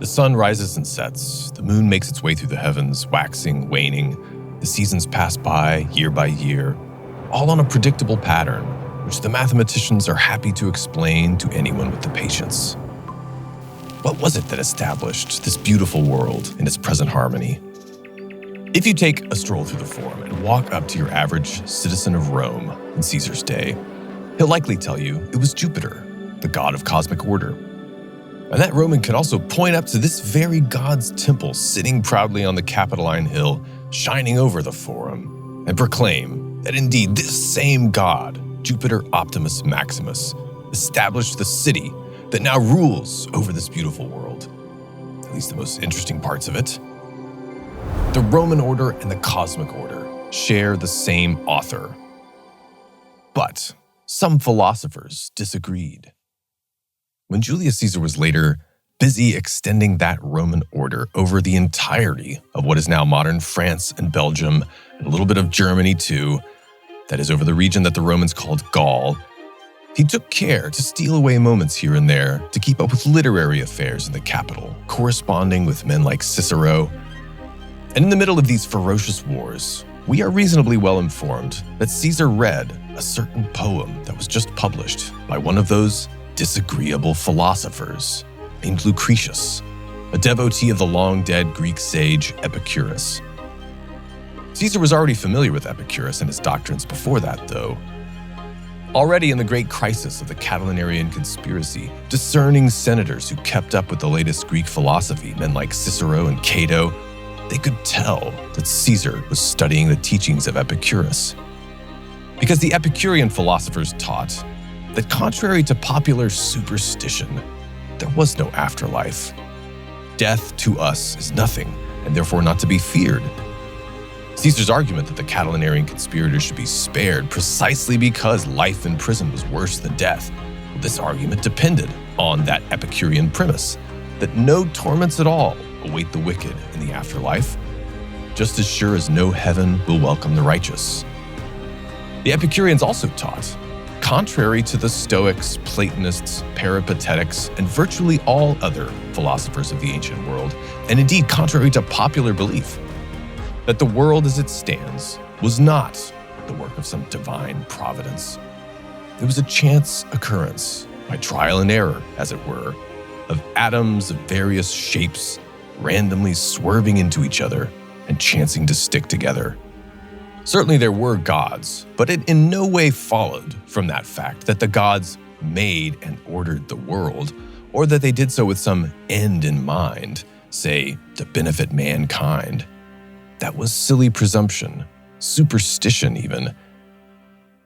The sun rises and sets, the moon makes its way through the heavens, waxing, waning. The seasons pass by year, all on a predictable pattern, which the mathematicians are happy to explain to anyone with the patience. What was it that established this beautiful world in its present harmony? If you take a stroll through the Forum and walk up to your average citizen of Rome in Caesar's day, he'll likely tell you it was Jupiter, the god of cosmic order. And that Roman can also point up to this very god's temple sitting proudly on the Capitoline Hill, shining over the Forum, and proclaim that indeed this same god, Jupiter Optimus Maximus, established the city that now rules over this beautiful world. At least the most interesting parts of it. The Roman order and the cosmic order share the same author. But some philosophers disagreed. When Julius Caesar was later busy extending that Roman order over the entirety of what is now modern France and Belgium, and a little bit of Germany too, that is over the region that the Romans called Gaul, he took care to steal away moments here and there to keep up with literary affairs in the capital, corresponding with men like Cicero. And in the middle of these ferocious wars, we are reasonably well informed that Caesar read a certain poem that was just published by one of those disagreeable philosophers named Lucretius, a devotee of the long-dead Greek sage Epicurus. Caesar was already familiar with Epicurus and his doctrines before that, though. Already in the great crisis of the Catilinarian conspiracy, discerning senators who kept up with the latest Greek philosophy, men like Cicero and Cato, they could tell that Caesar was studying the teachings of Epicurus. Because the Epicurean philosophers taught that contrary to popular superstition, there was no afterlife. Death to us is nothing, and therefore not to be feared. Caesar's argument that the Catilinarian conspirators should be spared precisely because life in prison was worse than death, this argument depended on that Epicurean premise, that no torments at all await the wicked in the afterlife, just as sure as no heaven will welcome the righteous. The Epicureans also taught, contrary to the Stoics, Platonists, Peripatetics, and virtually all other philosophers of the ancient world, and indeed contrary to popular belief, that the world as it stands was not the work of some divine providence. It was a chance occurrence, by trial and error, as it were, of atoms of various shapes randomly swerving into each other and chancing to stick together. Certainly there were gods, but it in no way followed from that fact that the gods made and ordered the world, or that they did so with some end in mind, say, to benefit mankind. That was silly presumption, superstition even.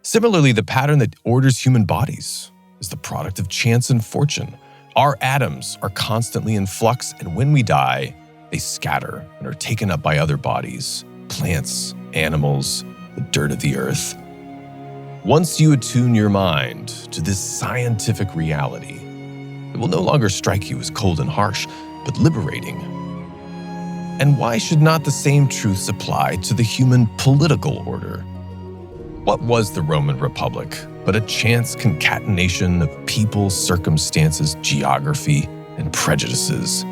Similarly, the pattern that orders human bodies is the product of chance and fortune. Our atoms are constantly in flux, and when we die, they scatter and are taken up by other bodies, plants, animals, the dirt of the earth. Once you attune your mind to this scientific reality, it will no longer strike you as cold and harsh, but liberating. And why should not the same truths apply to the human political order? What was the Roman Republic but a chance concatenation of people, circumstances, geography, and prejudices?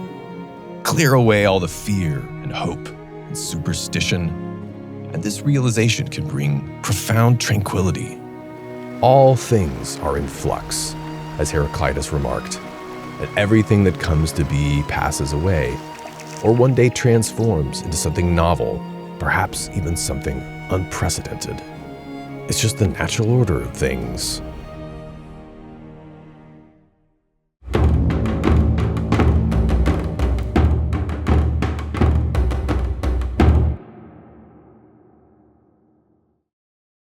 Clear away all the fear and hope and superstition, and this realization can bring profound tranquility. All things are in flux, as Heraclitus remarked, and everything that comes to be passes away, or one day transforms into something novel, perhaps even something unprecedented. It's just the natural order of things.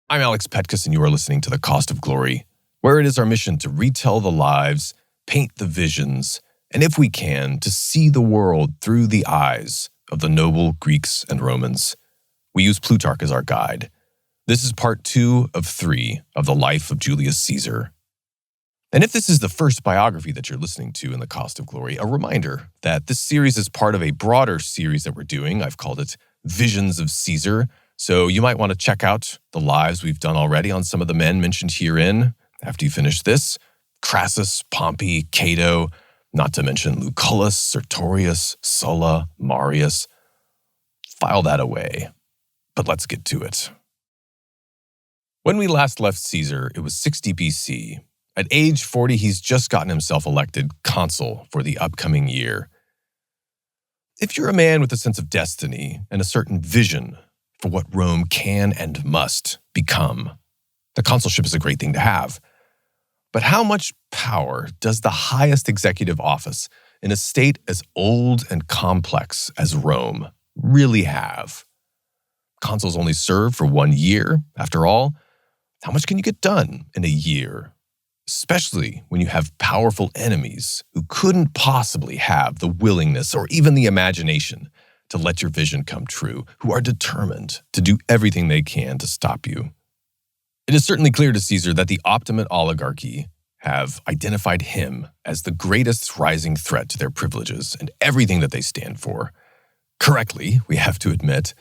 I'm Alex Petkus, and you are listening to The Cost of Glory, where it is our mission to retell the lives, paint the visions, and if we can, to see the world through the eyes of the noble Greeks and Romans. We use Plutarch as our guide. This is part 2 of 3 of the Life of Julius Caesar. And if this is the first biography that you're listening to in The Cost of Glory, a reminder that this series is part of a broader series that we're doing. I've called it Visions of Caesar. So you might want to check out the lives we've done already on some of the men mentioned herein after you finish this. Crassus, Pompey, Cato, not to mention Lucullus, Sertorius, Sulla, Marius. File that away, but let's get to it. When we last left Caesar, it was 60 BC. At age 40, he's just gotten himself elected consul for the upcoming year. If you're a man with a sense of destiny and a certain vision for what Rome can and must become, the consulship is a great thing to have. But how much power does the highest executive office in a state as old and complex as Rome really have? Consuls only serve for 1 year, after all. How much can you get done in a year? Especially when you have powerful enemies who couldn't possibly have the willingness or even the imagination to let your vision come true, who are determined to do everything they can to stop you. It is certainly clear to Caesar that the Optimate oligarchy have identified him as the greatest rising threat to their privileges and everything that they stand for. Correctly, we have to admit.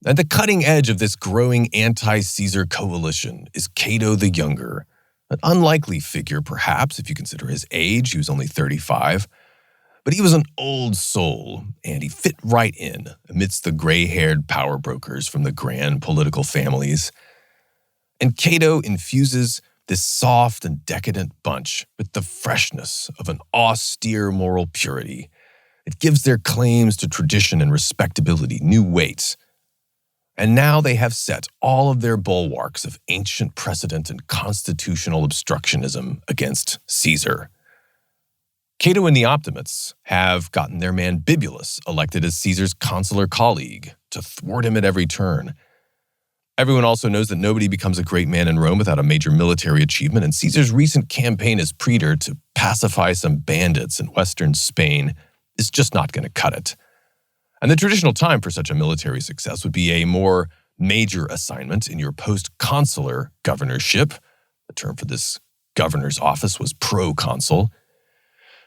At the cutting edge of this growing anti-Caesar coalition is Cato the Younger, an unlikely figure perhaps if you consider his age. He was only 35. But he was an old soul, and he fit right in amidst the gray-haired power brokers from the grand political families. And Cato infuses this soft and decadent bunch with the freshness of an austere moral purity. It gives their claims to tradition and respectability new weight. And now they have set all of their bulwarks of ancient precedent and constitutional obstructionism against Caesar. Cato and the Optimates have gotten their man Bibulus elected as Caesar's consular colleague to thwart him at every turn. Everyone also knows that nobody becomes a great man in Rome without a major military achievement, and Caesar's recent campaign as praetor to pacify some bandits in western Spain is just not going to cut it. And the traditional time for such a military success would be a more major assignment in your post-consular governorship. The term for this governor's office was proconsul.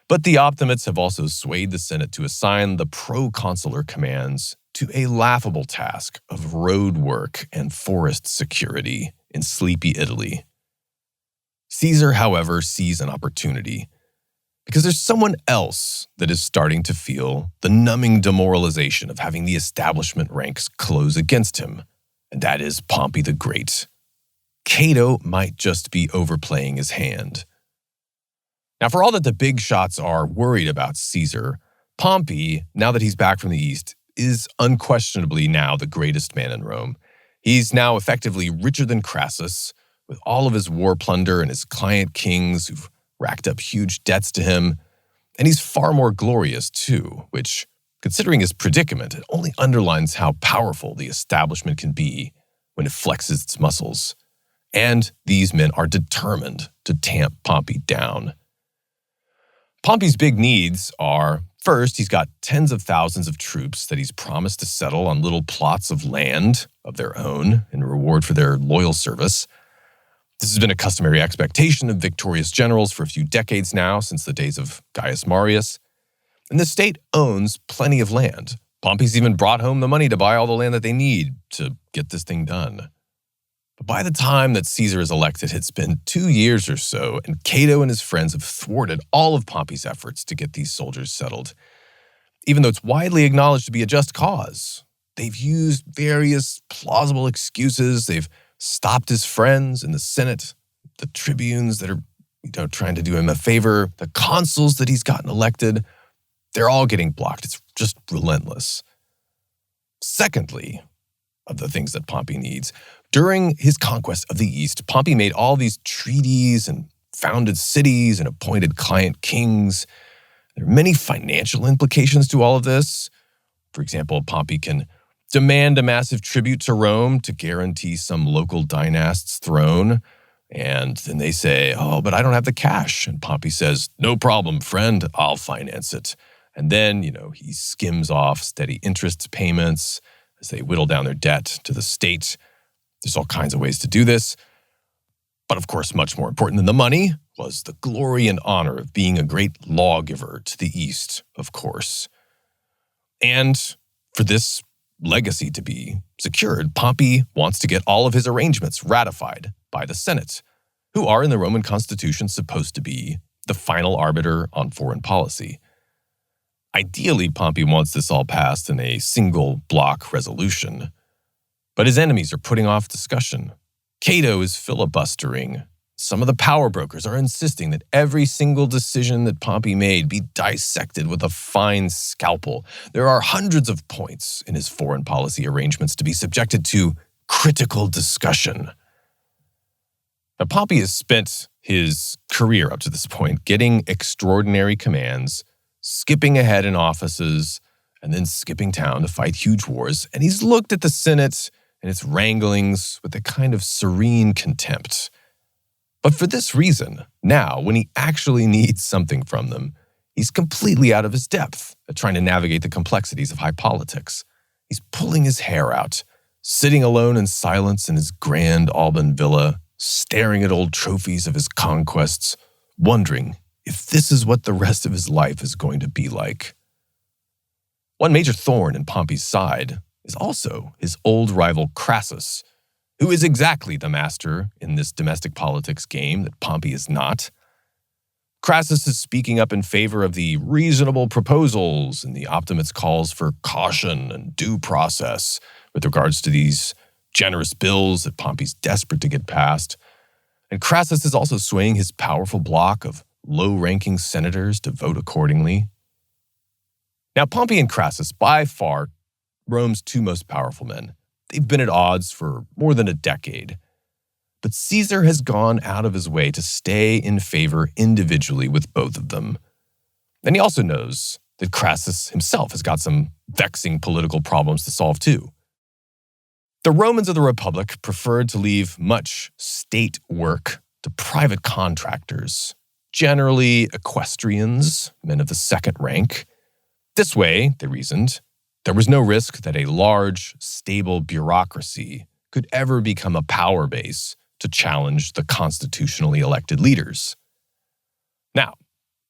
But the Optimates have also swayed the Senate to assign the proconsular commands to a laughable task of road work and forest security in sleepy Italy. Caesar, however, sees an opportunity because there's someone else that is starting to feel the numbing demoralization of having the establishment ranks close against him, and that is Pompey the Great. Cato might just be overplaying his hand. Now, for all that the big shots are worried about Caesar, Pompey, now that he's back from the East, is unquestionably now the greatest man in Rome. He's now effectively richer than Crassus, with all of his war plunder and his client kings who've racked up huge debts to him. And he's far more glorious, too, which, considering his predicament, it only underlines how powerful the establishment can be when it flexes its muscles. And these men are determined to tamp Pompey down. Pompey's big needs are, first, he's got tens of thousands of troops that he's promised to settle on little plots of land of their own in reward for their loyal service. This has been a customary expectation of victorious generals for a few decades now, since the days of Gaius Marius. And the state owns plenty of land. Pompey's even brought home the money to buy all the land that they need to get this thing done. But by the time that Caesar is elected, it's been 2 years or so, and Cato and his friends have thwarted all of Pompey's efforts to get these soldiers settled. Even though it's widely acknowledged to be a just cause, they've used various plausible excuses. They've stopped his friends in the Senate, the tribunes that are trying to do him a favor, the consuls that he's gotten elected. They're all getting blocked. It's just relentless. Secondly, of the things that Pompey needs, during his conquest of the East, Pompey made all these treaties and founded cities and appointed client kings. There are many financial implications to all of this. For example, Pompey can demand a massive tribute to Rome to guarantee some local dynast's throne. And then they say, oh, but I don't have the cash. And Pompey says, no problem, friend, I'll finance it. And then, he skims off steady interest payments as they whittle down their debt to the state. There's all kinds of ways to do this. But of course, much more important than the money was the glory and honor of being a great lawgiver to the East, of course. And for this legacy to be secured, Pompey wants to get all of his arrangements ratified by the Senate, who are in the Roman constitution supposed to be the final arbiter on foreign policy. Ideally, Pompey wants this all passed in a single block resolution. But his enemies are putting off discussion. Cato is filibustering. Some of the power brokers are insisting that every single decision that Pompey made be dissected with a fine scalpel. There are hundreds of points in his foreign policy arrangements to be subjected to critical discussion. Now, Pompey has spent his career up to this point getting extraordinary commands, skipping ahead in offices, and then skipping town to fight huge wars. And he's looked at the Senate and its wranglings with a kind of serene contempt. But for this reason, now, when he actually needs something from them, he's completely out of his depth at trying to navigate the complexities of high politics. He's pulling his hair out, sitting alone in silence in his grand Alban villa, staring at old trophies of his conquests, wondering if this is what the rest of his life is going to be like. One major thorn in Pompey's side is also his old rival Crassus, who is exactly the master in this domestic politics game that Pompey is not. Crassus is speaking up in favor of the reasonable proposals and the Optimates' calls for caution and due process with regards to these generous bills that Pompey's desperate to get passed. And Crassus is also swaying his powerful bloc of low-ranking senators to vote accordingly. Now, Pompey and Crassus, by far, Rome's two most powerful men. They've been at odds for more than a decade. But Caesar has gone out of his way to stay in favor individually with both of them. And he also knows that Crassus himself has got some vexing political problems to solve too. The Romans of the Republic preferred to leave much state work to private contractors, generally equestrians, men of the second rank. This way, they reasoned, there was no risk that a large, stable bureaucracy could ever become a power base to challenge the constitutionally elected leaders. Now,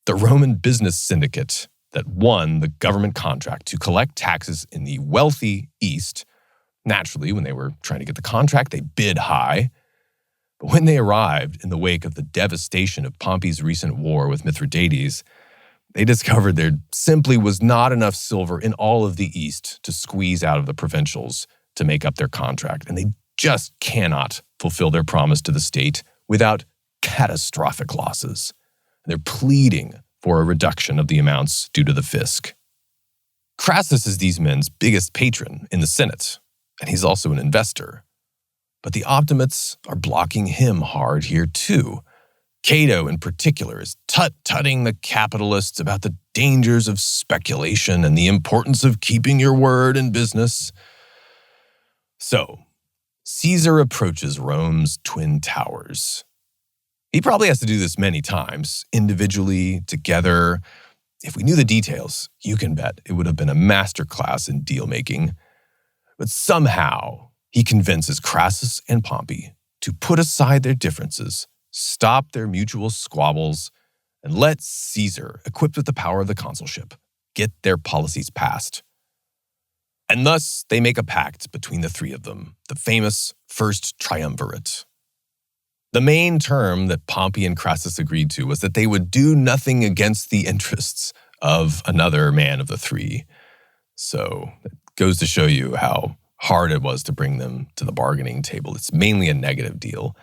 the Roman business syndicate that won the government contract to collect taxes in the wealthy East, naturally, when they were trying to get the contract, they bid high. But when they arrived in the wake of the devastation of Pompey's recent war with Mithridates, they discovered there simply was not enough silver in all of the East to squeeze out of the provincials to make up their contract. And they just cannot fulfill their promise to the state without catastrophic losses. They're pleading for a reduction of the amounts due to the fisc. Crassus is these men's biggest patron in the Senate, and he's also an investor. But the Optimates are blocking him hard here too. Cato, in particular, is tut-tutting the capitalists about the dangers of speculation and the importance of keeping your word in business. So, Caesar approaches Rome's twin towers. He probably has to do this many times, individually, together. If we knew the details, you can bet it would have been a masterclass in deal-making. But somehow, he convinces Crassus and Pompey to put aside their differences, stop their mutual squabbles, and let Caesar, equipped with the power of the consulship, get their policies passed. And thus, they make a pact between the three of them, the famous First Triumvirate. The main term that Pompey and Crassus agreed to was that they would do nothing against the interests of another man of the three. So it goes to show you how hard it was to bring them to the bargaining table. It's mainly a negative deal.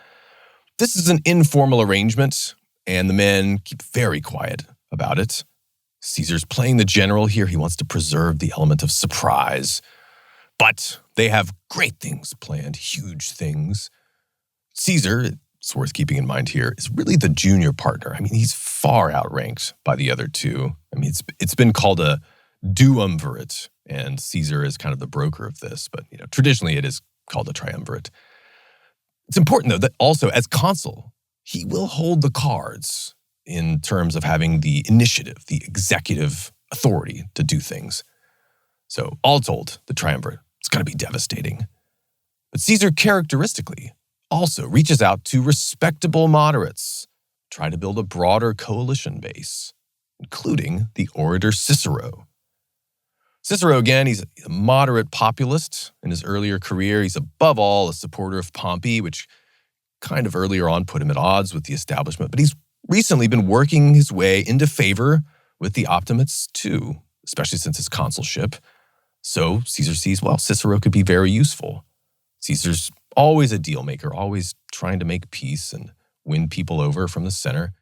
This is an informal arrangement, and the men keep very quiet about it. Caesar's playing the general here. He wants to preserve the element of surprise. But they have great things planned, huge things. Caesar, it's worth keeping in mind here, is really the junior partner. I mean, he's far outranked by the other two. I mean, it's been called a duumvirate, and Caesar is kind of the broker of this. But traditionally, it is called a triumvirate. It's important, though, that also as consul, he will hold the cards in terms of having the initiative, the executive authority to do things. So all told, the triumvirate, it's going to be devastating. But Caesar characteristically also reaches out to respectable moderates, try to build a broader coalition base, including the orator Cicero. Cicero, again, he's a moderate populist. In his earlier career, he's above all a supporter of Pompey, which kind of earlier on put him at odds with the establishment, but he's recently been working his way into favor with the optimates too, especially since his consulship. So Caesar sees, well, Cicero could be very useful. Caesar's always a deal maker, always trying to make peace and win people over from the center.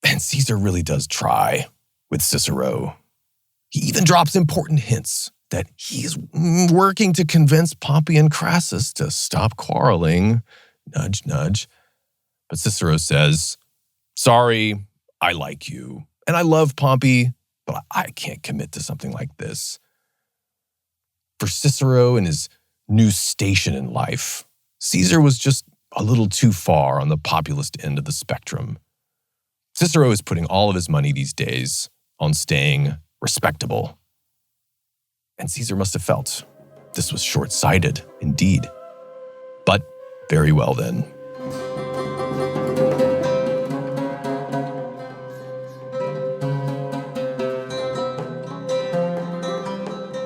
And Caesar really does try with Cicero. He even drops important hints that he's working to convince Pompey and Crassus to stop quarreling. Nudge, nudge. But Cicero says, sorry, I like you. And I love Pompey, but I can't commit to something like this. For Cicero and his new station in life, Caesar was just a little too far on the populist end of the spectrum. Cicero is putting all of his money these days on staying respectable. And Caesar must have felt this was short-sighted indeed. But very well then.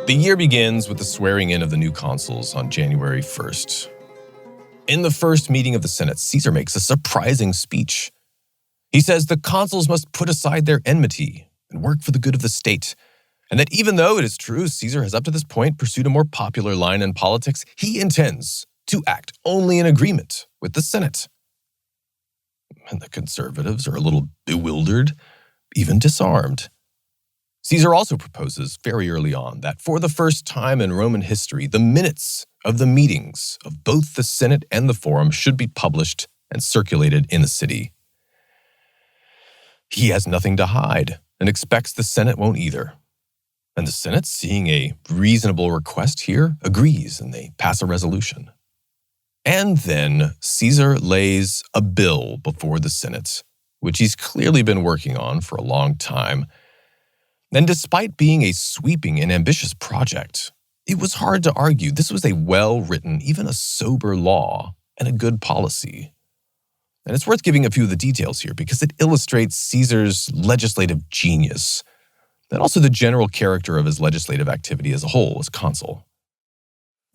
The year begins with the swearing in of the new consuls on January 1st. In the first meeting of the Senate, Caesar makes a surprising speech. He says the consuls must put aside their enmity and work for the good of the state, and that even though it is true Caesar has up to this point pursued a more popular line in politics, he intends to act only in agreement with the Senate. And the conservatives are a little bewildered, even disarmed. Caesar also proposes very early on that for the first time in Roman history, the minutes of the meetings of both the Senate and the Forum should be published and circulated in the city. He has nothing to hide and expects the Senate won't either. And the Senate, seeing a reasonable request here, agrees and they pass a resolution. And then Caesar lays a bill before the Senate, which he's clearly been working on for a long time. And despite being a sweeping and ambitious project, it was hard to argue this was a well-written, even a sober law and a good policy. And it's worth giving a few of the details here because it illustrates Caesar's legislative genius and also the general character of his legislative activity as a whole as consul.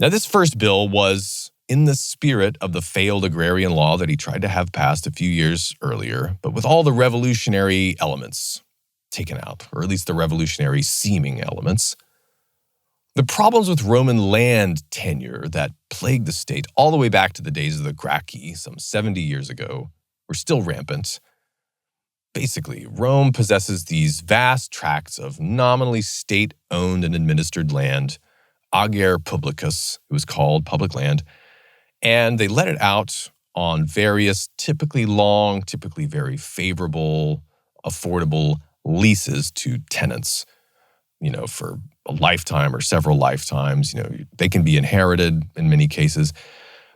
Now, this first bill was in the spirit of the failed agrarian law that he tried to have passed a few years earlier, but with all the revolutionary elements taken out, or at least the revolutionary seeming elements. The problems with Roman land tenure that plagued the state all the way back to the days of the Gracchi, some 70 years ago, were still rampant. Basically, Rome possesses these vast tracts of nominally state-owned and administered land, ager publicus, it was called, public land, and they let it out on various typically long, typically very favorable, affordable leases to tenants, for a lifetime or several lifetimes. They can be inherited in many cases.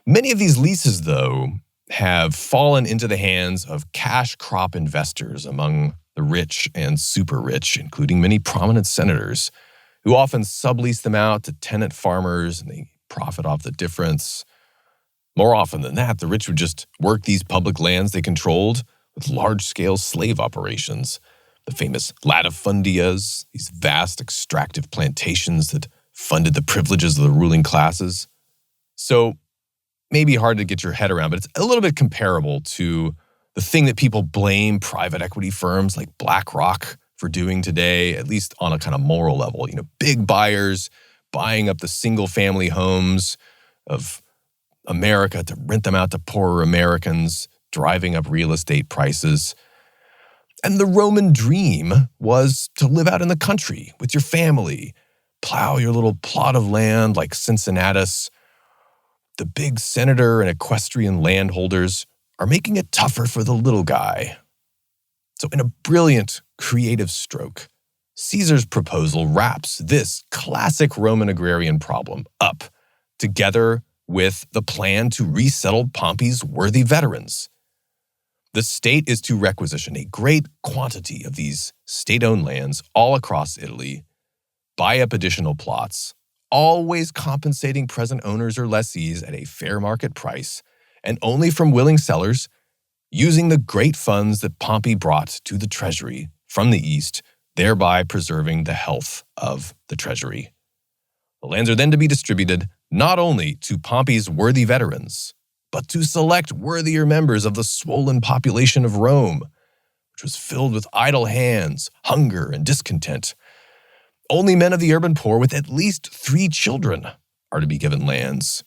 Many of these leases, though, have fallen into the hands of cash crop investors among the rich and super rich, including many prominent senators, who often sublease them out to tenant farmers and they profit off the difference. More often than that, the rich would just work these public lands they controlled with large-scale slave operations. The famous latifundias, these vast extractive plantations that funded the privileges of the ruling classes. So, maybe hard to get your head around, but it's a little bit comparable to the thing that people blame private equity firms like BlackRock for doing today, at least on a kind of moral level. Big buyers buying up the single-family homes of America to rent them out to poorer Americans, driving up real estate prices. And the Roman dream was to live out in the country with your family, plow your little plot of land like Cincinnatus. The big senator and equestrian landholders are making it tougher for the little guy. So in a brilliant, creative stroke, Caesar's proposal wraps this classic Roman agrarian problem up together with the plan to resettle Pompey's worthy veterans. The state is to requisition a great quantity of these state-owned lands all across Italy, buy up additional plots, always compensating present owners or lessees at a fair market price, and only from willing sellers, using the great funds that Pompey brought to the treasury from the east, thereby preserving the health of the treasury. The lands are then to be distributed not only to Pompey's worthy veterans, but to select worthier members of the swollen population of Rome, which was filled with idle hands, hunger, and discontent. Only men of the urban poor with at least 3 children are to be given lands.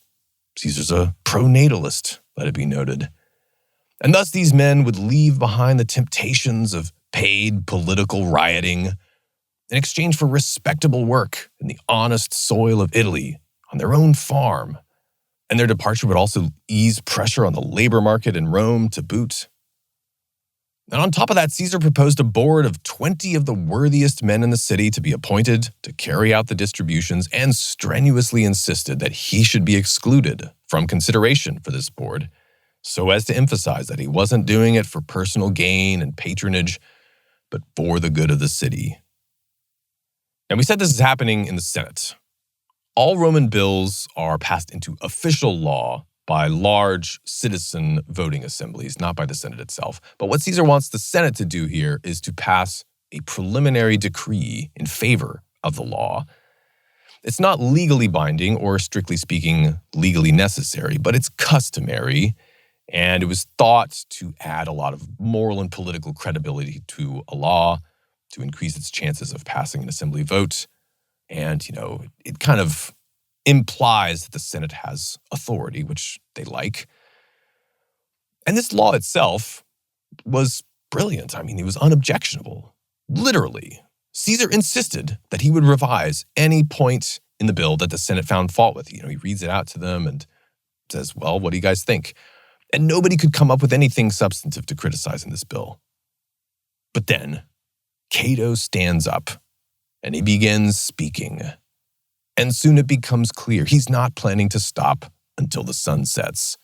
Caesar's a pronatalist, let it be noted. And thus these men would leave behind the temptations of paid political rioting in exchange for respectable work in the honest soil of Italy on their own farm. And their departure would also ease pressure on the labor market in Rome to boot. And on top of that, Caesar proposed a board of 20 of the worthiest men in the city to be appointed to carry out the distributions and strenuously insisted that he should be excluded from consideration for this board, so as to emphasize that he wasn't doing it for personal gain and patronage, but for the good of the city. And we said this is happening in the Senate. All Roman bills are passed into official law by large citizen voting assemblies, not by the Senate itself. But what Caesar wants the Senate to do here is to pass a preliminary decree in favor of the law. It's not legally binding or, strictly speaking, legally necessary, but it's customary, and it was thought to add a lot of moral and political credibility to a law, to increase its chances of passing an assembly vote. And, it kind of implies that the Senate has authority, which they like. And this law itself was brilliant. It was unobjectionable. Literally, Caesar insisted that he would revise any point in the bill that the Senate found fault with. He reads it out to them and says, well, what do you guys think? And nobody could come up with anything substantive to criticize in this bill. But then, Cato stands up and he begins speaking. And soon it becomes clear he's not planning to stop until the sun sets.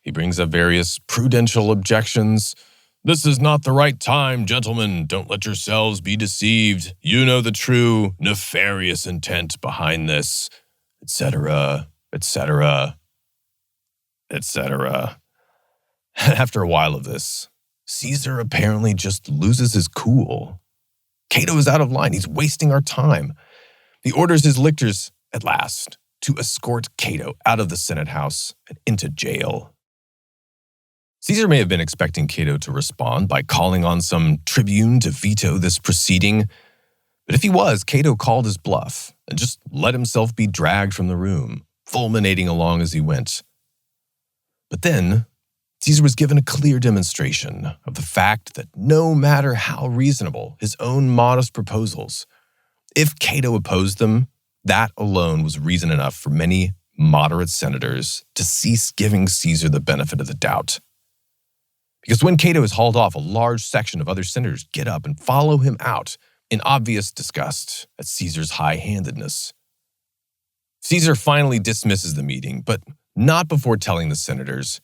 He brings up various prudential objections. This is not the right time, gentlemen. Don't let yourselves be deceived. You know the true nefarious intent behind this, etc., etc., etc. After a while of this, Caesar apparently just loses his cool. Cato is out of line. He's wasting our time. He orders his lictors, at last, to escort Cato out of the Senate house and into jail. Caesar may have been expecting Cato to respond by calling on some tribune to veto this proceeding, but if he was, Cato called his bluff and just let himself be dragged from the room, fulminating along as he went. But then, Caesar was given a clear demonstration of the fact that no matter how reasonable his own modest proposals, if Cato opposed them, that alone was reason enough for many moderate senators to cease giving Caesar the benefit of the doubt. Because when Cato is hauled off, a large section of other senators get up and follow him out in obvious disgust at Caesar's high-handedness. Caesar finally dismisses the meeting, but not before telling the senators,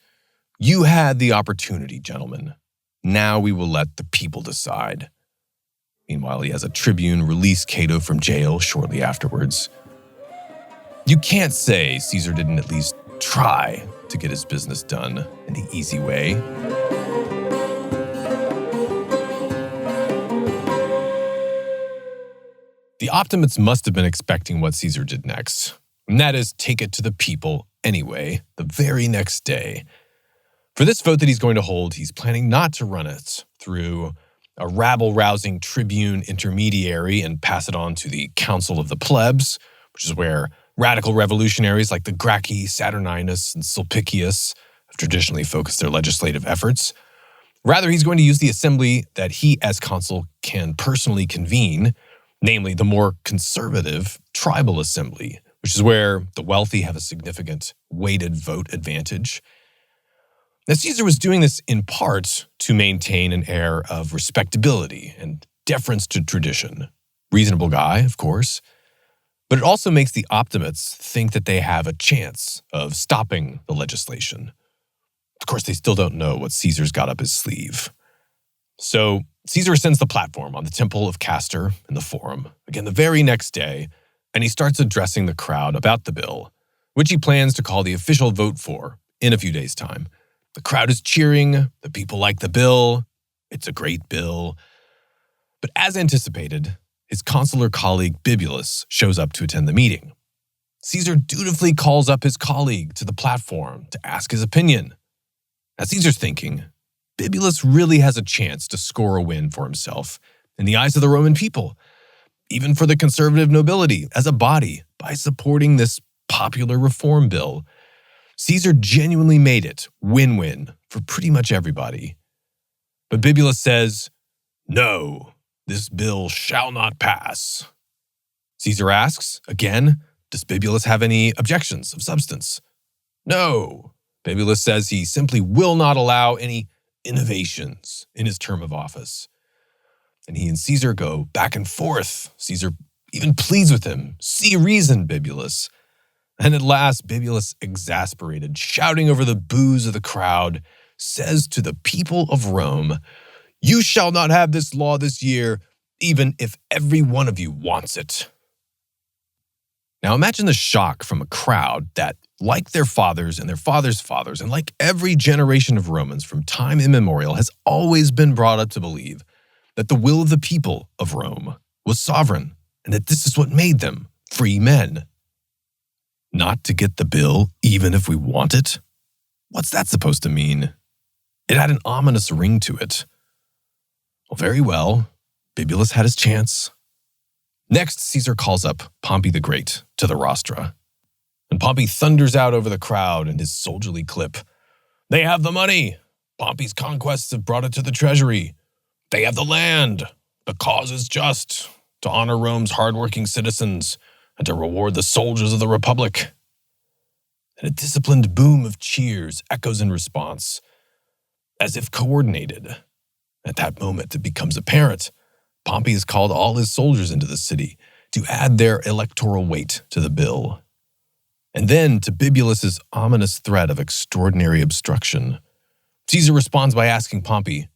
"You had the opportunity, gentlemen. Now we will let the people decide." Meanwhile, he has a tribune release Cato from jail shortly afterwards. You can't say Caesar didn't at least try to get his business done in the easy way. The Optimates must have been expecting what Caesar did next, and that is take it to the people anyway, the very next day. For this vote that he's going to hold, he's planning not to run it through a rabble-rousing tribune intermediary and pass it on to the Council of the Plebs, which is where radical revolutionaries like the Gracchi, Saturninus, and Sulpicius have traditionally focused their legislative efforts. Rather, he's going to use the assembly that he, as consul, can personally convene, namely the more conservative tribal assembly, which is where the wealthy have a significant weighted vote advantage. Now, Caesar was doing this in part to maintain an air of respectability and deference to tradition. Reasonable guy, of course. But it also makes the Optimates think that they have a chance of stopping the legislation. Of course, they still don't know what Caesar's got up his sleeve. So Caesar ascends the platform on the Temple of Castor in the Forum, again the very next day, and he starts addressing the crowd about the bill, which he plans to call the official vote for in a few days' time. The crowd is cheering, the people like the bill, it's a great bill. But as anticipated, his consular colleague Bibulus shows up to attend the meeting. Caesar dutifully calls up his colleague to the platform to ask his opinion. Now Caesar's thinking, Bibulus really has a chance to score a win for himself in the eyes of the Roman people, even for the conservative nobility as a body, by supporting this popular reform bill. Caesar genuinely made it win-win for pretty much everybody. But Bibulus says, "No, this bill shall not pass." Caesar asks, again, does Bibulus have any objections of substance? No. Bibulus says he simply will not allow any innovations in his term of office. And he and Caesar go back and forth. Caesar even pleads with him, "See reason, Bibulus." And at last, Bibulus, exasperated, shouting over the boos of the crowd, says to the people of Rome, "You shall not have this law this year, even if every one of you wants it." Now imagine the shock from a crowd that, like their fathers and their fathers' fathers, and like every generation of Romans from time immemorial, has always been brought up to believe that the will of the people of Rome was sovereign, and that this is what made them free men. Not to get the bill, even if we want it? What's that supposed to mean? It had an ominous ring to it. Well, very well. Bibulus had his chance. Next, Caesar calls up Pompey the Great to the rostra. And Pompey thunders out over the crowd in his soldierly clip. "They have the money. Pompey's conquests have brought it to the treasury. They have the land. The cause is just, to honor Rome's hardworking citizens and to reward the soldiers of the Republic." And a disciplined boom of cheers echoes in response, as if coordinated. At that moment, it becomes apparent Pompey has called all his soldiers into the city to add their electoral weight to the bill. And then, to Bibulus's ominous threat of extraordinary obstruction, Caesar responds by asking Pompey,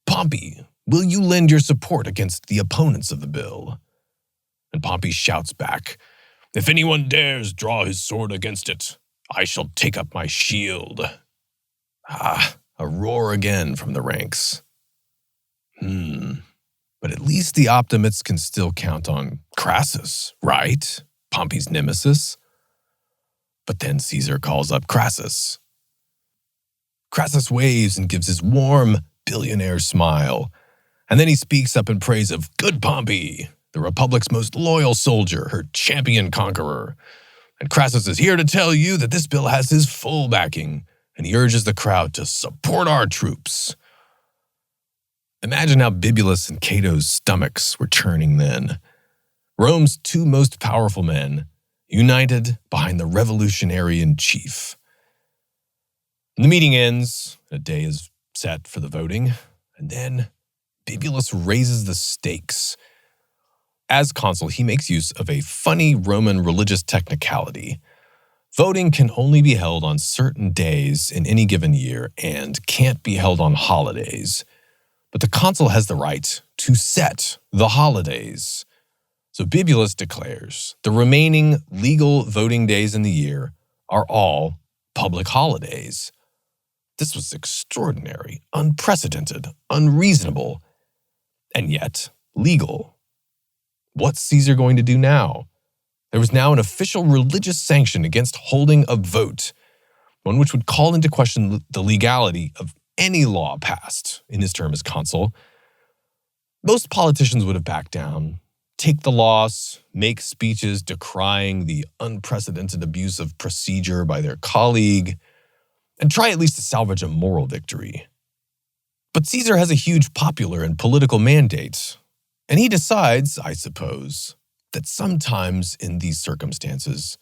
"Pompey, will you lend your support against the opponents of the bill?" And Pompey shouts back, "If anyone dares draw his sword against it, I shall take up my shield." A roar again from the ranks. But at least the optimists can still count on Crassus, right? Pompey's nemesis. But then Caesar calls up Crassus. Crassus waves and gives his warm, billionaire smile. And then he speaks up in praise of good Pompey, the Republic's most loyal soldier, her champion conqueror. And Crassus is here to tell you that this bill has his full backing, and he urges the crowd to support our troops. Imagine how Bibulus and Cato's stomachs were churning then. Rome's two most powerful men, united behind the revolutionary in chief. And the meeting ends, a day is set for the voting, and then Bibulus raises the stakes. As consul, he makes use of a funny Roman religious technicality. Voting can only be held on certain days in any given year and can't be held on holidays. But the consul has the right to set the holidays. So Bibulus declares the remaining legal voting days in the year are all public holidays. This was extraordinary, unprecedented, unreasonable, and yet legal. What's Caesar going to do now? There was now an official religious sanction against holding a vote, one which would call into question the legality of any law passed in his term as consul. Most politicians would have backed down, take the loss, make speeches decrying the unprecedented abuse of procedure by their colleague, and try at least to salvage a moral victory. But Caesar has a huge popular and political mandate, and he decides, I suppose, that sometimes in these circumstances,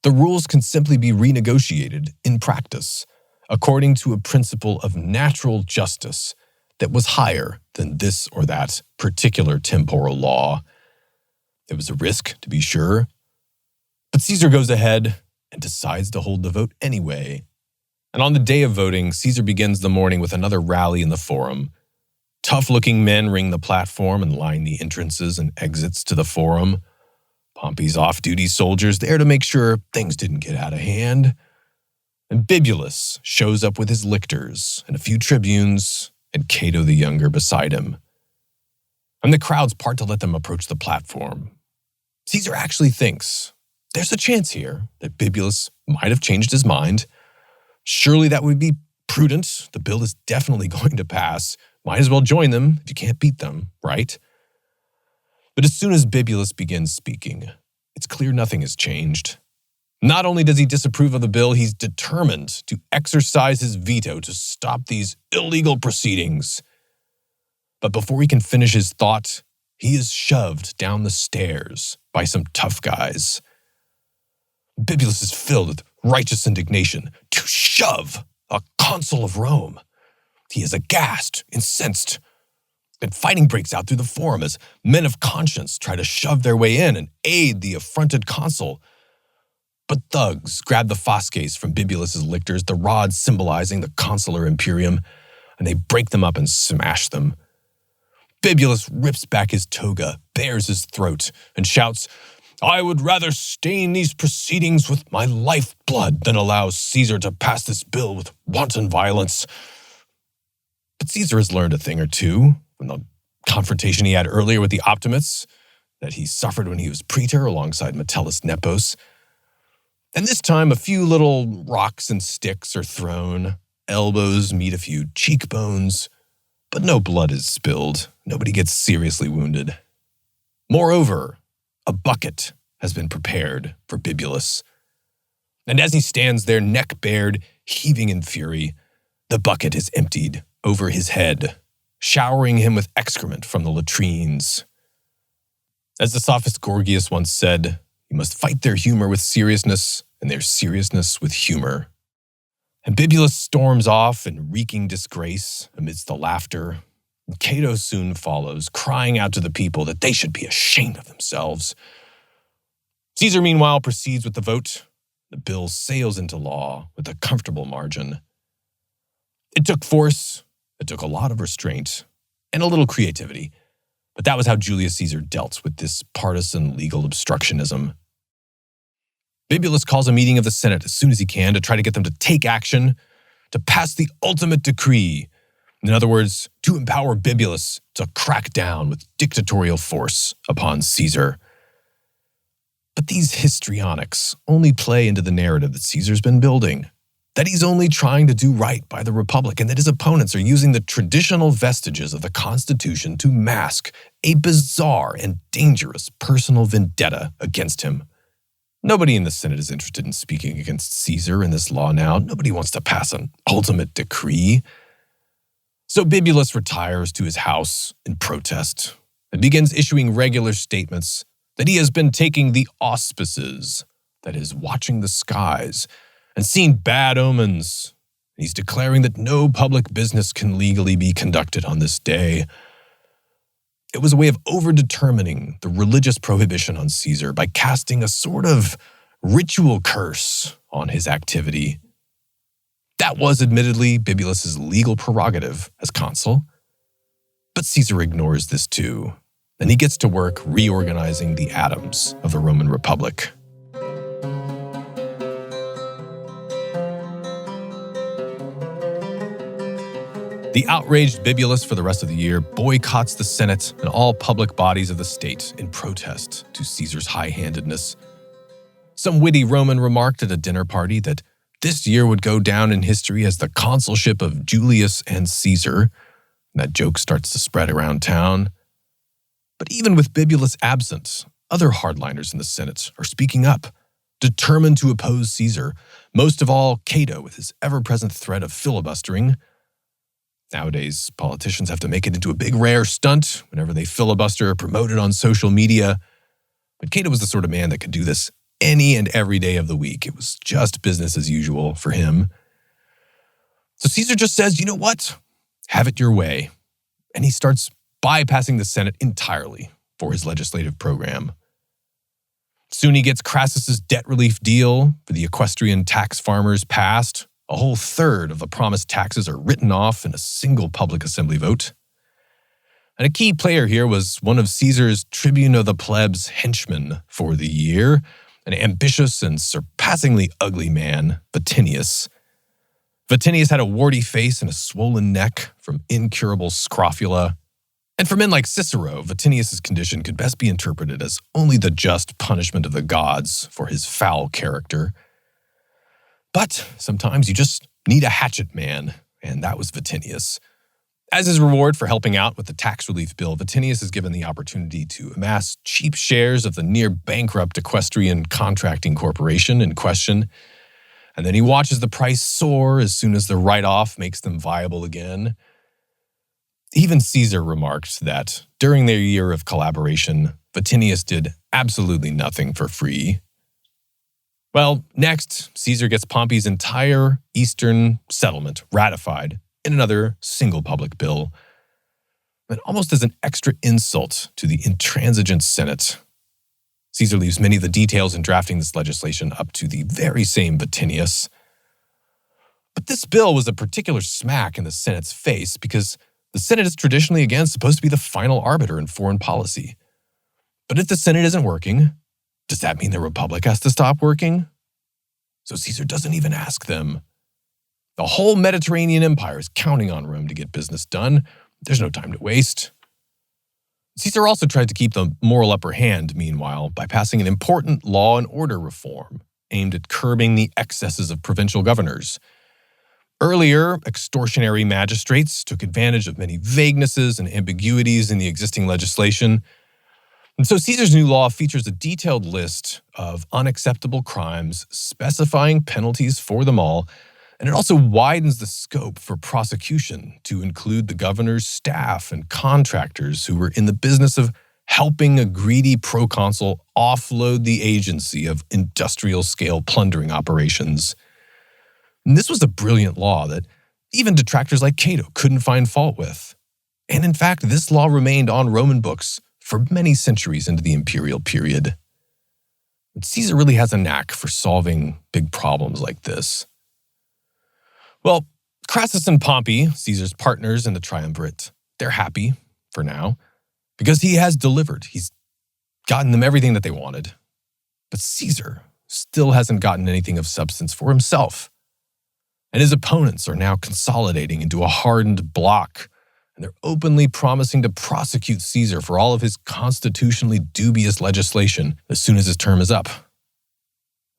the rules can simply be renegotiated in practice, according to a principle of natural justice that was higher than this or that particular temporal law. It was a risk, to be sure, but Caesar goes ahead and decides to hold the vote anyway. And on the day of voting, Caesar begins the morning with another rally in the forum. Tough-looking men ring the platform and line the entrances and exits to the forum. Pompey's off-duty soldiers there to make sure things didn't get out of hand. And Bibulus shows up with his lictors and a few tribunes, and Cato the Younger beside him. And the crowds part to let them approach the platform. Caesar actually thinks there's a chance here that Bibulus might have changed his mind. Surely that would be prudent. The bill is definitely going to pass. Might as well join them if you can't beat them, right? But as soon as Bibulus begins speaking, it's clear nothing has changed. Not only does he disapprove of the bill, he's determined to exercise his veto to stop these illegal proceedings. But before he can finish his thought, he is shoved down the stairs by some tough guys. Bibulus is filled with righteous indignation. To shove a consul of Rome. He is aghast, incensed. And fighting breaks out through the forum as men of conscience try to shove their way in and aid the affronted consul. But thugs grab the fasces from Bibulus's lictors, the rods symbolizing the consular imperium, and they break them up and smash them. Bibulus rips back his toga, bares his throat, and shouts, "I would rather stain these proceedings with my lifeblood than allow Caesar to pass this bill with wanton violence." But Caesar has learned a thing or two from the confrontation he had earlier with the Optimates that he suffered when he was praetor alongside Metellus Nepos. And this time, a few little rocks and sticks are thrown, elbows meet a few cheekbones, but no blood is spilled. Nobody gets seriously wounded. Moreover, a bucket has been prepared for Bibulus. And as he stands there, neck bared, heaving in fury, the bucket is emptied over his head, showering him with excrement from the latrines. As the sophist Gorgias once said, you must fight their humor with seriousness and their seriousness with humor. And Bibulus storms off in reeking disgrace amidst the laughter. And Cato soon follows, crying out to the people that they should be ashamed of themselves. Caesar, meanwhile, proceeds with the vote. The bill sails into law with a comfortable margin. It took force, it took a lot of restraint, and a little creativity. But that was how Julius Caesar dealt with this partisan legal obstructionism. Bibulus calls a meeting of the Senate as soon as he can to try to get them to take action, to pass the ultimate decree. In other words, to empower Bibulus to crack down with dictatorial force upon Caesar. But these histrionics only play into the narrative that Caesar's been building, that he's only trying to do right by the Republic, and that his opponents are using the traditional vestiges of the Constitution to mask a bizarre and dangerous personal vendetta against him. Nobody in the Senate is interested in speaking against Caesar in this law now. Nobody wants to pass an ultimate decree. So Bibulus retires to his house in protest and begins issuing regular statements that he has been taking the auspices, that is, watching the skies, and seen bad omens. He's declaring that no public business can legally be conducted on this day. It was a way of overdetermining the religious prohibition on Caesar by casting a sort of ritual curse on his activity. That was admittedly Bibulus's legal prerogative as consul. But Caesar ignores this too, and he gets to work reorganizing the atoms of the Roman Republic. The outraged Bibulus for the rest of the year boycotts the Senate and all public bodies of the state in protest to Caesar's high-handedness. Some witty Roman remarked at a dinner party that this year would go down in history as the consulship of Julius and Caesar. That joke starts to spread around town. But even with Bibulus absent, other hardliners in the Senate are speaking up, determined to oppose Caesar, most of all Cato with his ever-present threat of filibustering. Nowadays, politicians have to make it into a big rare stunt whenever they filibuster or promote it on social media. But Cato was the sort of man that could do this any and every day of the week. It was just business as usual for him. So Caesar just says, you know what? Have it your way. And he starts bypassing the Senate entirely for his legislative program. Soon he gets Crassus's debt relief deal for the equestrian tax farmers passed. A whole third of the promised taxes are written off in a single public assembly vote. And a key player here was one of Caesar's tribune of the plebs henchmen for the year, an ambitious and surpassingly ugly man, Vatinius. Vatinius had a warty face and a swollen neck from incurable scrofula. And for men like Cicero, Vatinius's condition could best be interpreted as only the just punishment of the gods for his foul character. But sometimes you just need a hatchet man, and that was Vatinius. As his reward for helping out with the tax relief bill, Vatinius is given the opportunity to amass cheap shares of the near-bankrupt equestrian contracting corporation in question, and then he watches the price soar as soon as the write-off makes them viable again. Even Caesar remarked that during their year of collaboration, Vatinius did absolutely nothing for free. Well, next, Caesar gets Pompey's entire eastern settlement ratified in another single public bill. But almost as an extra insult to the intransigent Senate, Caesar leaves many of the details in drafting this legislation up to the very same Vatinius. But this bill was a particular smack in the Senate's face because the Senate is traditionally, again, supposed to be the final arbiter in foreign policy. But if the Senate isn't working, does that mean the Republic has to stop working? So Caesar doesn't even ask them. The whole Mediterranean Empire is counting on Rome to get business done. There's no time to waste. Caesar also tried to keep the moral upper hand, meanwhile, by passing an important law and order reform aimed at curbing the excesses of provincial governors. Earlier, extortionary magistrates took advantage of many vaguenesses and ambiguities in the existing legislation. And so Caesar's new law features a detailed list of unacceptable crimes, specifying penalties for them all, and it also widens the scope for prosecution to include the governor's staff and contractors who were in the business of helping a greedy proconsul offload the agency of industrial-scale plundering operations. And this was a brilliant law that even detractors like Cato couldn't find fault with. And in fact, this law remained on Roman books for many centuries into the imperial period. But Caesar really has a knack for solving big problems like this. Well, Crassus and Pompey, Caesar's partners in the Triumvirate, they're happy, for now, because he has delivered. He's gotten them everything that they wanted. But Caesar still hasn't gotten anything of substance for himself. And his opponents are now consolidating into a hardened bloc, and they're openly promising to prosecute Caesar for all of his constitutionally dubious legislation as soon as his term is up.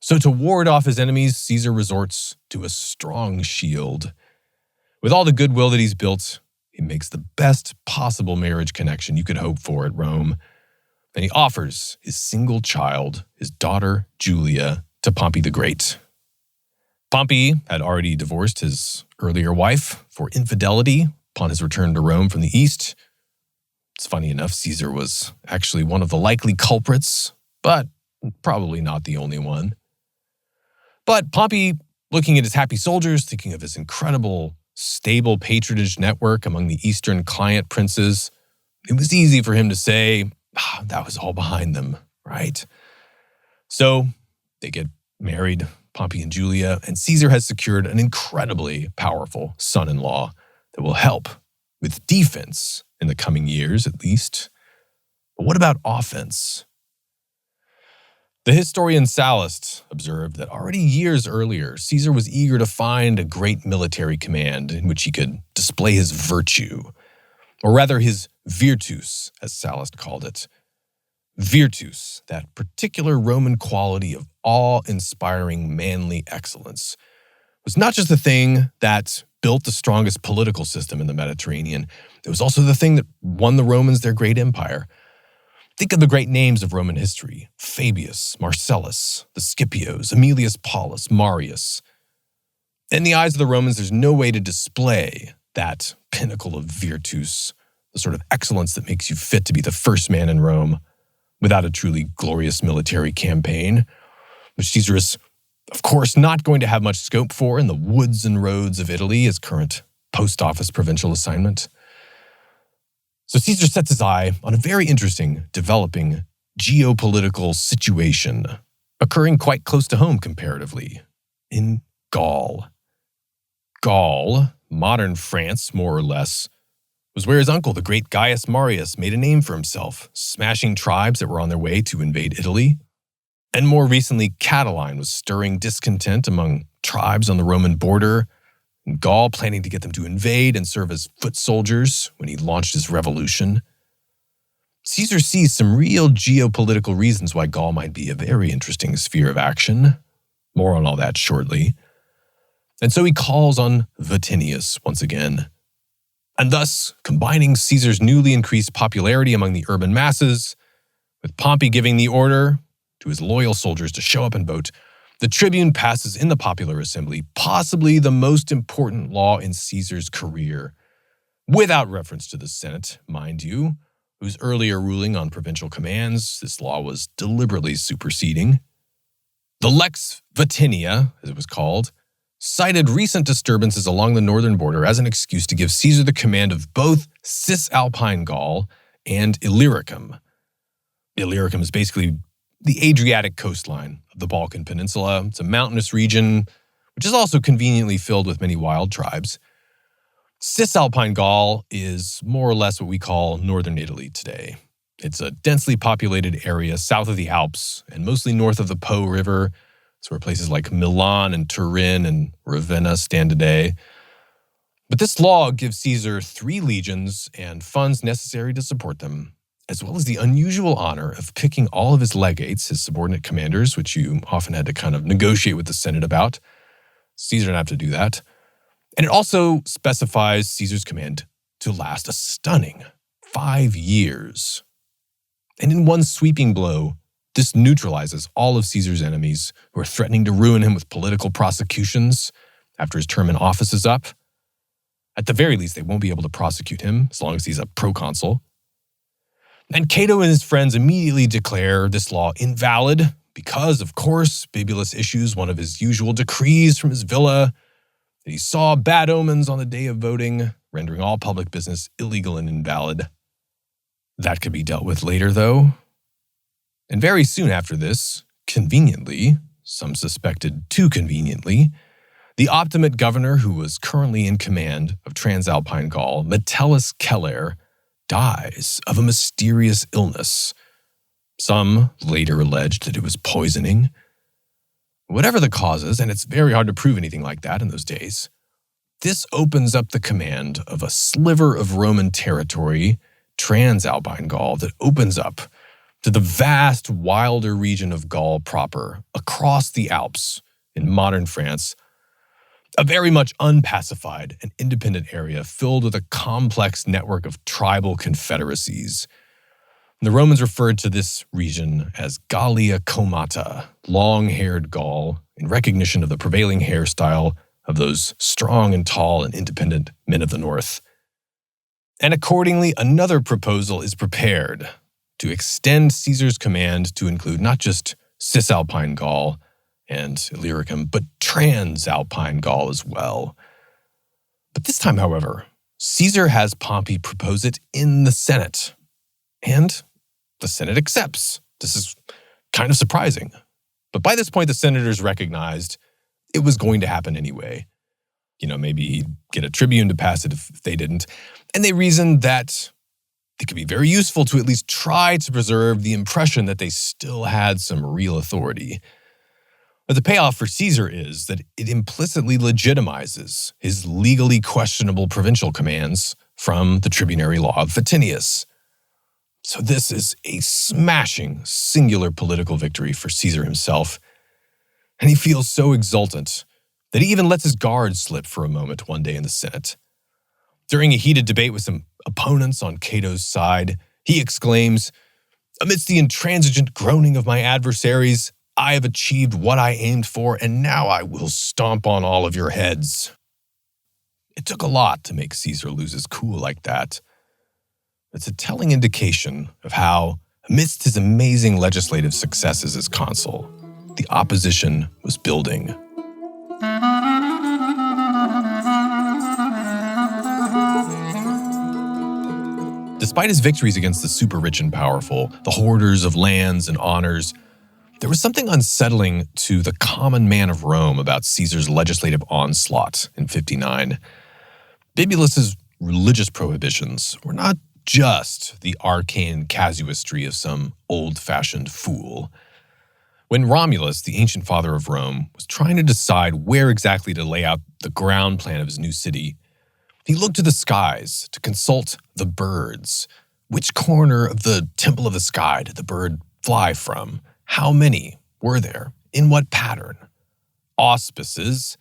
So to ward off his enemies, Caesar resorts to a strong shield. With all the goodwill that he's built, he makes the best possible marriage connection you could hope for at Rome, and he offers his single child, his daughter Julia, to Pompey the Great. Pompey had already divorced his earlier wife for infidelity upon his return to Rome from the east. It's funny enough, Caesar was actually one of the likely culprits, but probably not the only one. But Pompey, looking at his happy soldiers, thinking of his incredible, stable patronage network among the Eastern client princes, it was easy for him to say, that was all behind them, right? So they get married, Pompey and Julia, and Caesar has secured an incredibly powerful son-in-law that will help with defense in the coming years, at least. But what about offense? The historian Sallust observed that already years earlier, Caesar was eager to find a great military command in which he could display his virtue, or rather his virtus, as Sallust called it. Virtus, that particular Roman quality of awe-inspiring manly excellence, was not just the thing that built the strongest political system in the Mediterranean, it was also the thing that won the Romans their great empire. Think of the great names of Roman history: Fabius, Marcellus, the Scipios, Aemilius Paulus, Marius. In the eyes of the Romans, there's no way to display that pinnacle of virtus, the sort of excellence that makes you fit to be the first man in Rome, without a truly glorious military campaign, which Caesar is, of course, not going to have much scope for in the woods and roads of Italy, his current post office provincial assignment. So Caesar sets his eye on a very interesting, developing geopolitical situation occurring quite close to home comparatively, in Gaul. Gaul, modern France more or less, was where his uncle, the great Gaius Marius, made a name for himself, smashing tribes that were on their way to invade Italy. And more recently, Catiline was stirring discontent among tribes on the Roman border, and Gaul planning to get them to invade and serve as foot soldiers when he launched his revolution. Caesar sees some real geopolitical reasons why Gaul might be a very interesting sphere of action. More on all that shortly. And so he calls on Vatinius once again, and thus combining Caesar's newly increased popularity among the urban masses, with Pompey giving the order to his loyal soldiers to show up and vote, the tribune passes in the popular assembly possibly the most important law in Caesar's career, without reference to the Senate, mind you, whose earlier ruling on provincial commands this law was deliberately superseding. The Lex Vatinia, as it was called, cited recent disturbances along the northern border as an excuse to give Caesar the command of both Cisalpine Gaul and Illyricum. Illyricum is basically the Adriatic coastline of the Balkan Peninsula. It's a mountainous region, which is also conveniently filled with many wild tribes. Cisalpine Gaul is more or less what we call northern Italy today. It's a densely populated area south of the Alps and mostly north of the Po River. It's where places like Milan and Turin and Ravenna stand today. But this law gives Caesar 3 legions and funds necessary to support them, as well as the unusual honor of picking all of his legates, his subordinate commanders, which you often had to kind of negotiate with the Senate about. Caesar didn't have to do that. And it also specifies Caesar's command to last a stunning 5 years. And in one sweeping blow, this neutralizes all of Caesar's enemies who are threatening to ruin him with political prosecutions after his term in office is up. At the very least, they won't be able to prosecute him as long as he's a proconsul. And Cato and his friends immediately declare this law invalid because, of course, Bibulus issues one of his usual decrees from his villa that he saw bad omens on the day of voting, rendering all public business illegal and invalid. That could be dealt with later, though. And very soon after this, conveniently, some suspected too conveniently, the Optimate governor who was currently in command of Transalpine Gaul, Metellus Celer, dies of a mysterious illness. Some later alleged that it was poisoning. Whatever the causes, and it's very hard to prove anything like that in those days, this opens up the command of a sliver of Roman territory, Transalpine Gaul, that opens up to the vast, wilder region of Gaul proper, across the Alps in modern France, a very much unpacified and independent area filled with a complex network of tribal confederacies. The Romans referred to this region as Gallia Comata, long-haired Gaul, in recognition of the prevailing hairstyle of those strong and tall and independent men of the north. And accordingly, another proposal is prepared to extend Caesar's command to include not just Cisalpine Gaul and Illyricum, but Transalpine Gaul as well. But this time, however, Caesar has Pompey propose it in the Senate, and the Senate accepts. This is kind of surprising. But by this point, the senators recognized it was going to happen anyway. Maybe he'd get a tribune to pass it if they didn't. And they reasoned that it could be very useful to at least try to preserve the impression that they still had some real authority. But the payoff for Caesar is that it implicitly legitimizes his legally questionable provincial commands from the tribunary law of Vatinius. So this is a smashing, singular political victory for Caesar himself, and he feels so exultant that he even lets his guard slip for a moment one day in the Senate. During a heated debate with some opponents on Cato's side, he exclaims, "Amidst the intransigent groaning of my adversaries, I have achieved what I aimed for, and now I will stomp on all of your heads." It took a lot to make Caesar lose his cool like that. It's a telling indication of how, amidst his amazing legislative successes as consul, the opposition was building. Despite his victories against the super-rich and powerful, the hoarders of lands and honors, there was something unsettling to the common man of Rome about Caesar's legislative onslaught in 59. Bibulus's religious prohibitions were not just the arcane casuistry of some old-fashioned fool. When Romulus, the ancient father of Rome, was trying to decide where exactly to lay out the ground plan of his new city, he looked to the skies to consult the birds. Which corner of the temple of the sky did the bird fly from? How many were there? In what pattern? Auspices,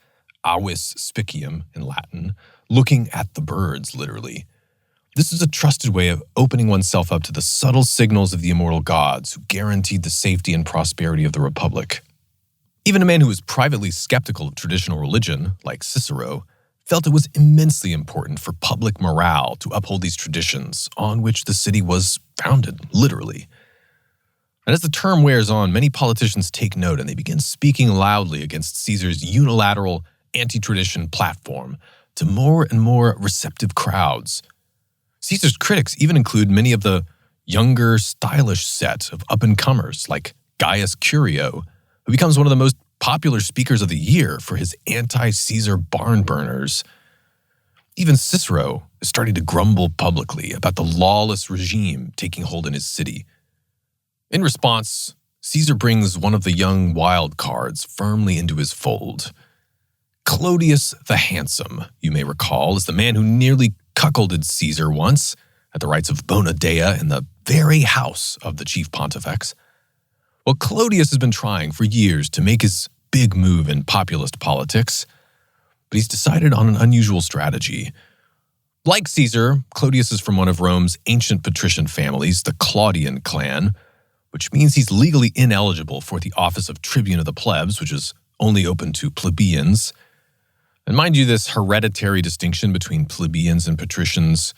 avis spicium in Latin, looking at the birds, literally. This is a trusted way of opening oneself up to the subtle signals of the immortal gods who guaranteed the safety and prosperity of the Republic. Even a man who was privately skeptical of traditional religion, like Cicero, felt it was immensely important for public morale to uphold these traditions on which the city was founded, literally. And as the term wears on, many politicians take note and they begin speaking loudly against Caesar's unilateral anti-tradition platform to more and more receptive crowds. Caesar's critics even include many of the younger, stylish set of up-and-comers like Gaius Curio, who becomes one of the most popular speakers of the year for his anti-Caesar barn burners. Even Cicero is starting to grumble publicly about the lawless regime taking hold in his city. In response, Caesar brings one of the young wild cards firmly into his fold. Clodius the Handsome, you may recall, is the man who nearly cuckolded Caesar once at the rites of Bona Dea in the very house of the chief pontifex. Well, Clodius has been trying for years to make his big move in populist politics, but he's decided on an unusual strategy. Like Caesar, Clodius is from one of Rome's ancient patrician families, the Claudian clan, which means he's legally ineligible for the office of tribune of the plebs, which is only open to plebeians. And mind you, this hereditary distinction between plebeians and patricians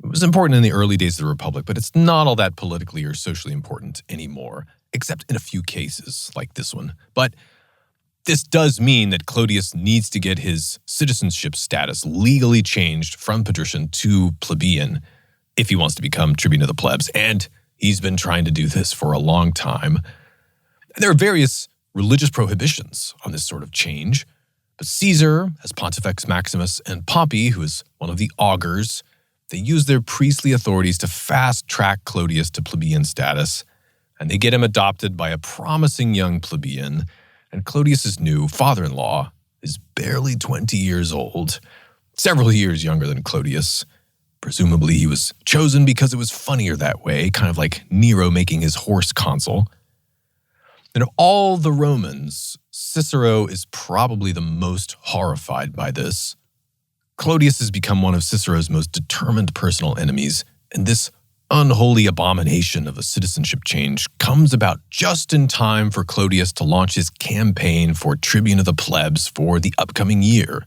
was important in the early days of the Republic, but it's not all that politically or socially important anymore, except in a few cases like this one. But this does mean that Clodius needs to get his citizenship status legally changed from patrician to plebeian if he wants to become tribune of the plebs, and he's been trying to do this for a long time. And there are various religious prohibitions on this sort of change, but Caesar, as Pontifex Maximus, and Pompey, who is one of the augurs, they use their priestly authorities to fast-track Clodius to plebeian status, and they get him adopted by a promising young plebeian, and Clodius's new father-in-law is barely 20 years old, several years younger than Clodius. Presumably he was chosen because it was funnier that way, kind of like Nero making his horse consul. And of all the Romans, Cicero is probably the most horrified by this. Clodius has become one of Cicero's most determined personal enemies, and this unholy abomination of a citizenship change comes about just in time for Clodius to launch his campaign for tribune of the plebs for the upcoming year.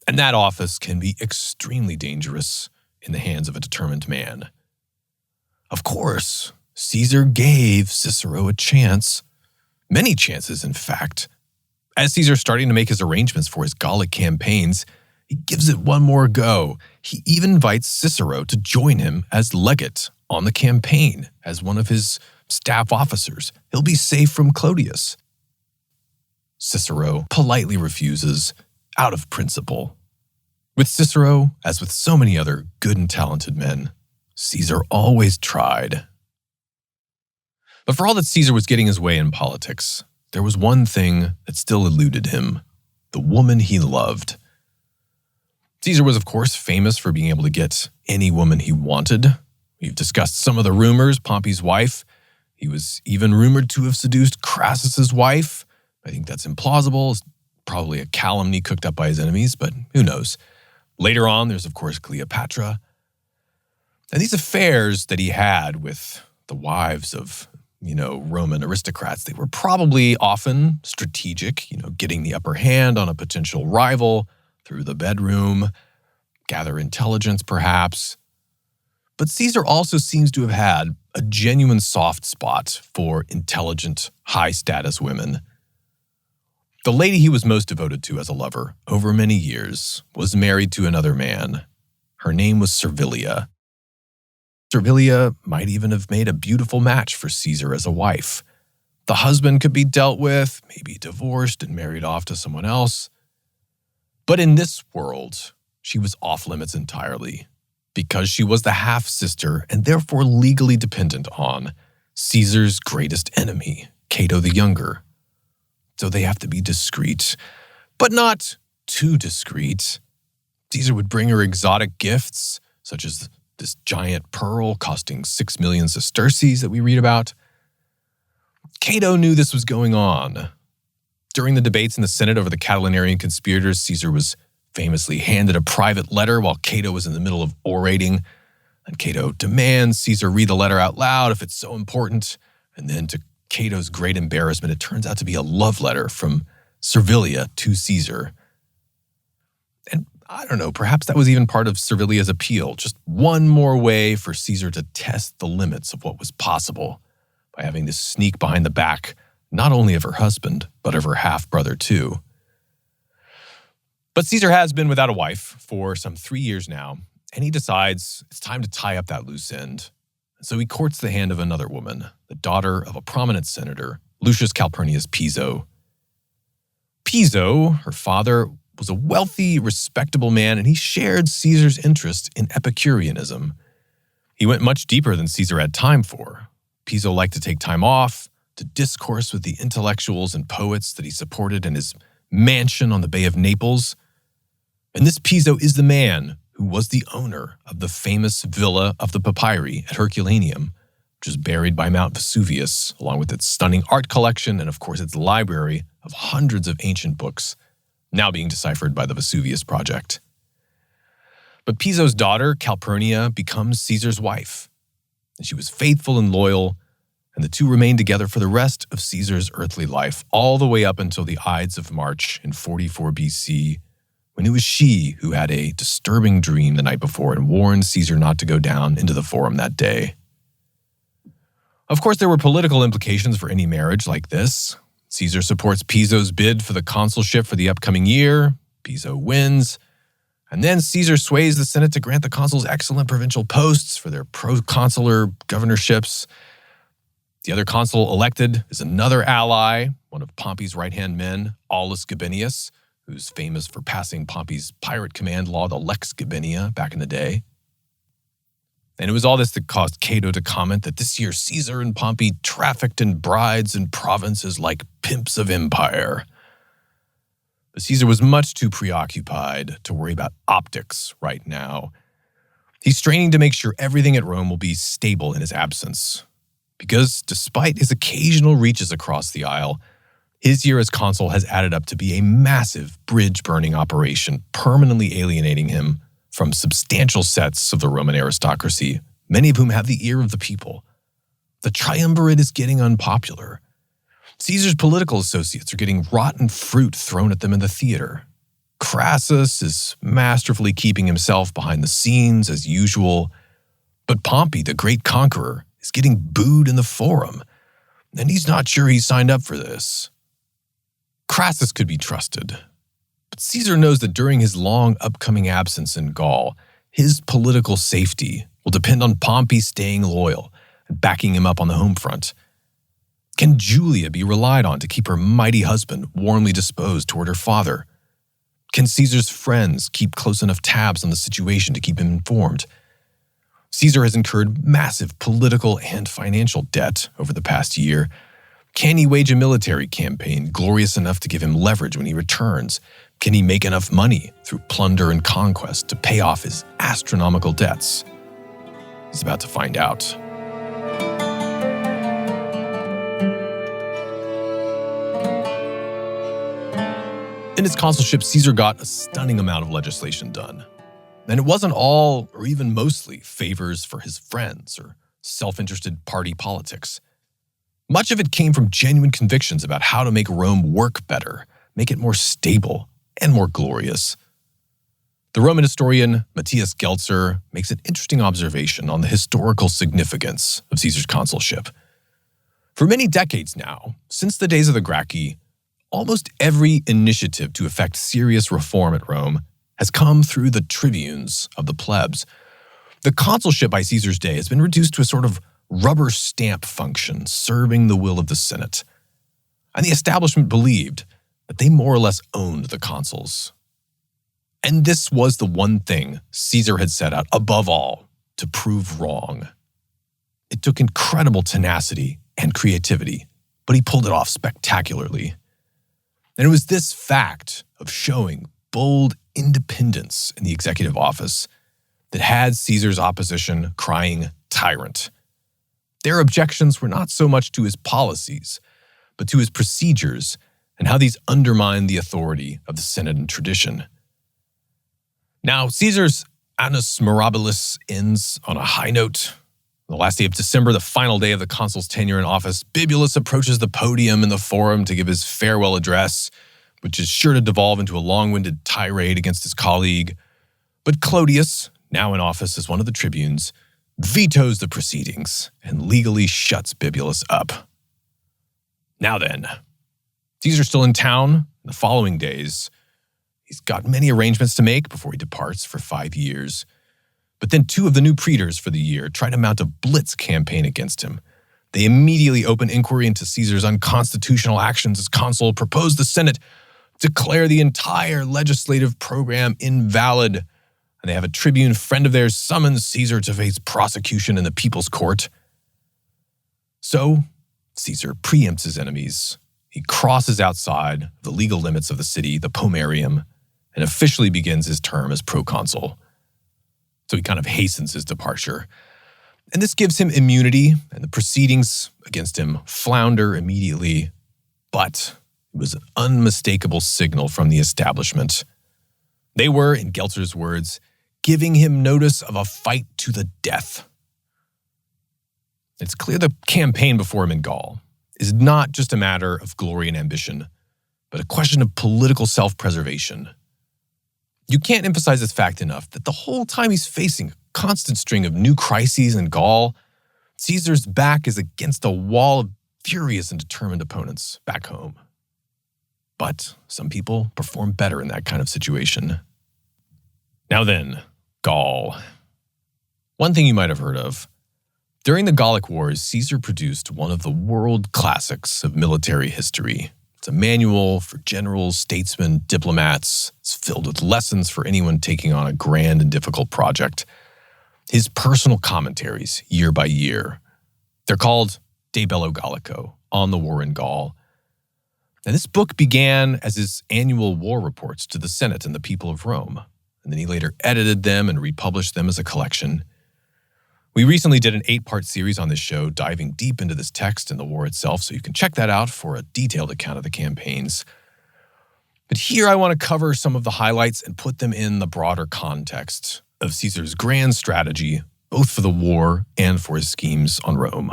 And that office can be extremely dangerous in the hands of a determined man. Of course, Caesar gave Cicero a chance, many chances in fact. As Caesar's starting to make his arrangements for his Gallic campaigns, he gives it one more go. He even invites Cicero to join him as legate on the campaign, as one of his staff officers. He'll be safe from Clodius. Cicero politely refuses, out of principle. With Cicero, as with so many other good and talented men, Caesar always tried. But for all that Caesar was getting his way in politics, there was one thing that still eluded him: the woman he loved. Caesar was, of course, famous for being able to get any woman he wanted. We've discussed some of the rumors. Pompey's wife. He was even rumored to have seduced Crassus's wife. I think that's implausible. It's probably a calumny cooked up by his enemies, but who knows. Later on, there's, of course, Cleopatra. And these affairs that he had with the wives of, Roman aristocrats, they were probably often strategic, getting the upper hand on a potential rival through the bedroom, gather intelligence perhaps. But Caesar also seems to have had a genuine soft spot for intelligent, high-status women. The lady he was most devoted to as a lover over many years was married to another man. Her name was Servilia. Servilia might even have made a beautiful match for Caesar as a wife. The husband could be dealt with, maybe divorced and married off to someone else. But in this world, she was off limits entirely, because she was the half-sister and therefore legally dependent on Caesar's greatest enemy, Cato the Younger. So they have to be discreet, but not too discreet. Caesar would bring her exotic gifts, such as this giant pearl costing 6 million sesterces that we read about. Cato knew this was going on. During the debates in the Senate over the Catilinarian conspirators, Caesar was famously handed a private letter while Cato was in the middle of orating. And Cato demands Caesar read the letter out loud if it's so important. And then to Cato's great embarrassment, it turns out to be a love letter from Servilia to Caesar. And I don't know, perhaps that was even part of Servilia's appeal, just one more way for Caesar to test the limits of what was possible by having to sneak behind the back, not only of her husband, but of her half-brother too. But Caesar has been without a wife for some 3 years now, and he decides it's time to tie up that loose end. So he courts the hand of another woman, the daughter of a prominent senator, Lucius Calpurnius Piso. Piso, her father, was a wealthy, respectable man, and he shared Caesar's interest in Epicureanism. He went much deeper than Caesar had time for. Piso liked to take time off, to discourse with the intellectuals and poets that he supported in his mansion on the Bay of Naples. And this Piso is the man who was the owner of the famous Villa of the Papyri at Herculaneum, which is buried by Mount Vesuvius, along with its stunning art collection and, of course, its library of hundreds of ancient books, now being deciphered by the Vesuvius Project. But Piso's daughter, Calpurnia, becomes Caesar's wife, and she was faithful and loyal, and the two remained together for the rest of Caesar's earthly life, all the way up until the Ides of March in 44 BC, when it was she who had a disturbing dream the night before and warned Caesar not to go down into the forum that day. Of course, there were political implications for any marriage like this. Caesar supports Piso's bid for the consulship for the upcoming year. Piso wins. And then Caesar sways the Senate to grant the consuls excellent provincial posts for their proconsular governorships. The other consul elected is another ally, one of Pompey's right-hand men, Aulus Gabinius, who's famous for passing Pompey's pirate command law, the Lex Gabinia, back in the day. And it was all this that caused Cato to comment that this year Caesar and Pompey trafficked in brides and provinces like pimps of empire. But Caesar was much too preoccupied to worry about optics right now. He's straining to make sure everything at Rome will be stable in his absence. Because despite his occasional reaches across the aisle, his year as consul has added up to be a massive bridge-burning operation, permanently alienating him from substantial sets of the Roman aristocracy, many of whom have the ear of the people. The Triumvirate is getting unpopular. Caesar's political associates are getting rotten fruit thrown at them in the theater. Crassus is masterfully keeping himself behind the scenes as usual, but Pompey, the great conqueror, is getting booed in the forum, and he's not sure he signed up for this. Crassus could be trusted, but Caesar knows that during his long upcoming absence in Gaul, his political safety will depend on Pompey staying loyal and backing him up on the home front. Can Julia be relied on to keep her mighty husband warmly disposed toward her father? Can Caesar's friends keep close enough tabs on the situation to keep him informed? Caesar has incurred massive political and financial debt over the past year. Can he wage a military campaign glorious enough to give him leverage when he returns? Can he make enough money through plunder and conquest to pay off his astronomical debts? He's about to find out. In his consulship, Caesar got a stunning amount of legislation done. And it wasn't all, or even mostly, favors for his friends or self-interested party politics. Much of it came from genuine convictions about how to make Rome work better, make it more stable and more glorious. The Roman historian Matthias Gelzer makes an interesting observation on the historical significance of Caesar's consulship. For many decades now, since the days of the Gracchi, almost every initiative to effect serious reform at Rome has come through the tribunes of the plebs. The consulship by Caesar's day has been reduced to a sort of rubber stamp function serving the will of the Senate. And the establishment believed that they more or less owned the consuls. And this was the one thing Caesar had set out, above all, to prove wrong. It took incredible tenacity and creativity, but he pulled it off spectacularly. And it was this fact of showing bold independence in the executive office that had Caesar's opposition crying tyrant. Their objections were not so much to his policies, but to his procedures and how these undermine the authority of the Senate and tradition. Now, Caesar's Annus Mirabilis ends on a high note. On the last day of December, the final day of the consul's tenure in office, Bibulus approaches the podium in the forum to give his farewell address, which is sure to devolve into a long-winded tirade against his colleague. But Clodius, now in office as one of the tribunes, vetoes the proceedings and legally shuts Bibulus up. Now then, Caesar's still in town in the following days. He's got many arrangements to make before he departs for 5 years. But then 2 of the new praetors for the year try to mount a blitz campaign against him. They immediately open inquiry into Caesar's unconstitutional actions as consul, propose the Senate declare the entire legislative program invalid, and they have a tribune friend of theirs summon Caesar to face prosecution in the people's court. So, Caesar preempts his enemies. He crosses outside the legal limits of the city, the pomerium, and officially begins his term as proconsul. So he kind of hastens his departure. And this gives him immunity, and the proceedings against him flounder immediately. But it was an unmistakable signal from the establishment. They were, in Gelter's words, giving him notice of a fight to the death. It's clear the campaign before him in Gaul is not just a matter of glory and ambition, but a question of political self-preservation. You can't emphasize this fact enough that the whole time he's facing a constant string of new crises in Gaul, Caesar's back is against a wall of furious and determined opponents back home. But some people perform better in that kind of situation. Now then, Gaul. One thing you might have heard of. During the Gallic Wars, Caesar produced one of the world classics of military history. It's a manual for generals, statesmen, diplomats. It's filled with lessons for anyone taking on a grand and difficult project. His personal commentaries, year by year. They're called De Bello Gallico, On the War in Gaul. Now, this book began as his annual war reports to the Senate and the people of Rome, and then he later edited them and republished them as a collection. We recently did an 8-part series on this show, diving deep into this text and the war itself, so you can check that out for a detailed account of the campaigns. But here I want to cover some of the highlights and put them in the broader context of Caesar's grand strategy, both for the war and for his schemes on Rome.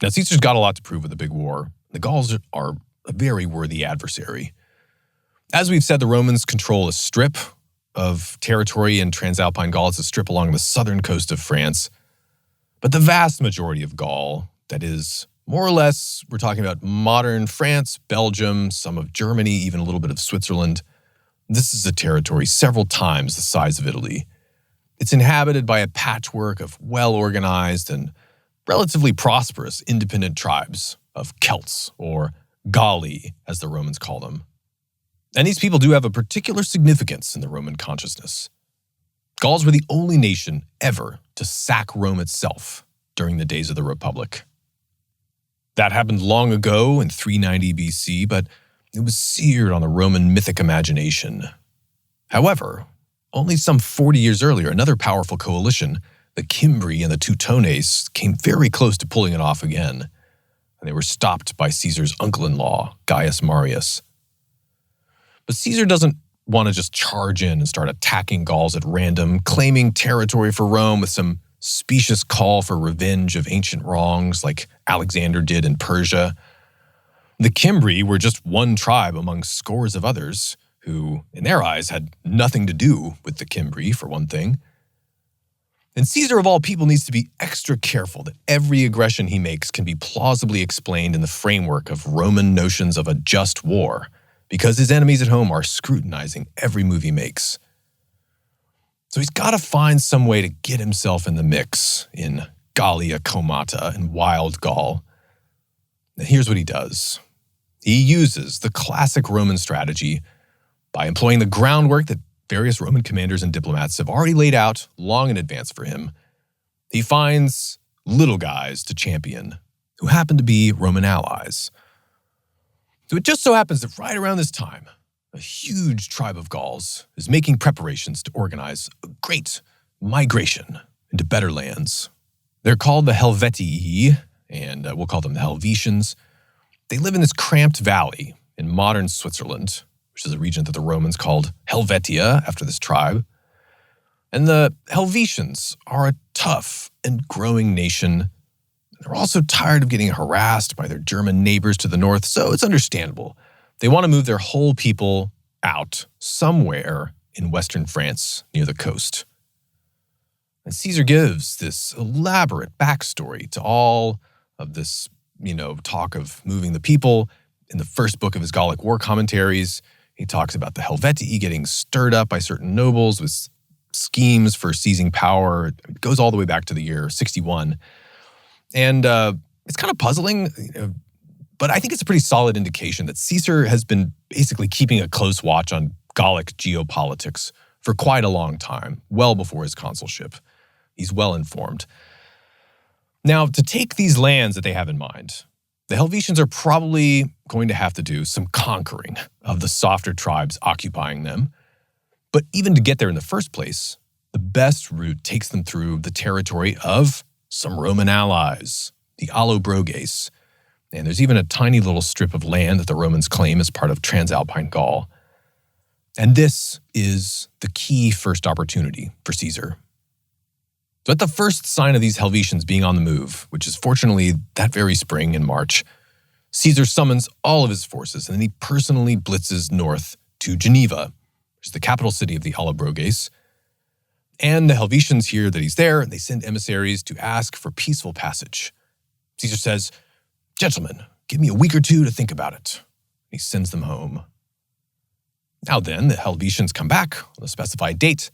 Now, Caesar's got a lot to prove with the big war. The Gauls are a very worthy adversary. As we've said, the Romans control a strip of territory in Transalpine Gaul. It's a strip along the southern coast of France. But the vast majority of Gaul, that is, more or less, we're talking about modern France, Belgium, some of Germany, even a little bit of Switzerland. This is a territory several times the size of Italy. It's inhabited by a patchwork of well-organized and relatively prosperous independent tribes of Celts, or Galli, as the Romans call them. And these people do have a particular significance in the Roman consciousness. Gauls were the only nation ever to sack Rome itself during the days of the Republic. That happened long ago in 390 BC, but it was seared on the Roman mythic imagination. However, only some 40 years earlier, another powerful coalition, the Cimbri and the Teutones, came very close to pulling it off again, and they were stopped by Caesar's uncle-in-law, Gaius Marius. But Caesar doesn't want to just charge in and start attacking Gauls at random, claiming territory for Rome with some specious call for revenge of ancient wrongs like Alexander did in Persia. The Cimbri were just one tribe among scores of others who, in their eyes, had nothing to do with the Cimbri, for one thing. And Caesar, of all people, needs to be extra careful that every aggression he makes can be plausibly explained in the framework of Roman notions of a just war, because his enemies at home are scrutinizing every move he makes. So he's got to find some way to get himself in the mix in Gallia Comata and Wild Gaul. And here's what he does. He uses the classic Roman strategy by employing the groundwork that various Roman commanders and diplomats have already laid out long in advance for him. He finds little guys to champion who happen to be Roman allies. So it just so happens that right around this time, a huge tribe of Gauls is making preparations to organize a great migration into better lands. They're called the Helvetii, and we'll call them the Helvetians. They live in this cramped valley in modern Switzerland, which is a region that the Romans called Helvetia after this tribe. And the Helvetians are a tough and growing nation. They're also tired of getting harassed by their German neighbors to the north, so it's understandable. They want to move their whole people out somewhere in western France near the coast. And Caesar gives this elaborate backstory to all of this, talk of moving the people. In the first book of his Gallic war commentaries, he talks about the Helvetii getting stirred up by certain nobles with schemes for seizing power. It goes all the way back to the year 61. And it's kind of puzzling, but I think it's a pretty solid indication that Caesar has been basically keeping a close watch on Gallic geopolitics for quite a long time, well before his consulship. He's well informed. Now, to take these lands that they have in mind, the Helvetians are probably going to have to do some conquering of the softer tribes occupying them. But even to get there in the first place, the best route takes them through the territory of some Roman allies, the Allobroges. And there's even a tiny little strip of land that the Romans claim as part of Transalpine Gaul. And this is the key first opportunity for Caesar. So at the first sign of these Helvetians being on the move, which is fortunately that very spring in March, Caesar summons all of his forces and then he personally blitzes north to Geneva, which is the capital city of the Allobroges. And the Helvetians hear that he's there and they send emissaries to ask for peaceful passage. Caesar says, "Gentlemen, give me a week or two to think about it." He sends them home. Now then, the Helvetians come back on a specified date,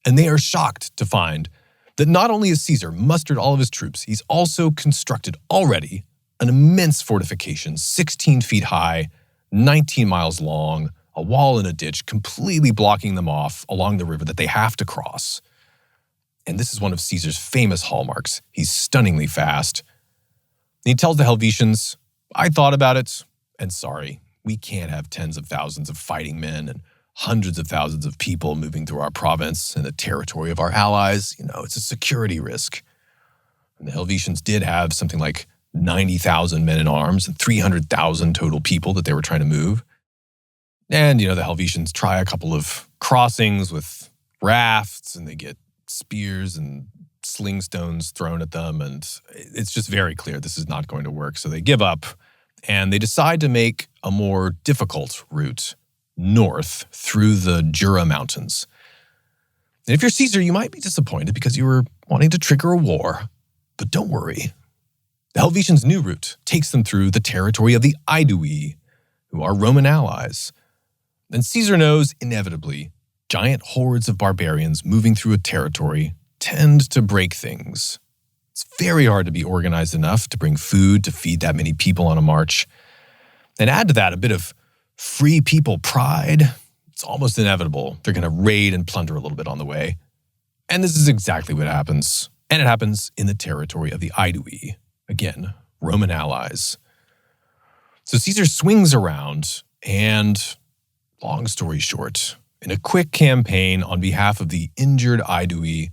and they are shocked to find that not only has Caesar mustered all of his troops, he's also constructed already an immense fortification, 16 feet high, 19 miles long, a wall and a ditch completely blocking them off along the river that they have to cross. And this is one of Caesar's famous hallmarks. He's stunningly fast. And he tells the Helvetians, "I thought about it, and sorry, we can't have tens of thousands of fighting men and hundreds of thousands of people moving through our province and the territory of our allies. It's a security risk." And the Helvetians did have something like 90,000 men in arms and 300,000 total people that they were trying to move. And, the Helvetians try a couple of crossings with rafts and they get spears and sling stones thrown at them. And it's just very clear this is not going to work. So they give up and they decide to make a more difficult route north through the Jura Mountains. And if you're Caesar, you might be disappointed because you were wanting to trigger a war. But don't worry. The Helvetians' new route takes them through the territory of the Aedui, who are Roman allies. And Caesar knows, inevitably, giant hordes of barbarians moving through a territory tend to break things. It's very hard to be organized enough to bring food to feed that many people on a march. And add to that a bit of free people pride, it's almost inevitable they're going to raid and plunder a little bit on the way. And this is exactly what happens. And it happens in the territory of the Aedui. Again, Roman allies. So Caesar swings around and, long story short, in a quick campaign on behalf of the injured Aedui,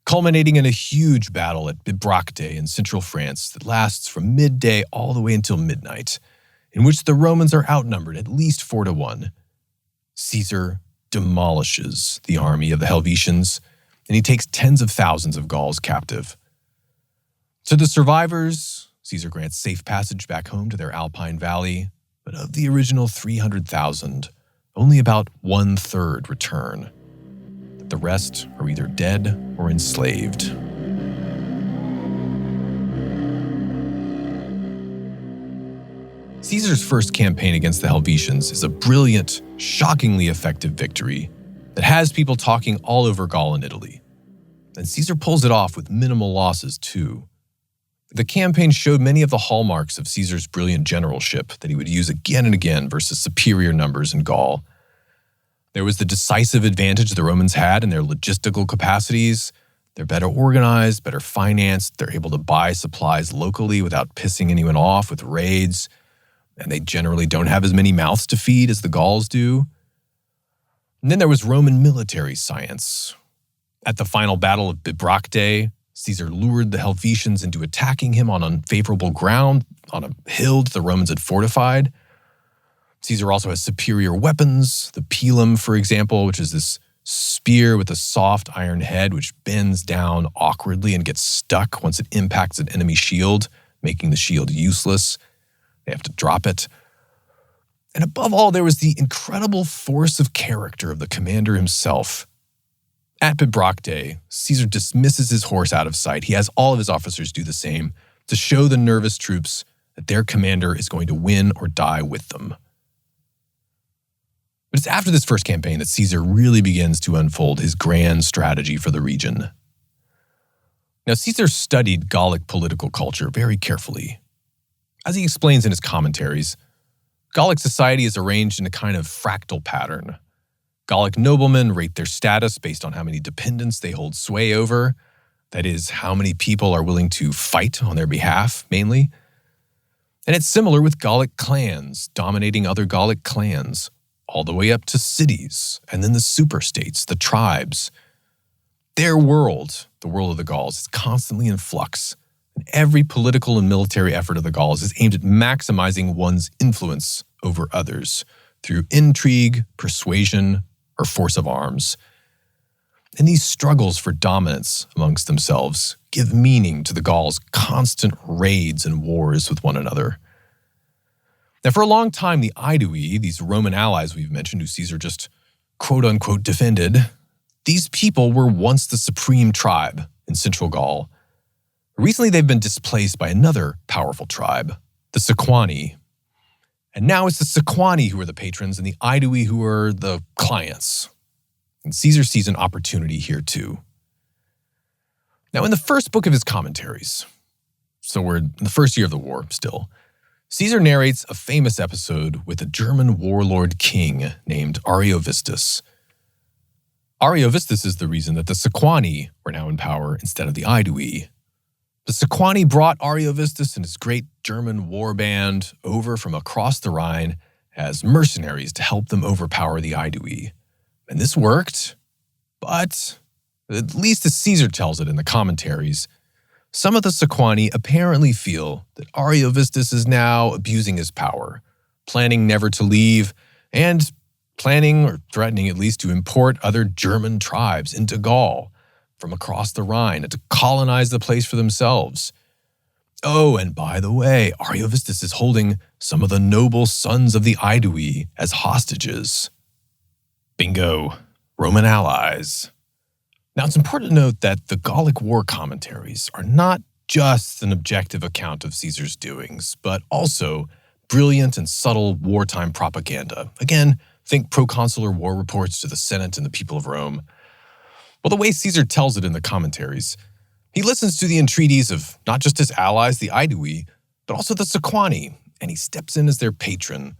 culminating in a huge battle at Bibracte in central France that lasts from midday all the way until midnight, in which the Romans are outnumbered at least 4-1. Caesar demolishes the army of the Helvetians, and he takes tens of thousands of Gauls captive. To the survivors, Caesar grants safe passage back home to their Alpine valley, but of the original 300,000, only about 1/3 return. The rest are either dead or enslaved. Caesar's first campaign against the Helvetians is a brilliant, shockingly effective victory that has people talking all over Gaul and Italy. And Caesar pulls it off with minimal losses, too. The campaign showed many of the hallmarks of Caesar's brilliant generalship that he would use again and again versus superior numbers in Gaul. There was the decisive advantage the Romans had in their logistical capacities. They're better organized, better financed. They're able to buy supplies locally without pissing anyone off with raids. And they generally don't have as many mouths to feed as the Gauls do. And then there was Roman military science. At the final battle of Bibracte, Caesar lured the Helvetians into attacking him on unfavorable ground, on a hill that the Romans had fortified. Caesar also has superior weapons, the pilum, for example, which is this spear with a soft iron head which bends down awkwardly and gets stuck once it impacts an enemy shield, making the shield useless. They have to drop it. And above all, there was the incredible force of character of the commander himself. At Bibracte, Caesar dismisses his horse out of sight. He has all of his officers do the same to show the nervous troops that their commander is going to win or die with them. But it's after this first campaign that Caesar really begins to unfold his grand strategy for the region. Now, Caesar studied Gallic political culture very carefully. As he explains in his commentaries, Gallic society is arranged in a kind of fractal pattern. Gallic noblemen rate their status based on how many dependents they hold sway over, that is, how many people are willing to fight on their behalf, mainly. And it's similar with Gallic clans dominating other Gallic clans, all the way up to cities, and then the superstates, the tribes. Their world, the world of the Gauls, is constantly in flux, and every political and military effort of the Gauls is aimed at maximizing one's influence over others through intrigue, persuasion, or force of arms. And these struggles for dominance amongst themselves give meaning to the Gauls' constant raids and wars with one another. Now, for a long time, the Aedui, these Roman allies we've mentioned who Caesar just quote-unquote defended, these people were once the supreme tribe in central Gaul. Recently, they've been displaced by another powerful tribe, the Sequani. And now it's the Sequani who are the patrons and the Aedui who are the clients. And Caesar sees an opportunity here too. Now, in the first book of his commentaries, so we're in the first year of the war still, Caesar narrates a famous episode with a German warlord king named Ariovistus. Ariovistus is the reason that the Sequani were now in power instead of the Aedui. The Sequani brought Ariovistus and his great German war band over from across the Rhine as mercenaries to help them overpower the Aedui. And this worked, but at least as Caesar tells it in the commentaries, some of the Sequani apparently feel that Ariovistus is now abusing his power, planning never to leave, and planning, or threatening at least, to import other German tribes into Gaul from across the Rhine and to colonize the place for themselves. Oh, and by the way, Ariovistus is holding some of the noble sons of the Aedui as hostages. Bingo, Roman allies. Now, it's important to note that the Gallic war commentaries are not just an objective account of Caesar's doings, but also brilliant and subtle wartime propaganda. Again, think proconsular war reports to the Senate and the people of Rome. Well, the way Caesar tells it in the commentaries, he listens to the entreaties of not just his allies, the Aedui, but also the Sequani, and he steps in as their patron.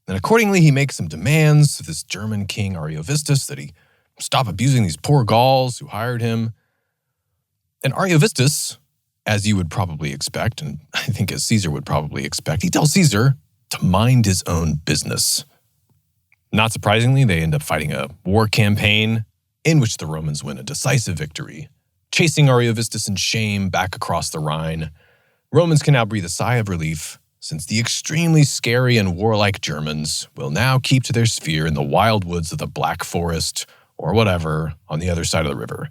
And accordingly, he makes some demands of this German king Ariovistus that he stop abusing these poor Gauls who hired him. And Ariovistus, as you would probably expect, and I think as Caesar would probably expect, he tells Caesar to mind his own business. Not surprisingly, they end up fighting a war campaign in which the Romans win a decisive victory, chasing Ariovistus in shame back across the Rhine. Romans can now breathe a sigh of relief, since the extremely scary and warlike Germans will now keep to their sphere in the wild woods of the Black Forest, or whatever, on the other side of the river.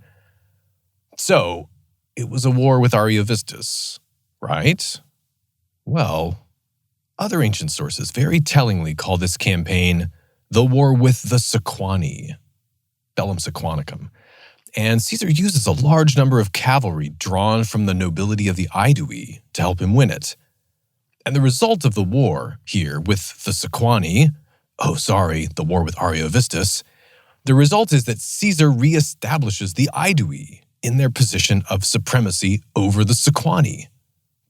So, it was a war with Ariovistus, right? Well, other ancient sources very tellingly call this campaign the war with the Sequani, Bellum Sequanicum. And Caesar uses a large number of cavalry drawn from the nobility of the Aedui to help him win it. And the result of the war here with the Sequani, the war with Ariovistus, the result is that Caesar reestablishes the Aedui in their position of supremacy over the Sequani.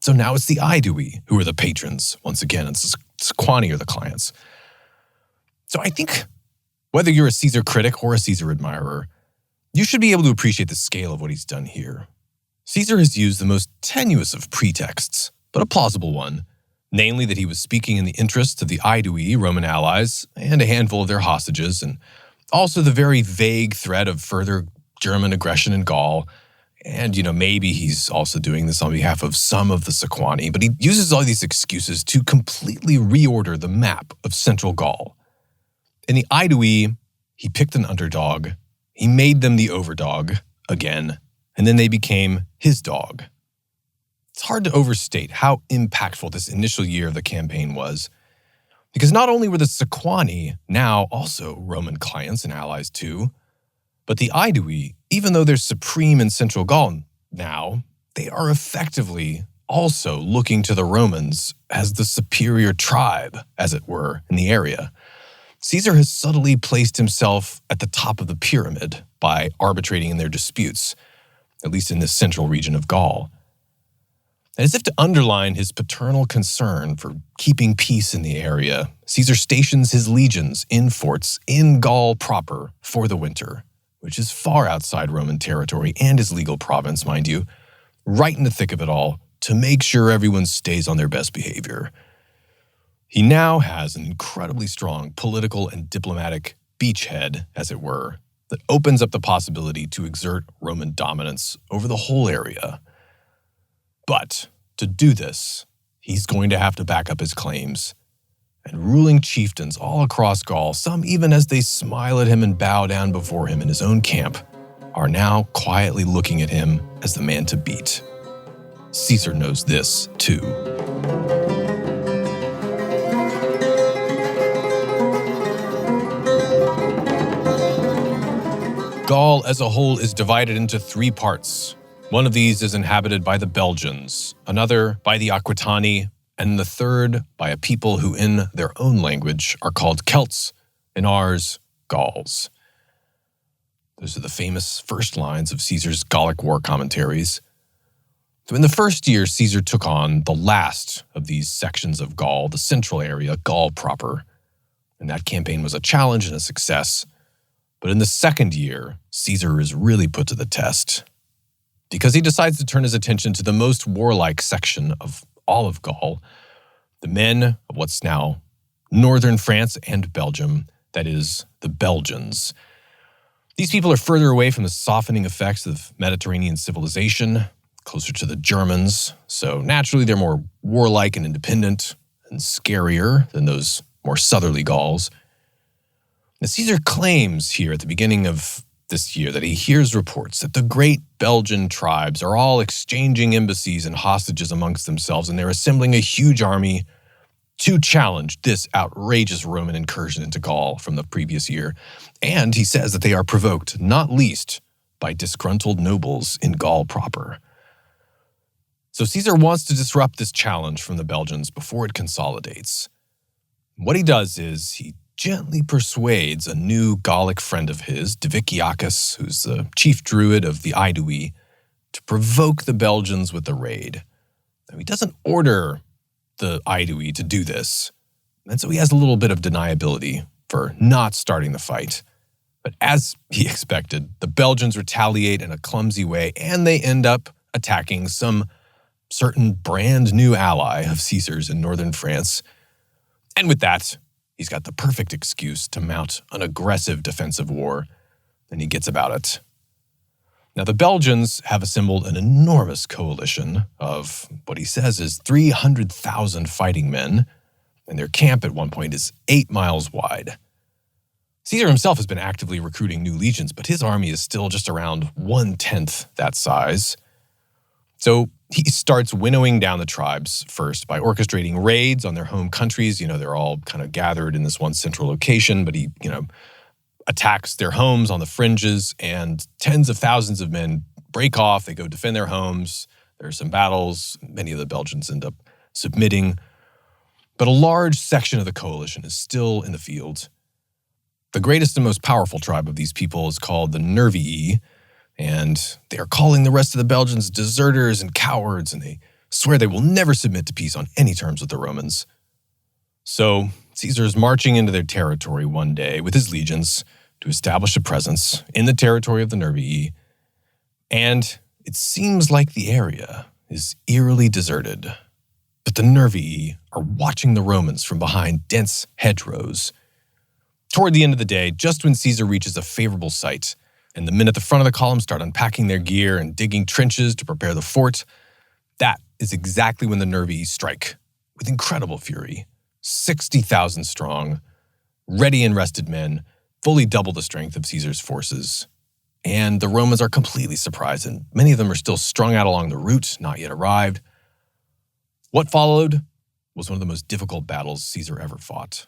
So now it's the Aedui who are the patrons, once again, and the Sequani are the clients. So I think whether you're a Caesar critic or a Caesar admirer, you should be able to appreciate the scale of what he's done here. Caesar has used the most tenuous of pretexts, but a plausible one, namely that he was speaking in the interests of the Aedui, Roman allies, and a handful of their hostages, and also the very vague threat of further German aggression in Gaul, And, maybe he's also doing this on behalf of some of the Sequani, but he uses all these excuses to completely reorder the map of Central Gaul. In the Aedui, he picked an underdog, he made them the overdog again, and then they became his dog. It's hard to overstate how impactful this initial year of the campaign was, because not only were the Sequani now also Roman clients and allies too, but the Aedui, even though they're supreme in Central Gaul now, they are effectively also looking to the Romans as the superior tribe, as it were, in the area. Caesar has subtly placed himself at the top of the pyramid by arbitrating in their disputes, at least in this central region of Gaul. And as if to underline his paternal concern for keeping peace in the area, Caesar stations his legions in forts in Gaul proper for the winter, which is far outside Roman territory and his legal province, mind you, right in the thick of it all, to make sure everyone stays on their best behavior. He now has an incredibly strong political and diplomatic beachhead, as it were, that opens up the possibility to exert Roman dominance over the whole area. But to do this, he's going to have to back up his claims. And ruling chieftains all across Gaul, some even as they smile at him and bow down before him in his own camp, are now quietly looking at him as the man to beat. Caesar knows this too. Gaul as a whole is divided into 3 parts. One of these is inhabited by the Belgians, another by the Aquitani, and the third by a people who in their own language are called Celts, in ours, Gauls. Those are the famous first lines of Caesar's Gallic war commentaries. So in the first year, Caesar took on the last of these sections of Gaul, the central area, Gaul proper. And that campaign was a challenge and a success. But in the second year, Caesar is really put to the test, because he decides to turn his attention to the most warlike section of all of Gaul, the men of what's now northern France and Belgium, that is, the Belgians. These people are further away from the softening effects of Mediterranean civilization, closer to the Germans, so naturally they're more warlike and independent and scarier than those more southerly Gauls. Now, Caesar claims here at the beginning of this year that he hears reports that the great Belgian tribes are all exchanging embassies and hostages amongst themselves, and they're assembling a huge army to challenge this outrageous Roman incursion into Gaul from the previous year. And he says that they are provoked, not least, by disgruntled nobles in Gaul proper. So Caesar wants to disrupt this challenge from the Belgians before it consolidates. What he does is he gently persuades a new Gallic friend of his, Diviciacus, who's the chief druid of the Aedui, to provoke the Belgians with the raid. Now, he doesn't order the Aedui to do this, and so he has a little bit of deniability for not starting the fight. But as he expected, the Belgians retaliate in a clumsy way, and they end up attacking some certain brand new ally of Caesar's in northern France. And with that, he's got the perfect excuse to mount an aggressive defensive war, and he gets about it. Now, the Belgians have assembled an enormous coalition of what he says is 300,000 fighting men, and their camp at one point is 8 miles wide. Caesar himself has been actively recruiting new legions, but his army is still just around 1/10 that size. So he starts winnowing down the tribes first by orchestrating raids on their home countries. They're all kind of gathered in this one central location, but he, attacks their homes on the fringes, and tens of thousands of men break off. They go defend their homes. There are some battles. Many of the Belgians end up submitting. But a large section of the coalition is still in the field. The greatest and most powerful tribe of these people is called the Nervii, and they are calling the rest of the Belgians deserters and cowards, and they swear they will never submit to peace on any terms with the Romans. So Caesar is marching into their territory one day with his legions to establish a presence in the territory of the Nervii, and it seems like the area is eerily deserted. But the Nervii are watching the Romans from behind dense hedgerows. Toward the end of the day, just when Caesar reaches a favorable site, and the men at the front of the column start unpacking their gear and digging trenches to prepare the fort. That is exactly when the Nervii strike, with incredible fury. 60,000 strong, ready and rested men, fully double the strength of Caesar's forces. And the Romans are completely surprised, and many of them are still strung out along the route, not yet arrived. What followed was one of the most difficult battles Caesar ever fought.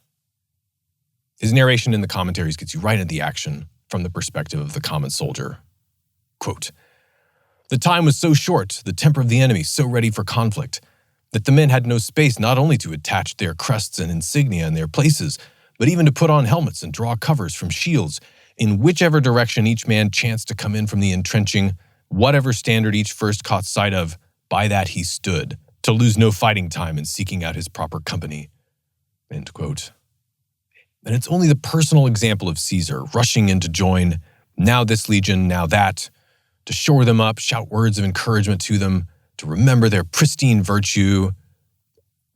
His narration in the commentaries gets you right into the action from the perspective of the common soldier. Quote, "The time was so short, the temper of the enemy so ready for conflict, that the men had no space not only to attach their crests and insignia in their places, but even to put on helmets and draw covers from shields, in whichever direction each man chanced to come in from the entrenching, whatever standard each first caught sight of, by that he stood, to lose no fighting time in seeking out his proper company." End quote. And it's only the personal example of Caesar rushing in to join, now this legion, now that, to shore them up, shout words of encouragement to them, to remember their pristine virtue.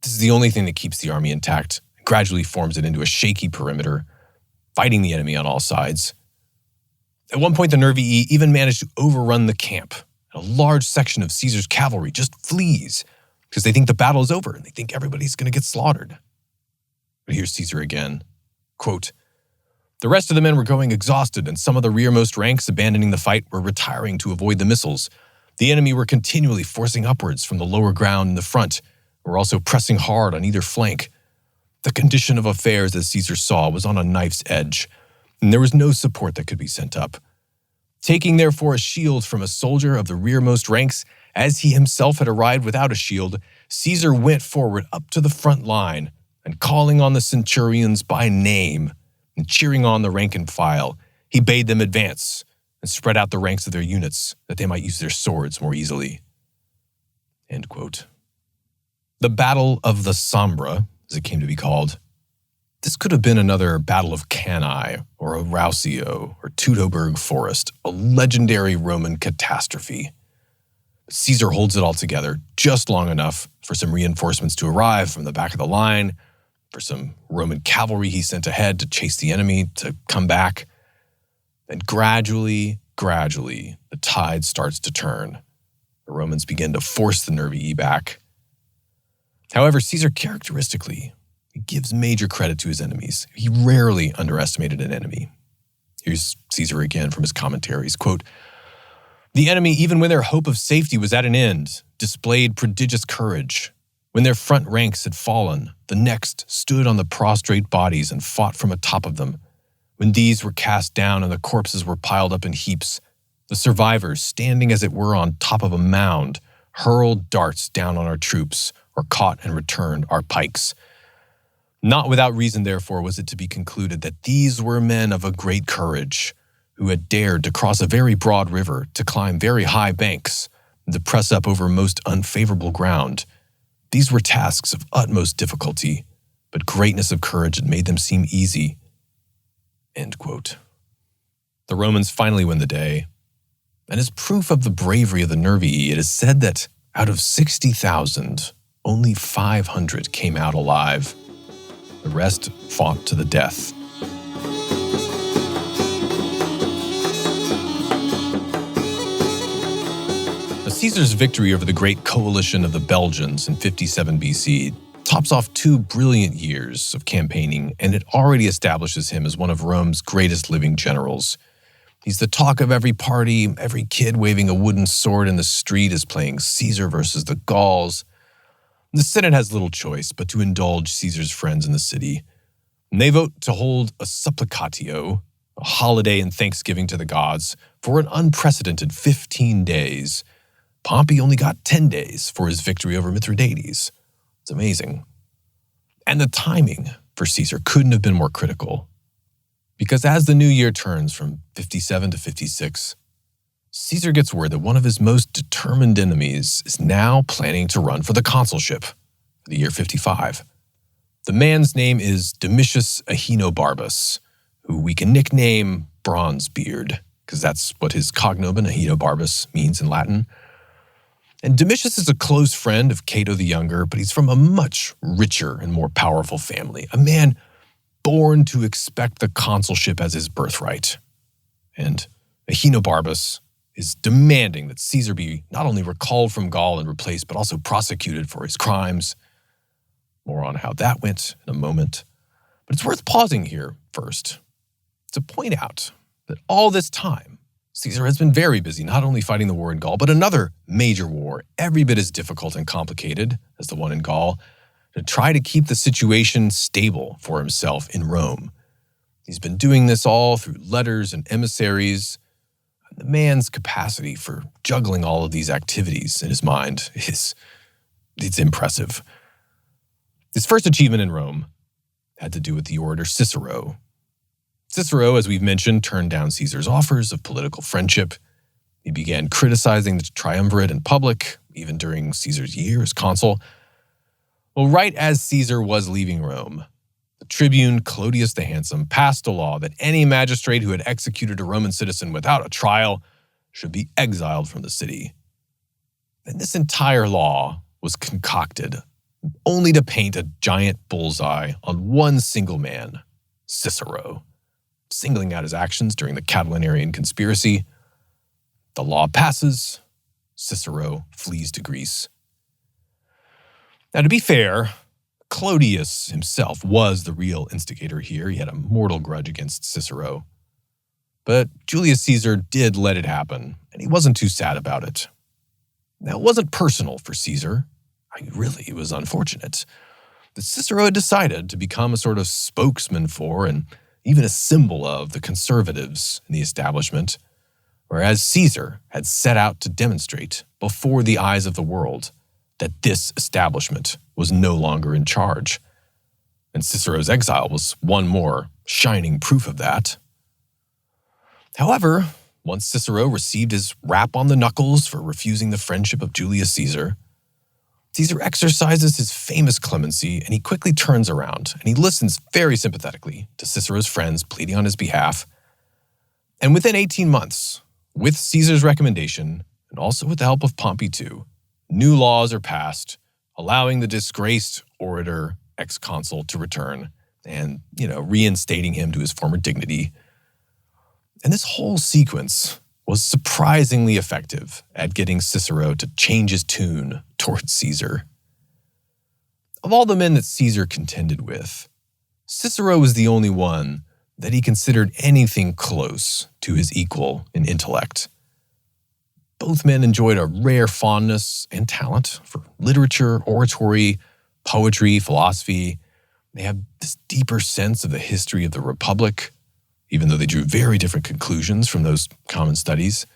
This is the only thing that keeps the army intact, and gradually forms it into a shaky perimeter, fighting the enemy on all sides. At one point, the Nervii even managed to overrun the camp. A large section of Caesar's cavalry just flees because they think the battle is over and they think everybody's going to get slaughtered. But here's Caesar again. Quote, "The rest of the men were going exhausted, and some of the rearmost ranks, abandoning the fight, were retiring to avoid the missiles. The enemy were continually forcing upwards from the lower ground in the front, and were also pressing hard on either flank. The condition of affairs, as Caesar saw, was on a knife's edge, and there was no support that could be sent up. Taking therefore a shield from a soldier of the rearmost ranks, as he himself had arrived without a shield, Caesar went forward up to the front line, and calling on the centurions by name, and cheering on the rank and file, he bade them advance and spread out the ranks of their units, that they might use their swords more easily." End quote. The Battle of the Sombra, as it came to be called, this could have been another Battle of Cannae, or a Rausio, or Teutoburg Forest, a legendary Roman catastrophe. Caesar holds it all together just long enough for some reinforcements to arrive from the back of the line, for some Roman cavalry he sent ahead to chase the enemy to come back. And gradually, the tide starts to turn. The Romans begin to force the Nervii back. However, Caesar characteristically gives major credit to his enemies. He rarely underestimated an enemy. Here's Caesar again from his commentaries. Quote, "The enemy, even when their hope of safety was at an end, displayed prodigious courage. When their front ranks had fallen, the next stood on the prostrate bodies and fought from atop of them. When these were cast down and the corpses were piled up in heaps, the survivors, standing as it were on top of a mound, hurled darts down on our troops, or caught and returned our pikes. Not without reason, therefore, was it to be concluded that these were men of a great courage, who had dared to cross a very broad river, to climb very high banks, and to press up over most unfavorable ground. These were tasks of utmost difficulty, but greatness of courage had made them seem easy." End quote. The Romans finally win the day, and as proof of the bravery of the Nervii, it is said that out of 60,000, only 500 came out alive. The rest fought to the death. Caesar's victory over the great coalition of the Belgians in 57 BC tops off 2 brilliant years of campaigning, and it already establishes him as one of Rome's greatest living generals. He's the talk of every party. Every kid waving a wooden sword in the street is playing Caesar versus the Gauls. The Senate has little choice but to indulge Caesar's friends in the city. And they vote to hold a supplicatio, a holiday in thanksgiving to the gods, for an unprecedented 15 days. Pompey only got 10 days for his victory over Mithridates. It's amazing. And the timing for Caesar couldn't have been more critical. Because as the new year turns from 57 to 56, Caesar gets word that one of his most determined enemies is now planning to run for the consulship for the year 55. The man's name is Domitius Ahenobarbus, who we can nickname Bronzebeard, because that's what his cognomen, Ahenobarbus, means in Latin. And Domitius is a close friend of Cato the Younger, but he's from a much richer and more powerful family, a man born to expect the consulship as his birthright. And Ahenobarbus is demanding that Caesar be not only recalled from Gaul and replaced, but also prosecuted for his crimes. More on how that went in a moment. But it's worth pausing here first to point out that all this time, Caesar has been very busy not only fighting the war in Gaul, but another major war, every bit as difficult and complicated as the one in Gaul, to try to keep the situation stable for himself in Rome. He's been doing this all through letters and emissaries. The man's capacity for juggling all of these activities in his mind it's impressive. His first achievement in Rome had to do with the orator Cicero. Cicero, as we've mentioned, turned down Caesar's offers of political friendship. He began criticizing the Triumvirate in public, even during Caesar's year as consul. Well, right as Caesar was leaving Rome, the tribune Clodius the Handsome passed a law that any magistrate who had executed a Roman citizen without a trial should be exiled from the city. And this entire law was concocted only to paint a giant bullseye on one single man, Cicero, singling out his actions during the Catilinarian conspiracy. The law passes, Cicero flees to Greece. Now, to be fair, Clodius himself was the real instigator here. He had a mortal grudge against Cicero. But Julius Caesar did let it happen, and he wasn't too sad about it. Now, it wasn't personal for Caesar. It was unfortunate. But Cicero had decided to become a sort of spokesman for and even a symbol of the conservatives in the establishment, whereas Caesar had set out to demonstrate before the eyes of the world that this establishment was no longer in charge. And Cicero's exile was one more shining proof of that. However, once Cicero received his rap on the knuckles for refusing the friendship of Julius Caesar, Caesar exercises his famous clemency, and he quickly turns around, and he listens very sympathetically to Cicero's friends pleading on his behalf. And within 18 months, with Caesar's recommendation, and also with the help of Pompey too, new laws are passed, allowing the disgraced orator ex-consul to return and, reinstating him to his former dignity. And this whole sequence was surprisingly effective at getting Cicero to change his tune towards Caesar. Of all the men that Caesar contended with, Cicero was the only one that he considered anything close to his equal in intellect. Both men enjoyed a rare fondness and talent for literature, oratory, poetry, philosophy. They had this deeper sense of the history of the Republic, even though they drew very different conclusions from those common studies.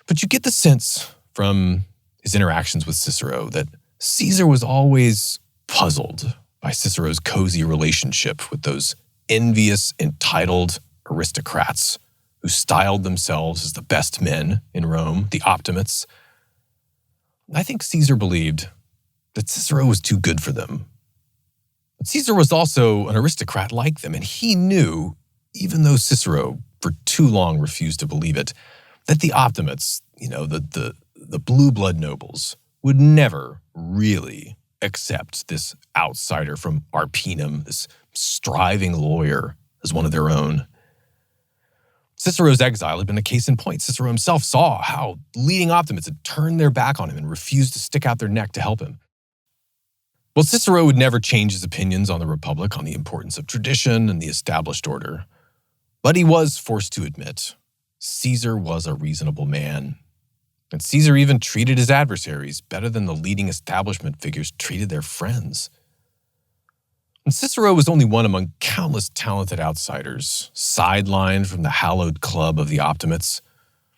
But you get the sense from his interactions with Cicero that Caesar was always puzzled by Cicero's cozy relationship with those envious, entitled aristocrats who styled themselves as the best men in Rome, the optimates. I think Caesar believed that Cicero was too good for them. But Caesar was also an aristocrat like them, and he knew, even though Cicero for too long refused to believe it, that the optimates, the blue blood nobles, would never really accept this outsider from Arpinum, this striving lawyer, as one of their own. Cicero's exile had been a case in point. Cicero himself saw how leading optimates had turned their back on him and refused to stick out their neck to help him. Well, Cicero would never change his opinions on the Republic, on the importance of tradition and the established order. But he was forced to admit Caesar was a reasonable man. And Caesar even treated his adversaries better than the leading establishment figures treated their friends. And Cicero was only one among countless talented outsiders, sidelined from the hallowed club of the optimates,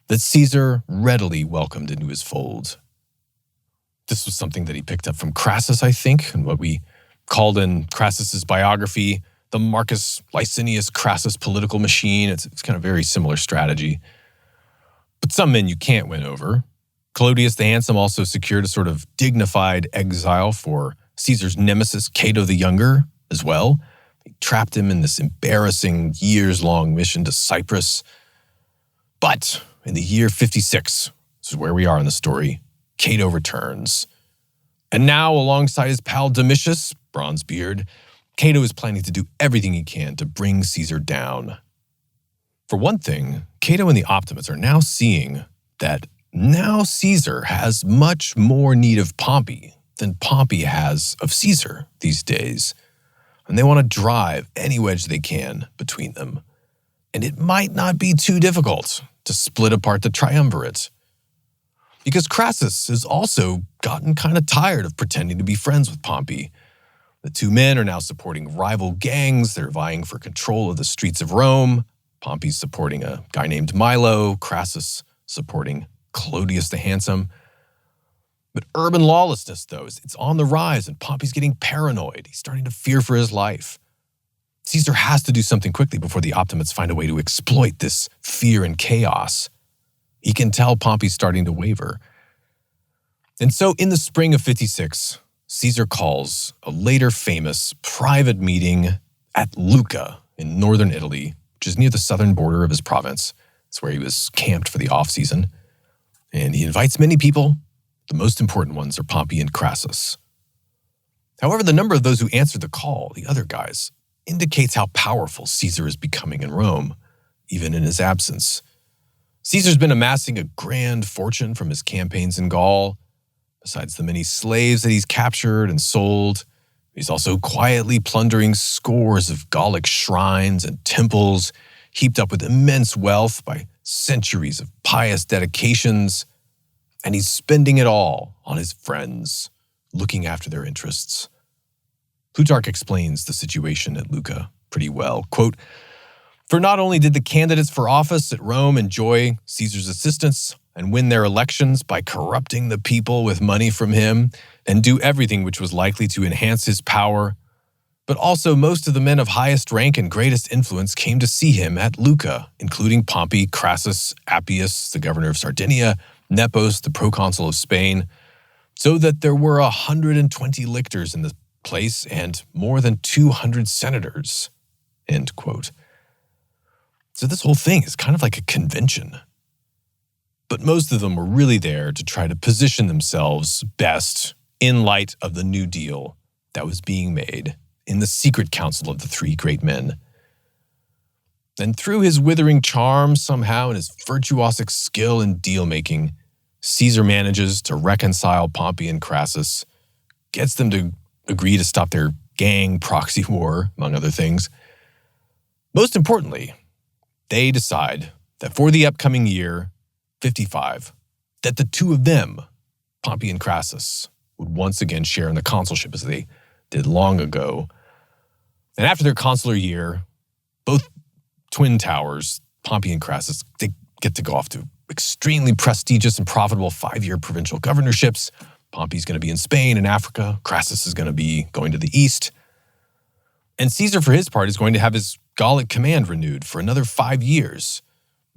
that Caesar readily welcomed into his fold. This was something that he picked up from Crassus, I think, and what we called in Crassus's biography the Marcus Licinius Crassus political machine. It's kind of a very similar strategy. But some men you can't win over. Clodius the Handsome also secured a sort of dignified exile for Caesar's nemesis, Cato the Younger, as well. He trapped him in this embarrassing years-long mission to Cyprus. But in the year 56, this is where we are in the story, Cato returns. And now, alongside his pal Domitius, Bronzebeard, Cato is planning to do everything he can to bring Caesar down. For one thing, Cato and the Optimates are now seeing that now Caesar has much more need of Pompey than Pompey has of Caesar these days, and they want to drive any wedge they can between them. And it might not be too difficult to split apart the Triumvirate, because Crassus has also gotten kind of tired of pretending to be friends with Pompey. The two men are now supporting rival gangs. They're vying for control of the streets of Rome. Pompey's supporting a guy named Milo, Crassus supporting Clodius the Handsome. But urban lawlessness, though, it's on the rise, and Pompey's getting paranoid. He's starting to fear for his life. Caesar has to do something quickly before the Optimates find a way to exploit this fear and chaos. He can tell Pompey's starting to waver. And so in the spring of 56, Caesar calls a later famous private meeting at Luca in northern Italy, which is near the southern border of his province. It's where he was camped for the off-season. And he invites many people. The most important ones are Pompey and Crassus. However, the number of those who answered the call, the other guys, indicates how powerful Caesar is becoming in Rome, even in his absence. Caesar's been amassing a grand fortune from his campaigns in Gaul. Besides the many slaves that he's captured and sold, he's also quietly plundering scores of Gallic shrines and temples, heaped up with immense wealth by centuries of pious dedications, and he's spending it all on his friends, looking after their interests. Plutarch explains the situation at Luca pretty well. Quote, "For not only did the candidates for office at Rome enjoy Caesar's assistance and win their elections by corrupting the people with money from him and do everything which was likely to enhance his power, but also most of the men of highest rank and greatest influence came to see him at Luca, including Pompey, Crassus, Appius, the governor of Sardinia, Nepos, the proconsul of Spain, so that there were 120 lictors in the place and more than 200 senators." End quote. So this whole thing is kind of like a convention. But most of them were really there to try to position themselves best in light of the New Deal that was being made in the secret council of the three great men. And through his withering charm somehow and his virtuosic skill in deal-making, Caesar manages to reconcile Pompey and Crassus, gets them to agree to stop their gang proxy war, among other things. Most importantly, they decide that for the upcoming year, 55, that the two of them, Pompey and Crassus, would once again share in the consulship as they did long ago. And after their consular year, both twin towers, Pompey and Crassus, they get to go off to extremely prestigious and profitable 5-year provincial governorships. Pompey's going to be in Spain and Africa. Crassus is going to be going to the east. And Caesar, for his part, is going to have his Gallic command renewed for another 5 years.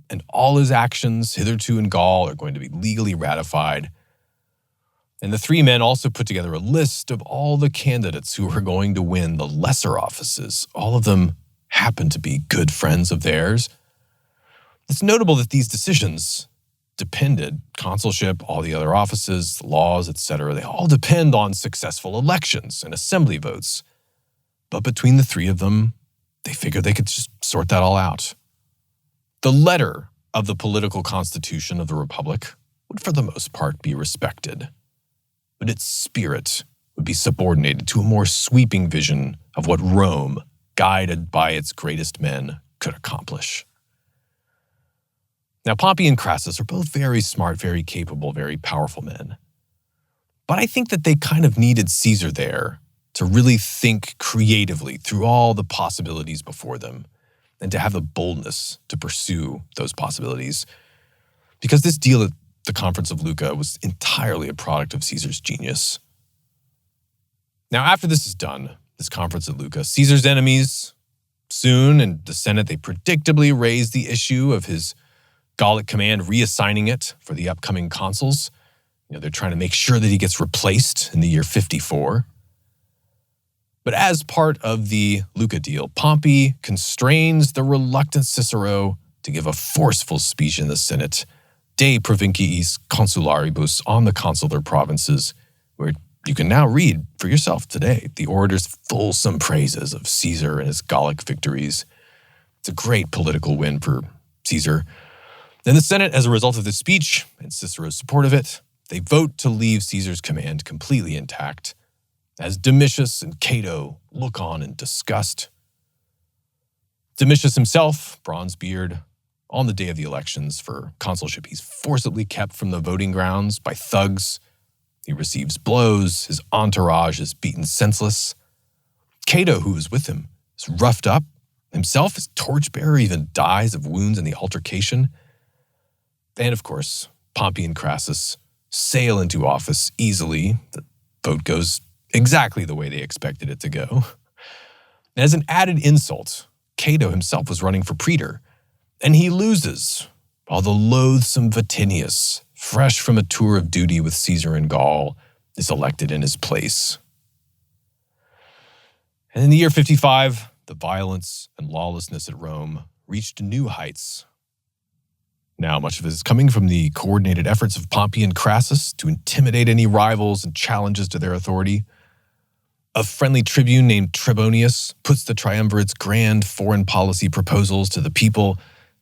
And all his actions hitherto in Gaul are going to be legally ratified. And the three men also put together a list of all the candidates who are going to win the lesser offices. All of them happen to be good friends of theirs. It's notable that these decisions depended, consulship, all the other offices, the laws, etc., they all depend on successful elections and assembly votes. But between the three of them, they figured they could just sort that all out. The letter of the political constitution of the Republic would for the most part be respected, but its spirit would be subordinated to a more sweeping vision of what Rome, guided by its greatest men, could accomplish. Now, Pompey and Crassus are both very smart, very capable, very powerful men. But I think that they kind of needed Caesar there to really think creatively through all the possibilities before them and to have the boldness to pursue those possibilities. Because this deal at the Conference of Luca was entirely a product of Caesar's genius. Now, after this is done, this conference at Luca, Caesar's enemies soon in the Senate, they predictably raised the issue of his Gallic command reassigning it for the upcoming consuls. They're trying to make sure that he gets replaced in the year 54. But as part of the Luca deal, Pompey constrains the reluctant Cicero to give a forceful speech in the Senate, De Provinciis Consularibus, on the consular provinces, where you can now read for yourself today the orator's fulsome praises of Caesar and his Gallic victories. It's a great political win for Caesar. Then the Senate, as a result of this speech and Cicero's support of it, they vote to leave Caesar's command completely intact, as Domitius and Cato look on in disgust. Domitius himself, bronze beard, on the day of the elections for consulship, he's forcibly kept from the voting grounds by thugs. He receives blows, his entourage is beaten senseless. Cato, who was with him, is roughed up. Himself, his torchbearer, even dies of wounds in the altercation. And of course, Pompey and Crassus sail into office easily. The vote goes exactly the way they expected it to go. And as an added insult, Cato himself was running for praetor, and he loses, while the loathsome Vatinius, fresh from a tour of duty with Caesar in Gaul, is elected in his place. And in the year 55, the violence and lawlessness at Rome reached new heights. Now, much of it is coming from the coordinated efforts of Pompey and Crassus to intimidate any rivals and challenges to their authority. A friendly tribune named Trebonius puts the Triumvirate's grand foreign policy proposals to the people,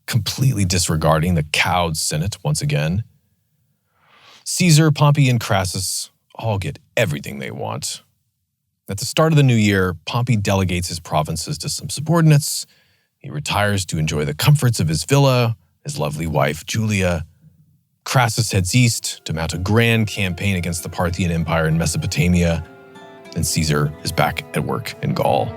completely disregarding the cowed Senate once again. Caesar, Pompey, and Crassus all get everything they want. At the start of the new year, Pompey delegates his provinces to some subordinates. He retires to enjoy the comforts of his villa, his lovely wife, Julia. Crassus heads east to mount a grand campaign against the Parthian Empire in Mesopotamia, and Caesar is back at work in Gaul.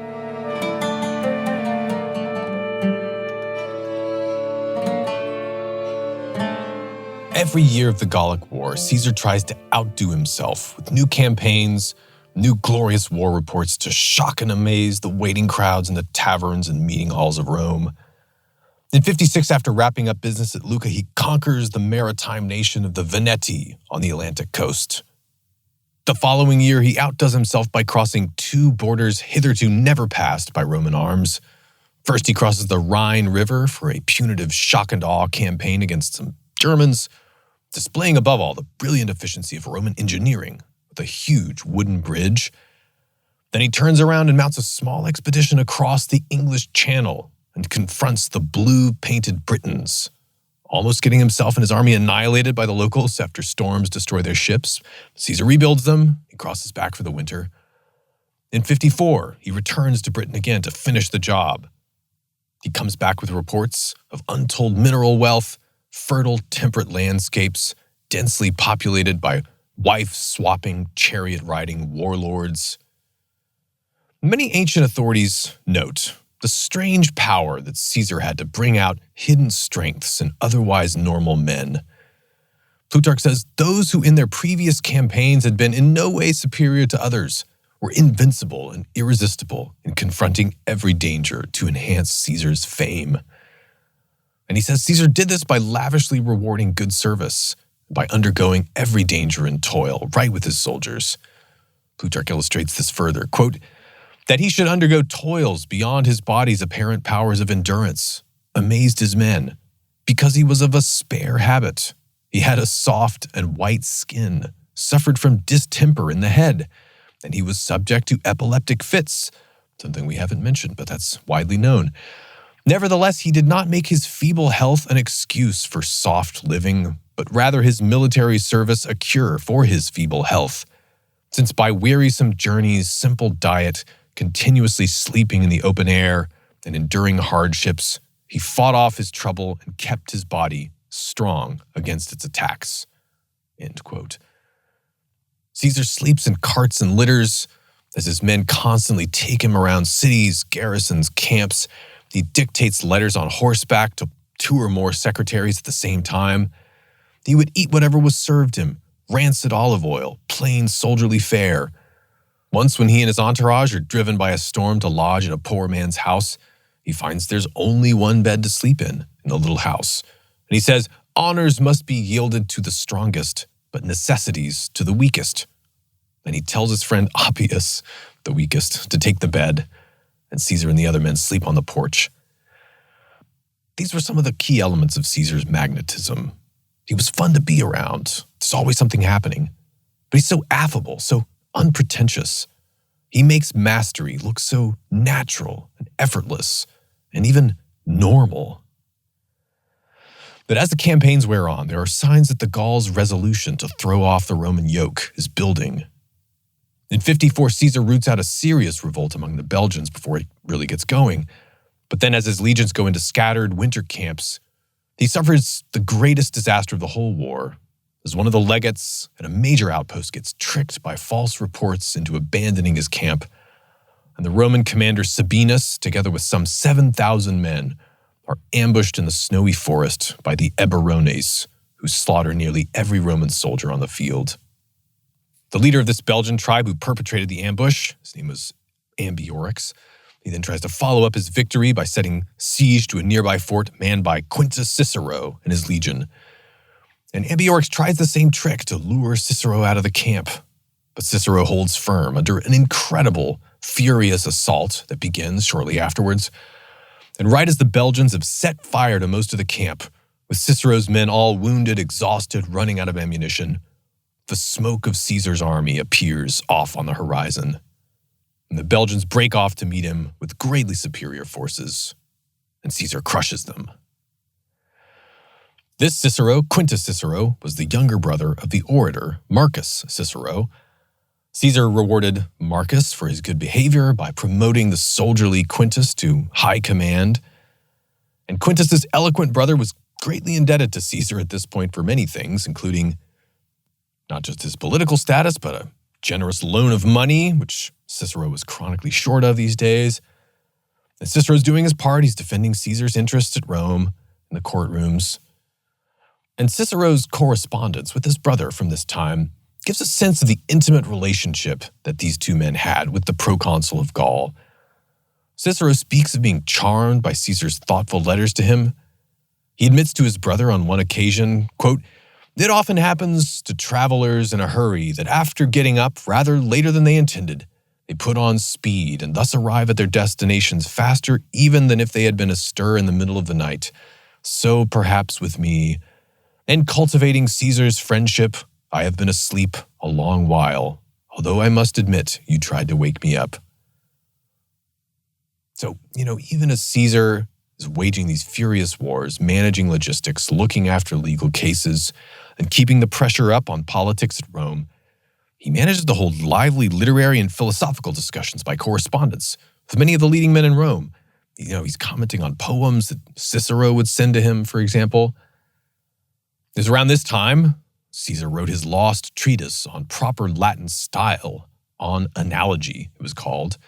Every year of the Gallic War, Caesar tries to outdo himself with new campaigns, new glorious war reports to shock and amaze the waiting crowds in the taverns and meeting halls of Rome. In 56, after wrapping up business at Luca, he conquers the maritime nation of the Veneti on the Atlantic coast. The following year, he outdoes himself by crossing two borders hitherto never passed by Roman arms. First, he crosses the Rhine River for a punitive shock-and-awe campaign against some Germans, displaying above all the brilliant efficiency of Roman engineering with a huge wooden bridge. Then he turns around and mounts a small expedition across the English Channel and confronts the blue-painted Britons, almost getting himself and his army annihilated by the locals after storms destroy their ships. Caesar rebuilds them. He crosses back for the winter. In 54, he returns to Britain again to finish the job. He comes back with reports of untold mineral wealth, fertile, temperate landscapes, densely populated by wife-swapping, chariot-riding warlords. Many ancient authorities note the strange power that Caesar had to bring out hidden strengths in otherwise normal men. Plutarch says those who in their previous campaigns had been in no way superior to others were invincible and irresistible in confronting every danger to enhance Caesar's fame. And he says Caesar did this by lavishly rewarding good service, by undergoing every danger and toil right with his soldiers. Plutarch illustrates this further, quote, that he should undergo toils beyond his body's apparent powers of endurance amazed his men, because he was of a spare habit. He had a soft and white skin, suffered from distemper in the head, and he was subject to epileptic fits, something we haven't mentioned, but that's widely known. Nevertheless, he did not make his feeble health an excuse for soft living, but rather his military service a cure for his feeble health, since by wearisome journeys, simple diet, continuously sleeping in the open air, and enduring hardships, he fought off his trouble and kept his body strong against its attacks. End quote. Caesar sleeps in carts and litters as his men constantly take him around cities, garrisons, camps. He dictates letters on horseback to 2 or more secretaries at the same time. He would eat whatever was served him, rancid olive oil, plain soldierly fare. Once when he and his entourage are driven by a storm to lodge in a poor man's house, he finds there's only one bed to sleep in the little house. And he says, honors must be yielded to the strongest, but necessities to the weakest. And he tells his friend Appius, the weakest, to take the bed, and Caesar and the other men sleep on the porch. These were some of the key elements of Caesar's magnetism. He was fun to be around. There's always something happening. But he's so affable, so unpretentious. He makes mastery look so natural and effortless and even normal. But as the campaigns wear on, there are signs that the Gauls' resolution to throw off the Roman yoke is building. In 54, Caesar roots out a serious revolt among the Belgians before it really gets going. But then as his legions go into scattered winter camps, he suffers the greatest disaster of the whole war, as one of the legates at a major outpost gets tricked by false reports into abandoning his camp, and the Roman commander Sabinus, together with some 7,000 men, are ambushed in the snowy forest by the Eburones, who slaughter nearly every Roman soldier on the field. The leader of this Belgian tribe who perpetrated the ambush, his name was Ambiorix, he then tries to follow up his victory by setting siege to a nearby fort manned by Quintus Cicero and his legion. And Ambiorix tries the same trick to lure Cicero out of the camp, but Cicero holds firm under an incredible, furious assault that begins shortly afterwards. And right as the Belgians have set fire to most of the camp, with Cicero's men all wounded, exhausted, running out of ammunition, the smoke of Caesar's army appears off on the horizon. And the Belgians break off to meet him with greatly superior forces, and Caesar crushes them. This Cicero, Quintus Cicero, was the younger brother of the orator Marcus Cicero. Caesar rewarded Marcus for his good behavior by promoting the soldierly Quintus to high command. And Quintus's eloquent brother was greatly indebted to Caesar at this point for many things, including not just his political status, but a generous loan of money, which Cicero was chronically short of these days. And Cicero's doing his part. He's defending Caesar's interests at Rome in the courtrooms. And Cicero's correspondence with his brother from this time gives a sense of the intimate relationship that these two men had with the proconsul of Gaul. Cicero speaks of being charmed by Caesar's thoughtful letters to him. He admits to his brother on one occasion, quote, "It often happens to travelers in a hurry that after getting up rather later than they intended, they put on speed and thus arrive at their destinations faster even than if they had been astir in the middle of the night. So perhaps with me, in cultivating Caesar's friendship, I have been asleep a long while, although I must admit you tried to wake me up." So, even as Caesar is waging these furious wars, managing logistics, looking after legal cases, and keeping the pressure up on politics at Rome, he manages to hold lively literary and philosophical discussions by correspondence with many of the leading men in Rome. He's commenting on poems that Cicero would send to him, for example. It was around this time Caesar wrote his lost treatise on proper Latin style, on analogy, it was called,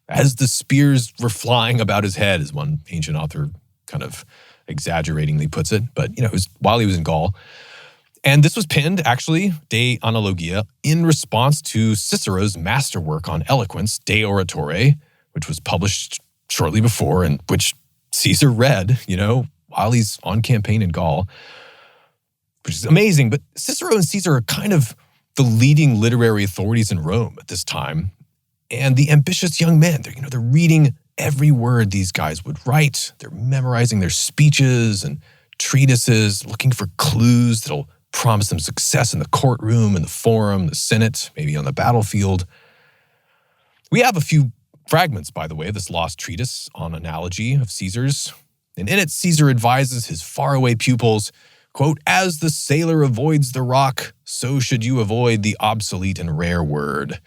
as the spears were flying about his head, as one ancient author kind of exaggeratingly puts it. But, it was while he was in Gaul. And this was penned, actually, De Analogia, in response to Cicero's masterwork on eloquence, De Oratore, which was published shortly before and which Caesar read, while he's on campaign in Gaul, which is amazing. But Cicero and Caesar are kind of the leading literary authorities in Rome at this time. And the ambitious young men, they're reading every word these guys would write. They're memorizing their speeches and treatises, looking for clues that'll promise them success in the courtroom, in the forum, the Senate, maybe on the battlefield. We have a few fragments, by the way, of this lost treatise on analogy of Caesar's. And in it, Caesar advises his faraway pupils, quote, "As the sailor avoids the rock, so should you avoid the obsolete and rare word."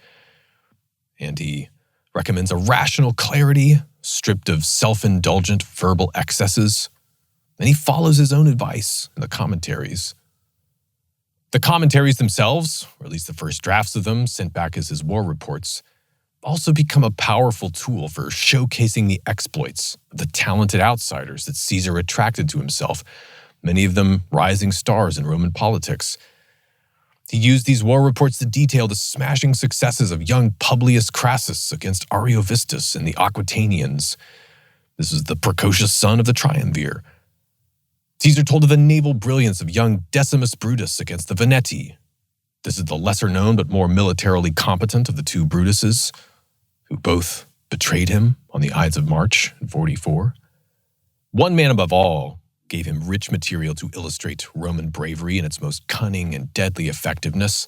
And he recommends a rational clarity, stripped of self-indulgent verbal excesses. And he follows his own advice in the commentaries. The commentaries themselves, or at least the first drafts of them, sent back as his war reports, also become a powerful tool for showcasing the exploits of the talented outsiders that Caesar attracted to himself, many of them rising stars in Roman politics. He used these war reports to detail the smashing successes of young Publius Crassus against Ariovistus and the Aquitanians. This is the precocious son of the Triumvir. Caesar told of the naval brilliance of young Decimus Brutus against the Veneti. This is the lesser known but more militarily competent of the two Brutuses, who both betrayed him on the Ides of March in 44. One man above all gave him rich material to illustrate Roman bravery in its most cunning and deadly effectiveness,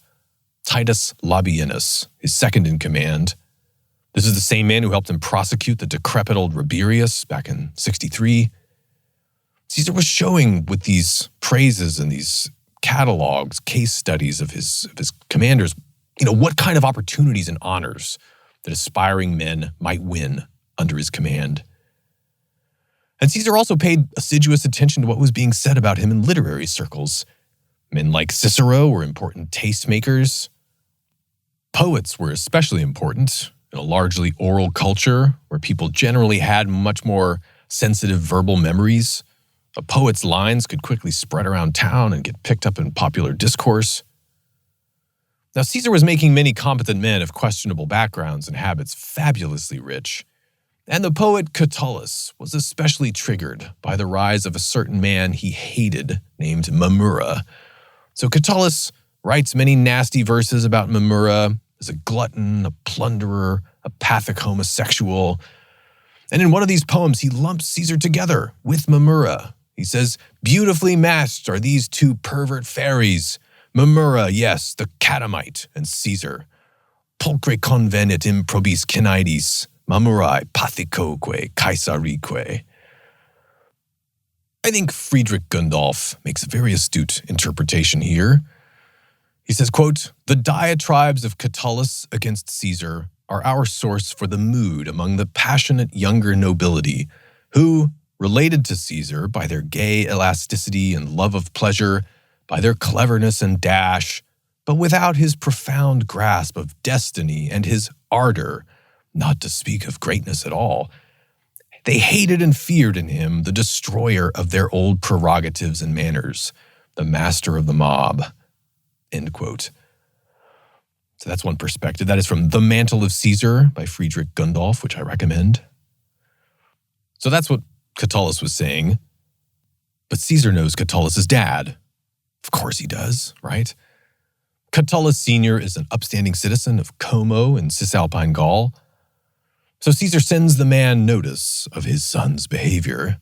Titus Labienus, his second in command. This is the same man who helped him prosecute the decrepit old Rabirius back in 63. Caesar was showing with these praises and these catalogs, case studies of his commanders, what kind of opportunities and honors that aspiring men might win under his command. And Caesar also paid assiduous attention to what was being said about him in literary circles. Men like Cicero were important tastemakers. Poets were especially important in a largely oral culture where people generally had much more sensitive verbal memories. A poet's lines could quickly spread around town and get picked up in popular discourse. Now, Caesar was making many competent men of questionable backgrounds and habits fabulously rich. And the poet Catullus was especially triggered by the rise of a certain man he hated named Mamurra. So Catullus writes many nasty verses about Mamurra as a glutton, a plunderer, a pathic homosexual. And in one of these poems, he lumps Caesar together with Mamurra. He says, "Beautifully matched are these two pervert fairies. Mamurra, yes, the catamite, and Caesar. Pulchre convenit improbis Cnidis, Mamurrae pathicoque Caesarique." I think Friedrich Gundolf makes a very astute interpretation here. He says, quote, "The diatribes of Catullus against Caesar are our source for the mood among the passionate younger nobility, who, related to Caesar by their gay elasticity and love of pleasure, by their cleverness and dash, but without his profound grasp of destiny and his ardor, not to speak of greatness at all, they hated and feared in him the destroyer of their old prerogatives and manners, the master of the mob." End quote. So that's one perspective. That is from The Mantle of Caesar by Friedrich Gundolf, which I recommend. So that's what Catullus was saying. But Caesar knows Catullus' dad. Of course he does, right? Catullus Sr. is an upstanding citizen of Como in Cisalpine Gaul. So Caesar sends the man notice of his son's behavior,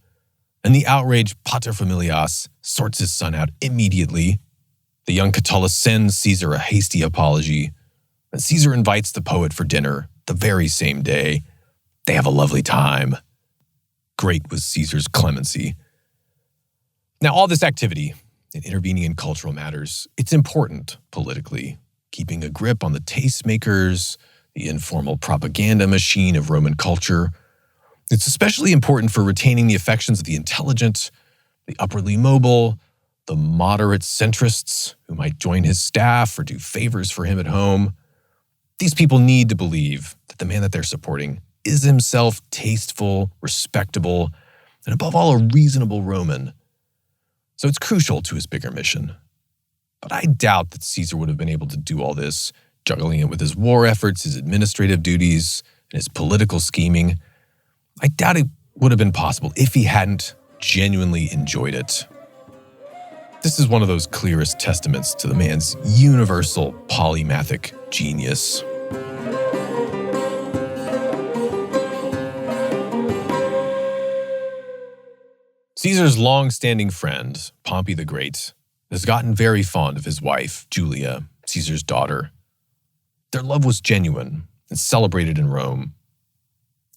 and the outraged paterfamilias sorts his son out immediately. The young Catullus sends Caesar a hasty apology, and Caesar invites the poet for dinner the very same day. They have a lovely time. Great was Caesar's clemency. Now, all this activity in intervening in cultural matters, it's important politically, keeping a grip on the tastemakers, the informal propaganda machine of Roman culture. It's especially important for retaining the affections of the intelligent, the upwardly mobile, the moderate centrists who might join his staff or do favors for him at home. These people need to believe that the man that they're supporting is himself tasteful, respectable, and above all, a reasonable Roman. So it's crucial to his bigger mission. But I doubt that Caesar would have been able to do all this, juggling it with his war efforts, his administrative duties, and his political scheming. I doubt it would have been possible if he hadn't genuinely enjoyed it. This is one of those clearest testaments to the man's universal polymathic genius. Caesar's long-standing friend, Pompey the Great, has gotten very fond of his wife, Julia, Caesar's daughter. Their love was genuine and celebrated in Rome.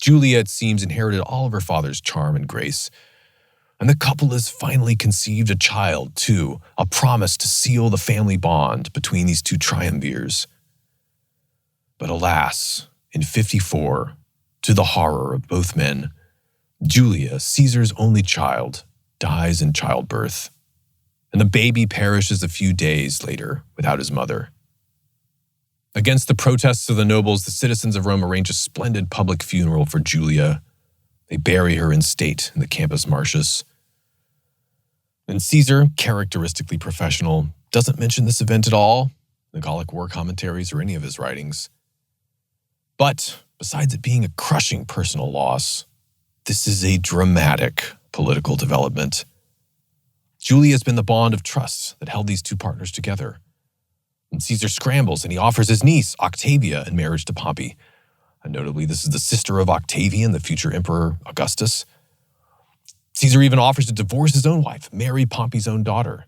Julia, it seems, inherited all of her father's charm and grace, and the couple has finally conceived a child, too, a promise to seal the family bond between these two triumvirs. But alas, in 54, to the horror of both men, Julia, Caesar's only child, dies in childbirth, and the baby perishes a few days later without his mother. Against the protests of the nobles, the citizens of Rome arrange a splendid public funeral for Julia. They bury her in state in the Campus Martius. And Caesar, characteristically professional, doesn't mention this event at all in the Gallic war commentaries or any of his writings. But besides it being a crushing personal loss, this is a dramatic political development. Julia has been the bond of trust that held these two partners together. And Caesar scrambles and he offers his niece, Octavia, in marriage to Pompey. And notably, this is the sister of Octavian, the future emperor Augustus. Caesar even offers to divorce his own wife, marry Pompey's own daughter.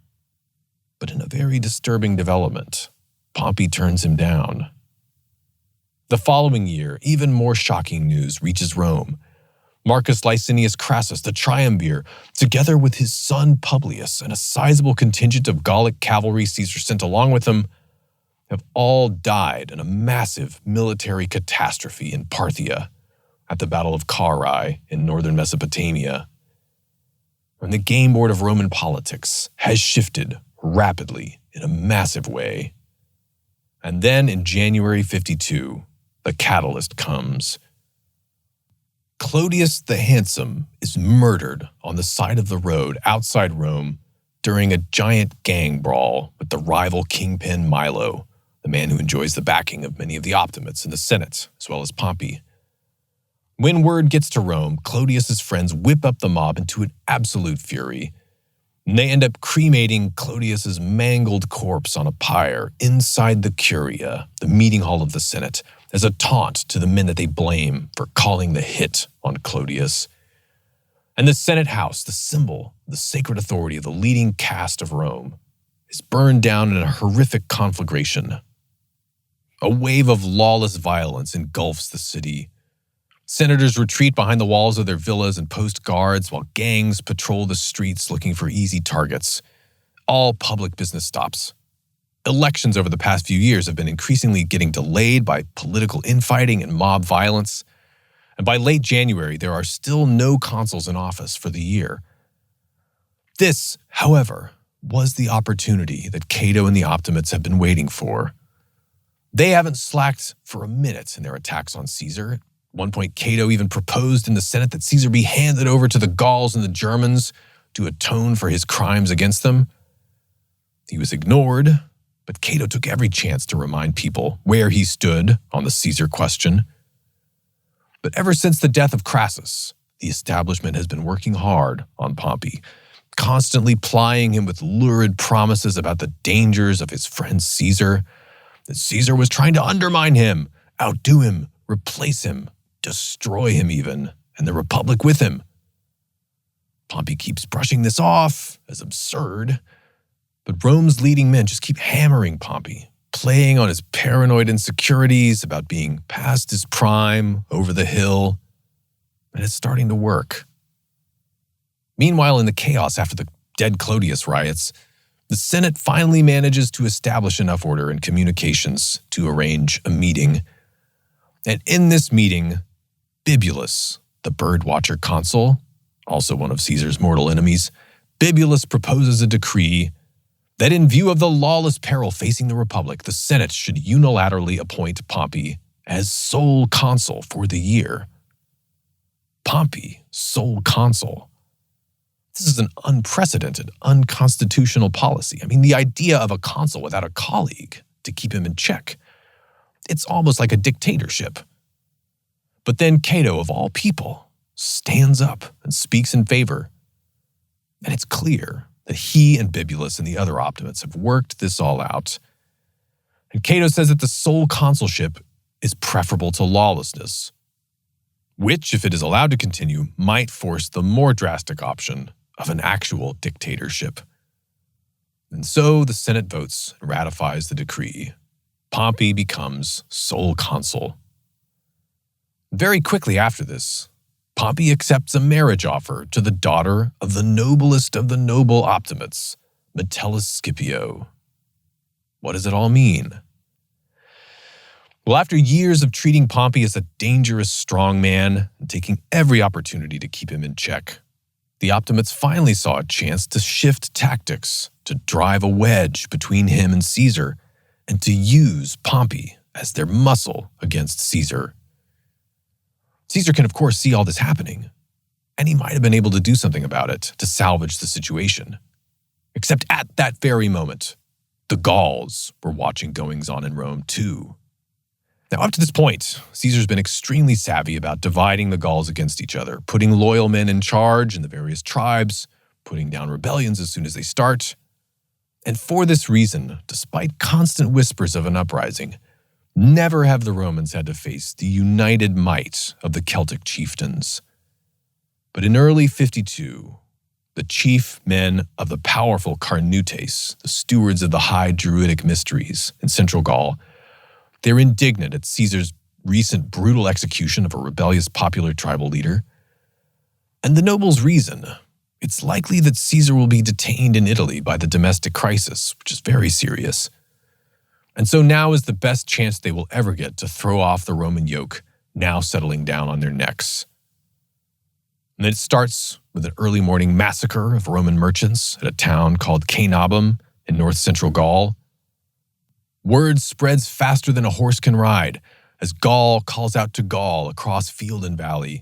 But in a very disturbing development, Pompey turns him down. The following year, even more shocking news reaches Rome. Marcus Licinius Crassus, the Triumvirate, together with his son Publius and a sizable contingent of Gallic cavalry Caesar sent along with him, have all died in a massive military catastrophe in Parthia at the Battle of Carrhae in northern Mesopotamia. And the game board of Roman politics has shifted rapidly in a massive way. And then in January 52, the catalyst comes. Clodius the Handsome is murdered on the side of the road outside Rome during a giant gang brawl with the rival kingpin Milo, the man who enjoys the backing of many of the Optimates in the Senate, as well as Pompey. When word gets to Rome, Clodius's friends whip up the mob into an absolute fury, and they end up cremating Clodius's mangled corpse on a pyre inside the Curia, the meeting hall of the Senate, as a taunt to the men that they blame for calling the hit on Clodius. And the Senate House, the symbol, the sacred authority of the leading caste of Rome, is burned down in a horrific conflagration. A wave of lawless violence engulfs the city. Senators retreat behind the walls of their villas and post guards while gangs patrol the streets looking for easy targets. All public business stops. Elections over the past few years have been increasingly getting delayed by political infighting and mob violence. And by late January, there are still no consuls in office for the year. This, however, was the opportunity that Cato and the Optimates have been waiting for. They haven't slacked for a minute in their attacks on Caesar. At one point, Cato even proposed in the Senate that Caesar be handed over to the Gauls and the Germans to atone for his crimes against them. He was ignored, but Cato took every chance to remind people where he stood on the Caesar question. But ever since the death of Crassus, the establishment has been working hard on Pompey, constantly plying him with lurid promises about the dangers of his friend Caesar, that Caesar was trying to undermine him, outdo him, replace him, destroy him even, and the Republic with him. Pompey keeps brushing this off as absurd, but Rome's leading men just keep hammering Pompey, playing on his paranoid insecurities about being past his prime, over the hill, and it's starting to work. Meanwhile, in the chaos after the dead Clodius riots, the Senate finally manages to establish enough order and communications to arrange a meeting. And in this meeting, Bibulus, the bird-watcher consul, also one of Caesar's mortal enemies, Bibulus proposes a decree that in view of the lawless peril facing the Republic, the Senate should unilaterally appoint Pompey as sole consul for the year. Pompey, sole consul. This is an unprecedented, unconstitutional policy. I mean, the idea of a consul without a colleague to keep him in check, it's almost like a dictatorship. But then Cato, of all people, stands up and speaks in favor. And it's clear that he and Bibulus and the other Optimates have worked this all out. And Cato says that the sole consulship is preferable to lawlessness, which, if it is allowed to continue, might force the more drastic option of an actual dictatorship. And so the Senate votes and ratifies the decree. Pompey becomes sole consul. Very quickly after this, Pompey accepts a marriage offer to the daughter of the noblest of the noble Optimates, Metellus Scipio. What does it all mean? Well, after years of treating Pompey as a dangerous strongman and taking every opportunity to keep him in check, the Optimates finally saw a chance to shift tactics, to drive a wedge between him and Caesar, and to use Pompey as their muscle against Caesar. Caesar can, of course, see all this happening, and he might have been able to do something about it to salvage the situation. Except at that very moment, the Gauls were watching goings-on in Rome too. Now, up to this point, Caesar's been extremely savvy about dividing the Gauls against each other, putting loyal men in charge in the various tribes, putting down rebellions as soon as they start. And for this reason, despite constant whispers of an uprising, never have the Romans had to face the united might of the Celtic chieftains. But in early 52, the chief men of the powerful Carnutes, the stewards of the high Druidic mysteries in central Gaul, they're indignant at Caesar's recent brutal execution of a rebellious popular tribal leader, And the nobles reason. It's likely that Caesar will be detained in Italy by the domestic crisis, which is very serious. And so now is the best chance they will ever get to throw off the Roman yoke, now settling down on their necks. And it starts with an early morning massacre of Roman merchants at a town called Caenabum in north-central Gaul. Word spreads faster than a horse can ride as Gaul calls out to Gaul across field and valley.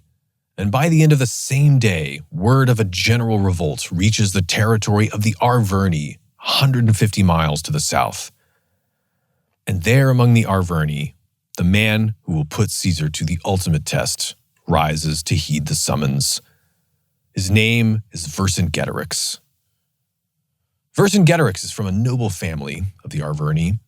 And by the end of the same day, word of a general revolt reaches the territory of the Arverni, 150 miles to the south. And there among the Arverni, the man who will put Caesar to the ultimate test rises to heed the summons. His name is Vercingetorix. Vercingetorix is from a noble family of the Arverni.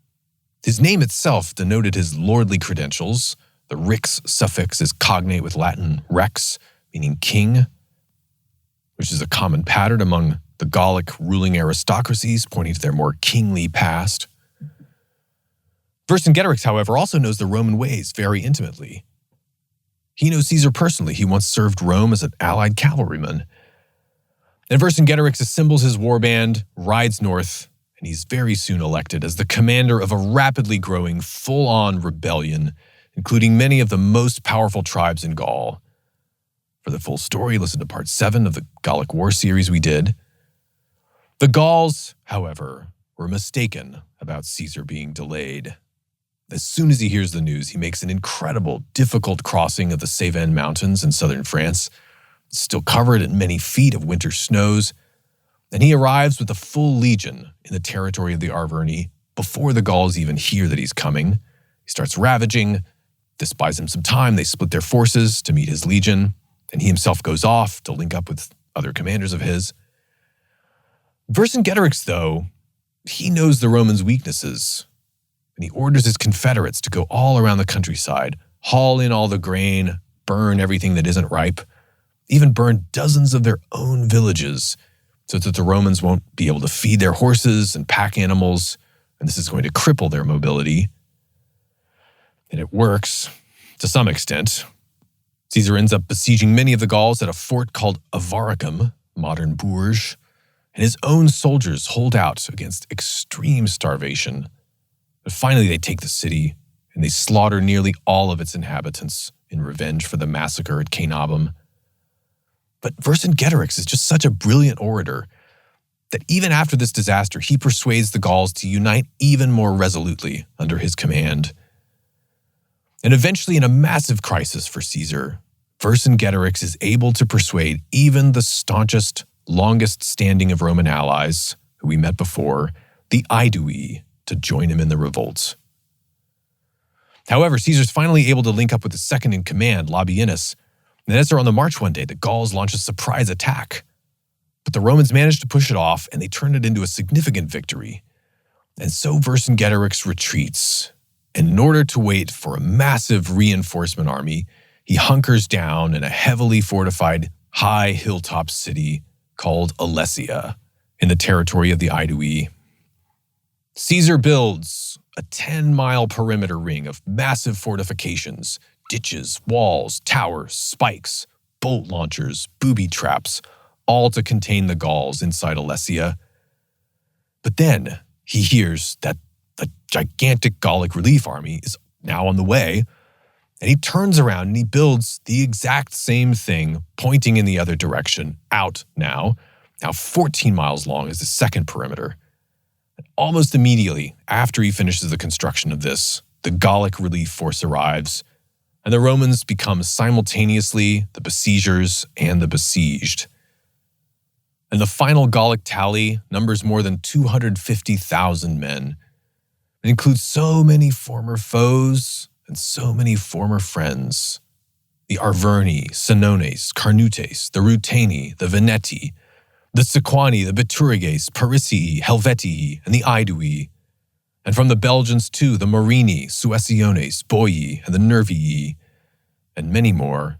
His name itself denoted his lordly credentials. The rix suffix is cognate with Latin rex, meaning king, which is a common pattern among the Gallic ruling aristocracies, pointing to their more kingly past. Vercingetorix, however, also knows the Roman ways very intimately. He knows Caesar personally. He once served Rome as an allied cavalryman. And Vercingetorix assembles his warband, rides north, and he's very soon elected as the commander of a rapidly growing, full-on rebellion, including many of the most powerful tribes in Gaul. For the full story, listen to part 7 of the Gallic War series we did. The Gauls, however, were mistaken about Caesar being delayed. As soon as he hears the news, he makes an incredible, difficult crossing of the Cévennes Mountains in southern France. It's still covered in many feet of winter snows, and he arrives with a full legion in the territory of the Arverni before the Gauls even hear that he's coming. He starts ravaging. This buys him some time. They split their forces to meet his legion, and he himself goes off to link up with other commanders of his. Vercingetorix, though, he knows the Romans' weaknesses, and he orders his confederates to go all around the countryside, haul in all the grain, burn everything that isn't ripe, even burn dozens of their own villages so that the Romans won't be able to feed their horses and pack animals, and this is going to cripple their mobility. And it works, to some extent. Caesar ends up besieging many of the Gauls at a fort called Avaricum, modern Bourges, and his own soldiers hold out against extreme starvation. But finally they take the city, and they slaughter nearly all of its inhabitants in revenge for the massacre at Caenabum. But Vercingetorix is just such a brilliant orator that even after this disaster, he persuades the Gauls to unite even more resolutely under his command. And eventually, in a massive crisis for Caesar, Vercingetorix is able to persuade even the staunchest, longest standing of Roman allies, who we met before, the Aedui, to join him in the revolt. However, Caesar's finally able to link up with his second in command, Labienus, and as they're on the march one day, the Gauls launch a surprise attack. But the Romans manage to push it off, and they turn it into a significant victory. And so Vercingetorix retreats, and in order to wait for a massive reinforcement army, he hunkers down in a heavily fortified, high hilltop city called Alesia, in the territory of the Aedui. Caesar builds a 10-mile perimeter ring of massive fortifications, ditches, walls, towers, spikes, bolt launchers, booby traps, all to contain the Gauls inside Alesia. But then he hears that the gigantic Gallic relief army is now on the way, and he turns around and he builds the exact same thing, pointing in the other direction, out now 14 miles long is the second perimeter. And almost immediately after he finishes the construction of this, the Gallic relief force arrives, and the Romans become simultaneously the besiegers and the besieged. And the final Gallic tally numbers more than 250,000 men. It includes so many former foes and so many former friends. The Arverni, Senones, Carnutes, the Ruteni, the Veneti, the Sequani, the Bituriges, Parisii, Helvetii, and the Aedui. And from the Belgians too, the Morini, Suessiones, Boii, and the Nervii, and many more.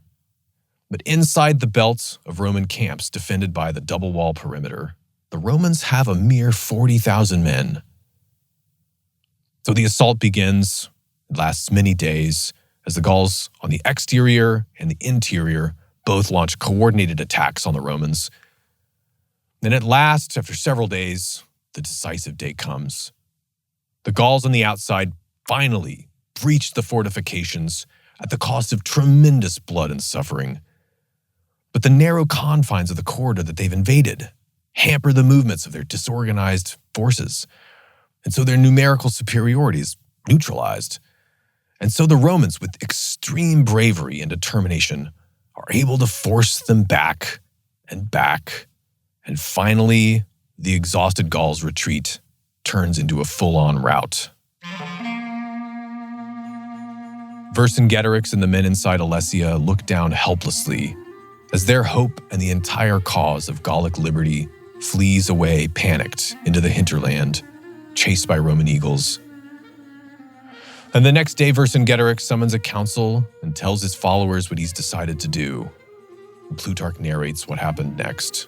But inside the belt of Roman camps defended by the double wall perimeter, the Romans have a mere 40,000 men. So the assault begins. It lasts many days as the Gauls on the exterior and the interior both launch coordinated attacks on the Romans. Then at last, after several days, the decisive day comes. The Gauls on the outside finally breach the fortifications at the cost of tremendous blood and suffering. But the narrow confines of the corridor that they've invaded hamper the movements of their disorganized forces, and so their numerical superiority is neutralized. And so the Romans, with extreme bravery and determination, are able to force them back, and finally, the exhausted Gauls' retreat turns into a full-on rout. Vercingetorix and the men inside Alesia look down helplessly as their hope and the entire cause of Gallic liberty flees away panicked into the hinterland, chased by Roman eagles. And the next day, Vercingetorix summons a council and tells his followers what he's decided to do. And Plutarch narrates what happened next.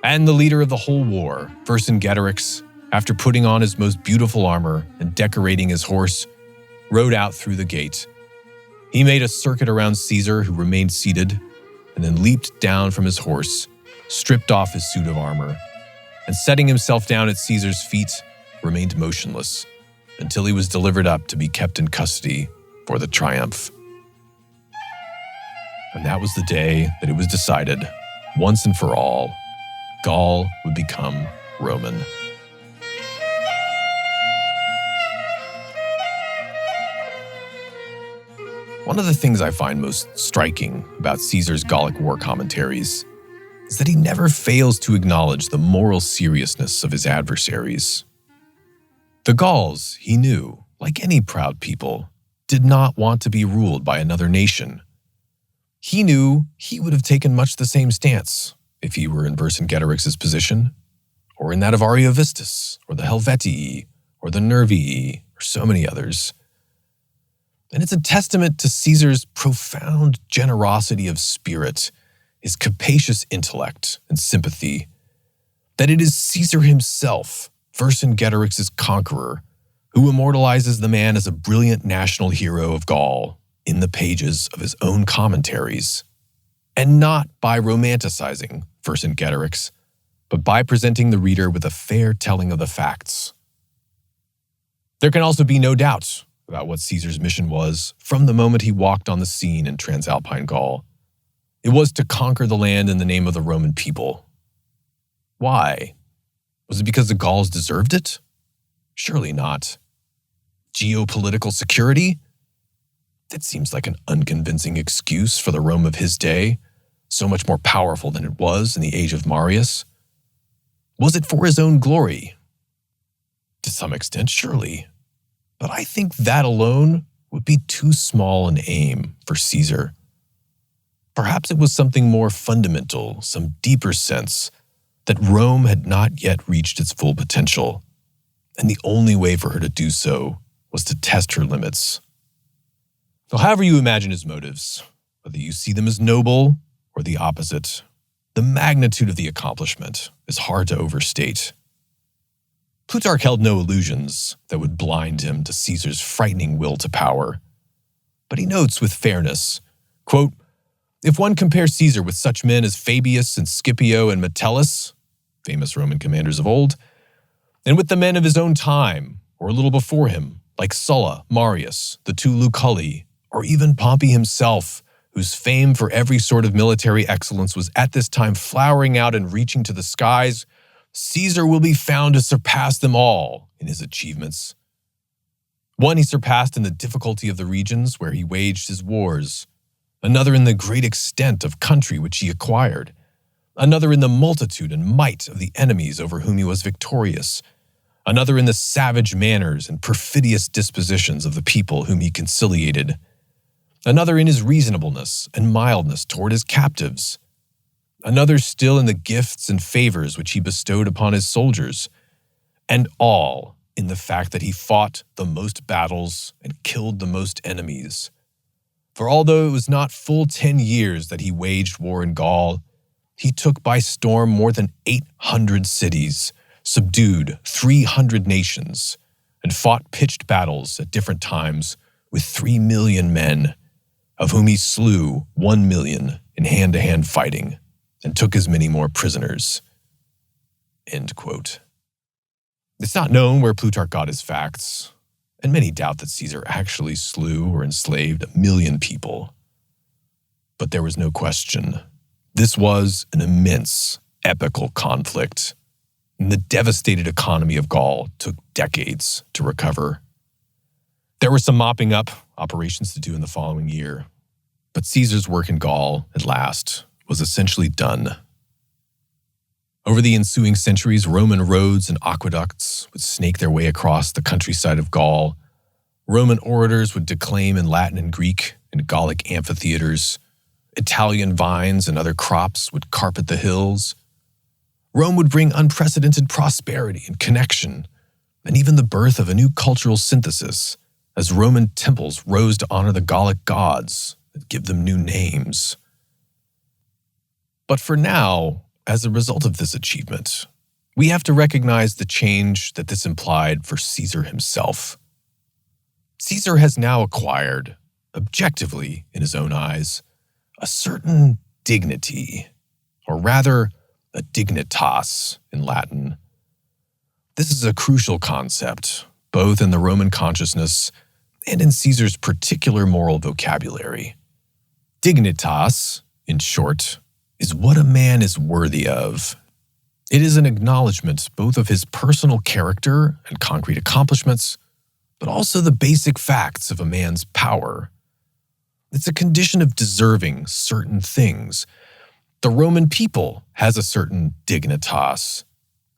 And the leader of the whole war, Vercingetorix, after putting on his most beautiful armor and decorating his horse, rode out through the gate. He made a circuit around Caesar, who remained seated, and then leaped down from his horse, stripped off his suit of armor, and setting himself down at Caesar's feet, remained motionless until he was delivered up to be kept in custody for the triumph. And that was the day that it was decided, once and for all, Gaul would become Roman. One of the things I find most striking about Caesar's Gallic war commentaries is that he never fails to acknowledge the moral seriousness of his adversaries. The Gauls, he knew, like any proud people, did not want to be ruled by another nation. He knew he would have taken much the same stance if he were in Vercingetorix's position, or in that of Ariovistus, or the Helvetii, or the Nervii, or so many others. And it's a testament to Caesar's profound generosity of spirit, his capacious intellect and sympathy, that it is Caesar himself, Vercingetorix's conqueror, who immortalizes the man as a brilliant national hero of Gaul in the pages of his own commentaries, and not by romanticizing Vercingetorix, but by presenting the reader with a fair telling of the facts. There can also be no doubt about what Caesar's mission was from the moment he walked on the scene in Transalpine Gaul. It was to conquer the land in the name of the Roman people. Why? Was it because the Gauls deserved it? Surely not. Geopolitical security? That seems like an unconvincing excuse for the Rome of his day, so much more powerful than it was in the age of Marius. Was it for his own glory? To some extent, surely. But I think that alone would be too small an aim for Caesar. Perhaps it was something more fundamental, some deeper sense that Rome had not yet reached its full potential, and the only way for her to do so was to test her limits. So however you imagine his motives, whether you see them as noble or the opposite, the magnitude of the accomplishment is hard to overstate. Plutarch held no illusions that would blind him to Caesar's frightening will to power. But he notes with fairness, quote, "If one compares Caesar with such men as Fabius and Scipio and Metellus, famous Roman commanders of old, and with the men of his own time, or a little before him, like Sulla, Marius, the two Luculli, or even Pompey himself, whose fame for every sort of military excellence was at this time flowering out and reaching to the skies, Caesar will be found to surpass them all in his achievements. One he surpassed in the difficulty of the regions where he waged his wars, another in the great extent of country which he acquired, another in the multitude and might of the enemies over whom he was victorious, another in the savage manners and perfidious dispositions of the people whom he conciliated, another in his reasonableness and mildness toward his captives, another still in the gifts and favors which he bestowed upon his soldiers, and all in the fact that he fought the most battles and killed the most enemies. For although it was not full 10 years that he waged war in Gaul, he took by storm more than 800 cities, subdued 300 nations, and fought pitched battles at different times with 3 million men, of whom he slew 1 million in hand-to-hand fighting and took as many more prisoners." End quote. It's not known where Plutarch got his facts, and many doubt that Caesar actually slew or enslaved 1 million people. But there was no question. This was an immense, epical conflict, and the devastated economy of Gaul took decades to recover. There were some mopping up operations to do in the following year, but Caesar's work in Gaul, at last, was essentially done. Over the ensuing centuries, Roman roads and aqueducts would snake their way across the countryside of Gaul. Roman orators would declaim in Latin and Greek in Gallic amphitheaters. Italian vines and other crops would carpet the hills. Rome would bring unprecedented prosperity and connection, and even the birth of a new cultural synthesis, as Roman temples rose to honor the Gallic gods and give them new names. But for now, as a result of this achievement, we have to recognize the change that this implied for Caesar himself. Caesar has now acquired, objectively in his own eyes, a certain dignity, or rather, a dignitas in Latin. This is a crucial concept, both in the Roman consciousness and in Caesar's particular moral vocabulary. Dignitas, in short, is what a man is worthy of. It is an acknowledgement both of his personal character and concrete accomplishments, but also the basic facts of a man's power. It's a condition of deserving certain things. The Roman people has a certain dignitas.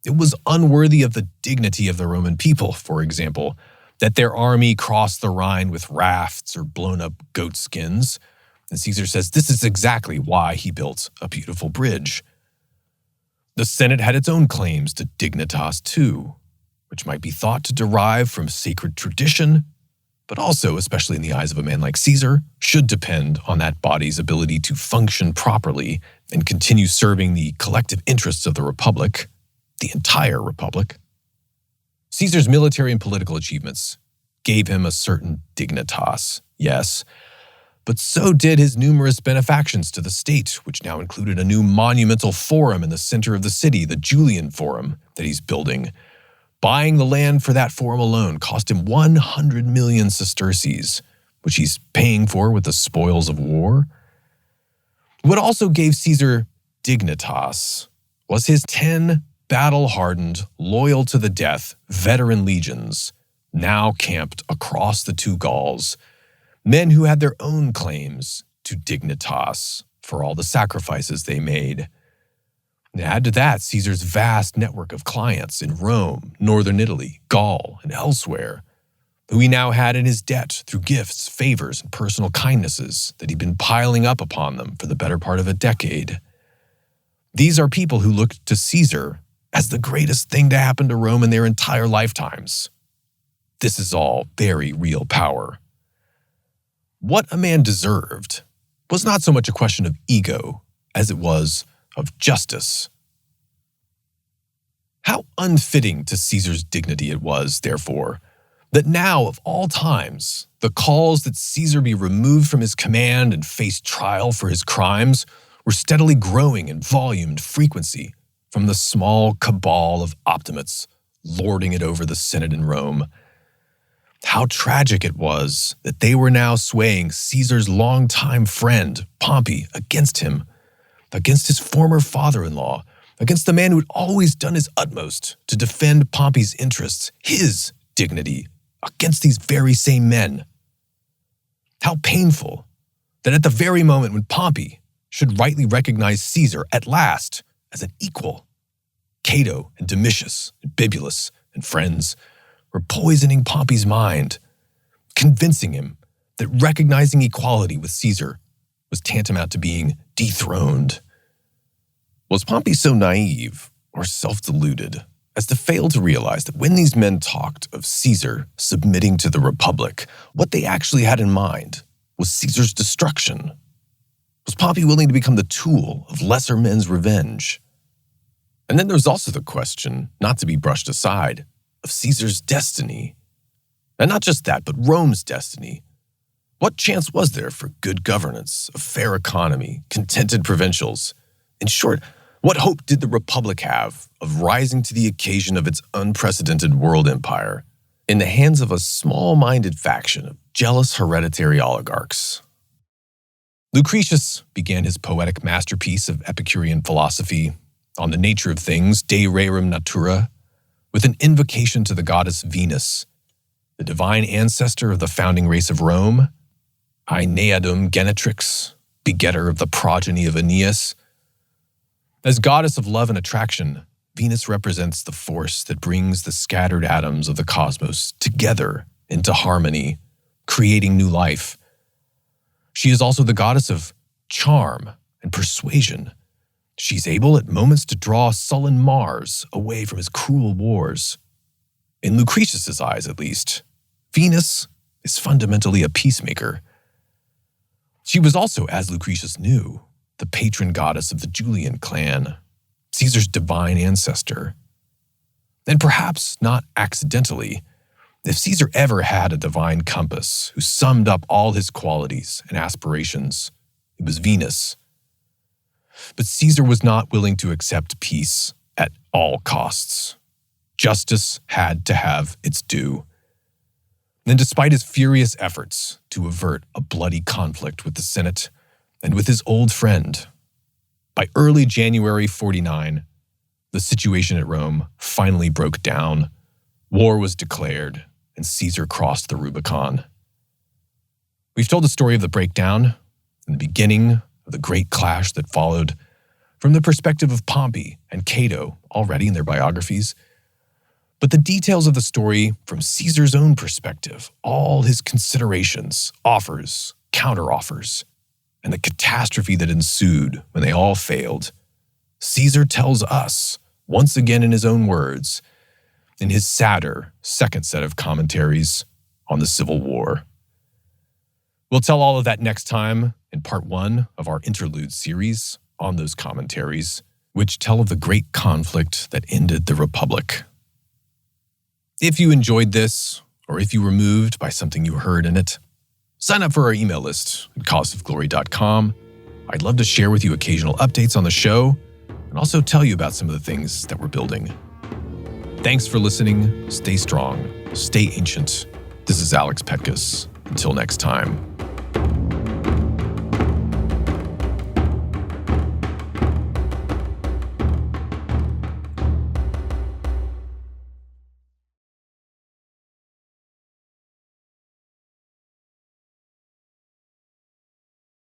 It was unworthy of the dignity of the Roman people, for example, that their army crossed the Rhine with rafts or blown-up goat skins. And Caesar says this is exactly why he built a beautiful bridge. The Senate had its own claims to dignitas too, which might be thought to derive from sacred tradition, but also, especially in the eyes of a man like Caesar, should depend on that body's ability to function properly and continue serving the collective interests of the Republic, the entire Republic. Caesar's military and political achievements gave him a certain dignitas, yes, but so did his numerous benefactions to the state, which now included a new monumental forum in the center of the city, the Julian Forum, that he's building. Buying the land for that forum alone cost him 100 million sesterces, which he's paying for with the spoils of war. What also gave Caesar dignitas was his 10 battle-hardened, loyal to the death veteran legions, now camped across the two Gauls, men who had their own claims to dignitas for all the sacrifices they made. And add to that Caesar's vast network of clients in Rome, northern Italy, Gaul, and elsewhere, who he now had in his debt through gifts, favors, and personal kindnesses that he'd been piling up upon them for the better part of a decade. These are people who looked to Caesar as the greatest thing to happen to Rome in their entire lifetimes. This is all very real power. What a man deserved was not so much a question of ego as it was of justice. How unfitting to Caesar's dignity it was, therefore, that now, of all times, the calls that Caesar be removed from his command and face trial for his crimes were steadily growing in volume and frequency from the small cabal of optimates lording it over the Senate in Rome. How tragic it was that they were now swaying Caesar's longtime friend, Pompey, against him, against his former father-in-law, against the man who'd always done his utmost to defend Pompey's interests, his dignity, against these very same men. How painful that at the very moment when Pompey should rightly recognize Caesar at last as an equal, Cato and Domitius and Bibulus and friends were poisoning Pompey's mind, convincing him that recognizing equality with Caesar was tantamount to being dethroned. Was Pompey so naive or self-deluded as to fail to realize that when these men talked of Caesar submitting to the Republic, what they actually had in mind was Caesar's destruction? Was Pompey willing to become the tool of lesser men's revenge? And then there's also the question, not to be brushed aside, of Caesar's destiny. And not just that, but Rome's destiny. What chance was there for good governance, a fair economy, contented provincials? In short, what hope did the Republic have of rising to the occasion of its unprecedented world empire in the hands of a small-minded faction of jealous hereditary oligarchs? Lucretius began his poetic masterpiece of Epicurean philosophy on the nature of things, De Rerum Natura, with an invocation to the goddess Venus, the divine ancestor of the founding race of Rome, Aeneadum Genetrix, begetter of the progeny of Aeneas. As goddess of love and attraction, Venus represents the force that brings the scattered atoms of the cosmos together into harmony, creating new life. She is also the goddess of charm and persuasion. She's able at moments to draw sullen Mars away from his cruel wars. In Lucretius's eyes, at least, Venus is fundamentally a peacemaker. She was also, as Lucretius knew, the patron goddess of the Julian clan, Caesar's divine ancestor. And perhaps not accidentally, if Caesar ever had a divine compass who summed up all his qualities and aspirations, it was Venus. But Caesar was not willing to accept peace at all costs. Justice had to have its due. And despite his furious efforts to avert a bloody conflict with the Senate and with his old friend, by early January 49, the situation at Rome finally broke down. War was declared, and Caesar crossed the Rubicon. We've told the story of the breakdown and the beginning of the great clash that followed from the perspective of Pompey and Cato already in their biographies. But the details of the story from Caesar's own perspective, all his considerations, offers, counteroffers, and the catastrophe that ensued when they all failed, Caesar tells us, once again in his own words, in his sadder second set of commentaries on the Civil War. We'll tell all of that next time in part 1 of our interlude series on those commentaries, which tell of the great conflict that ended the Republic. If you enjoyed this, or if you were moved by something you heard in it, sign up for our email list at causesofglory.com. I'd love to share with you occasional updates on the show and also tell you about some of the things that we're building. Thanks for listening. Stay strong. Stay ancient. This is Alex Petkus. Until next time.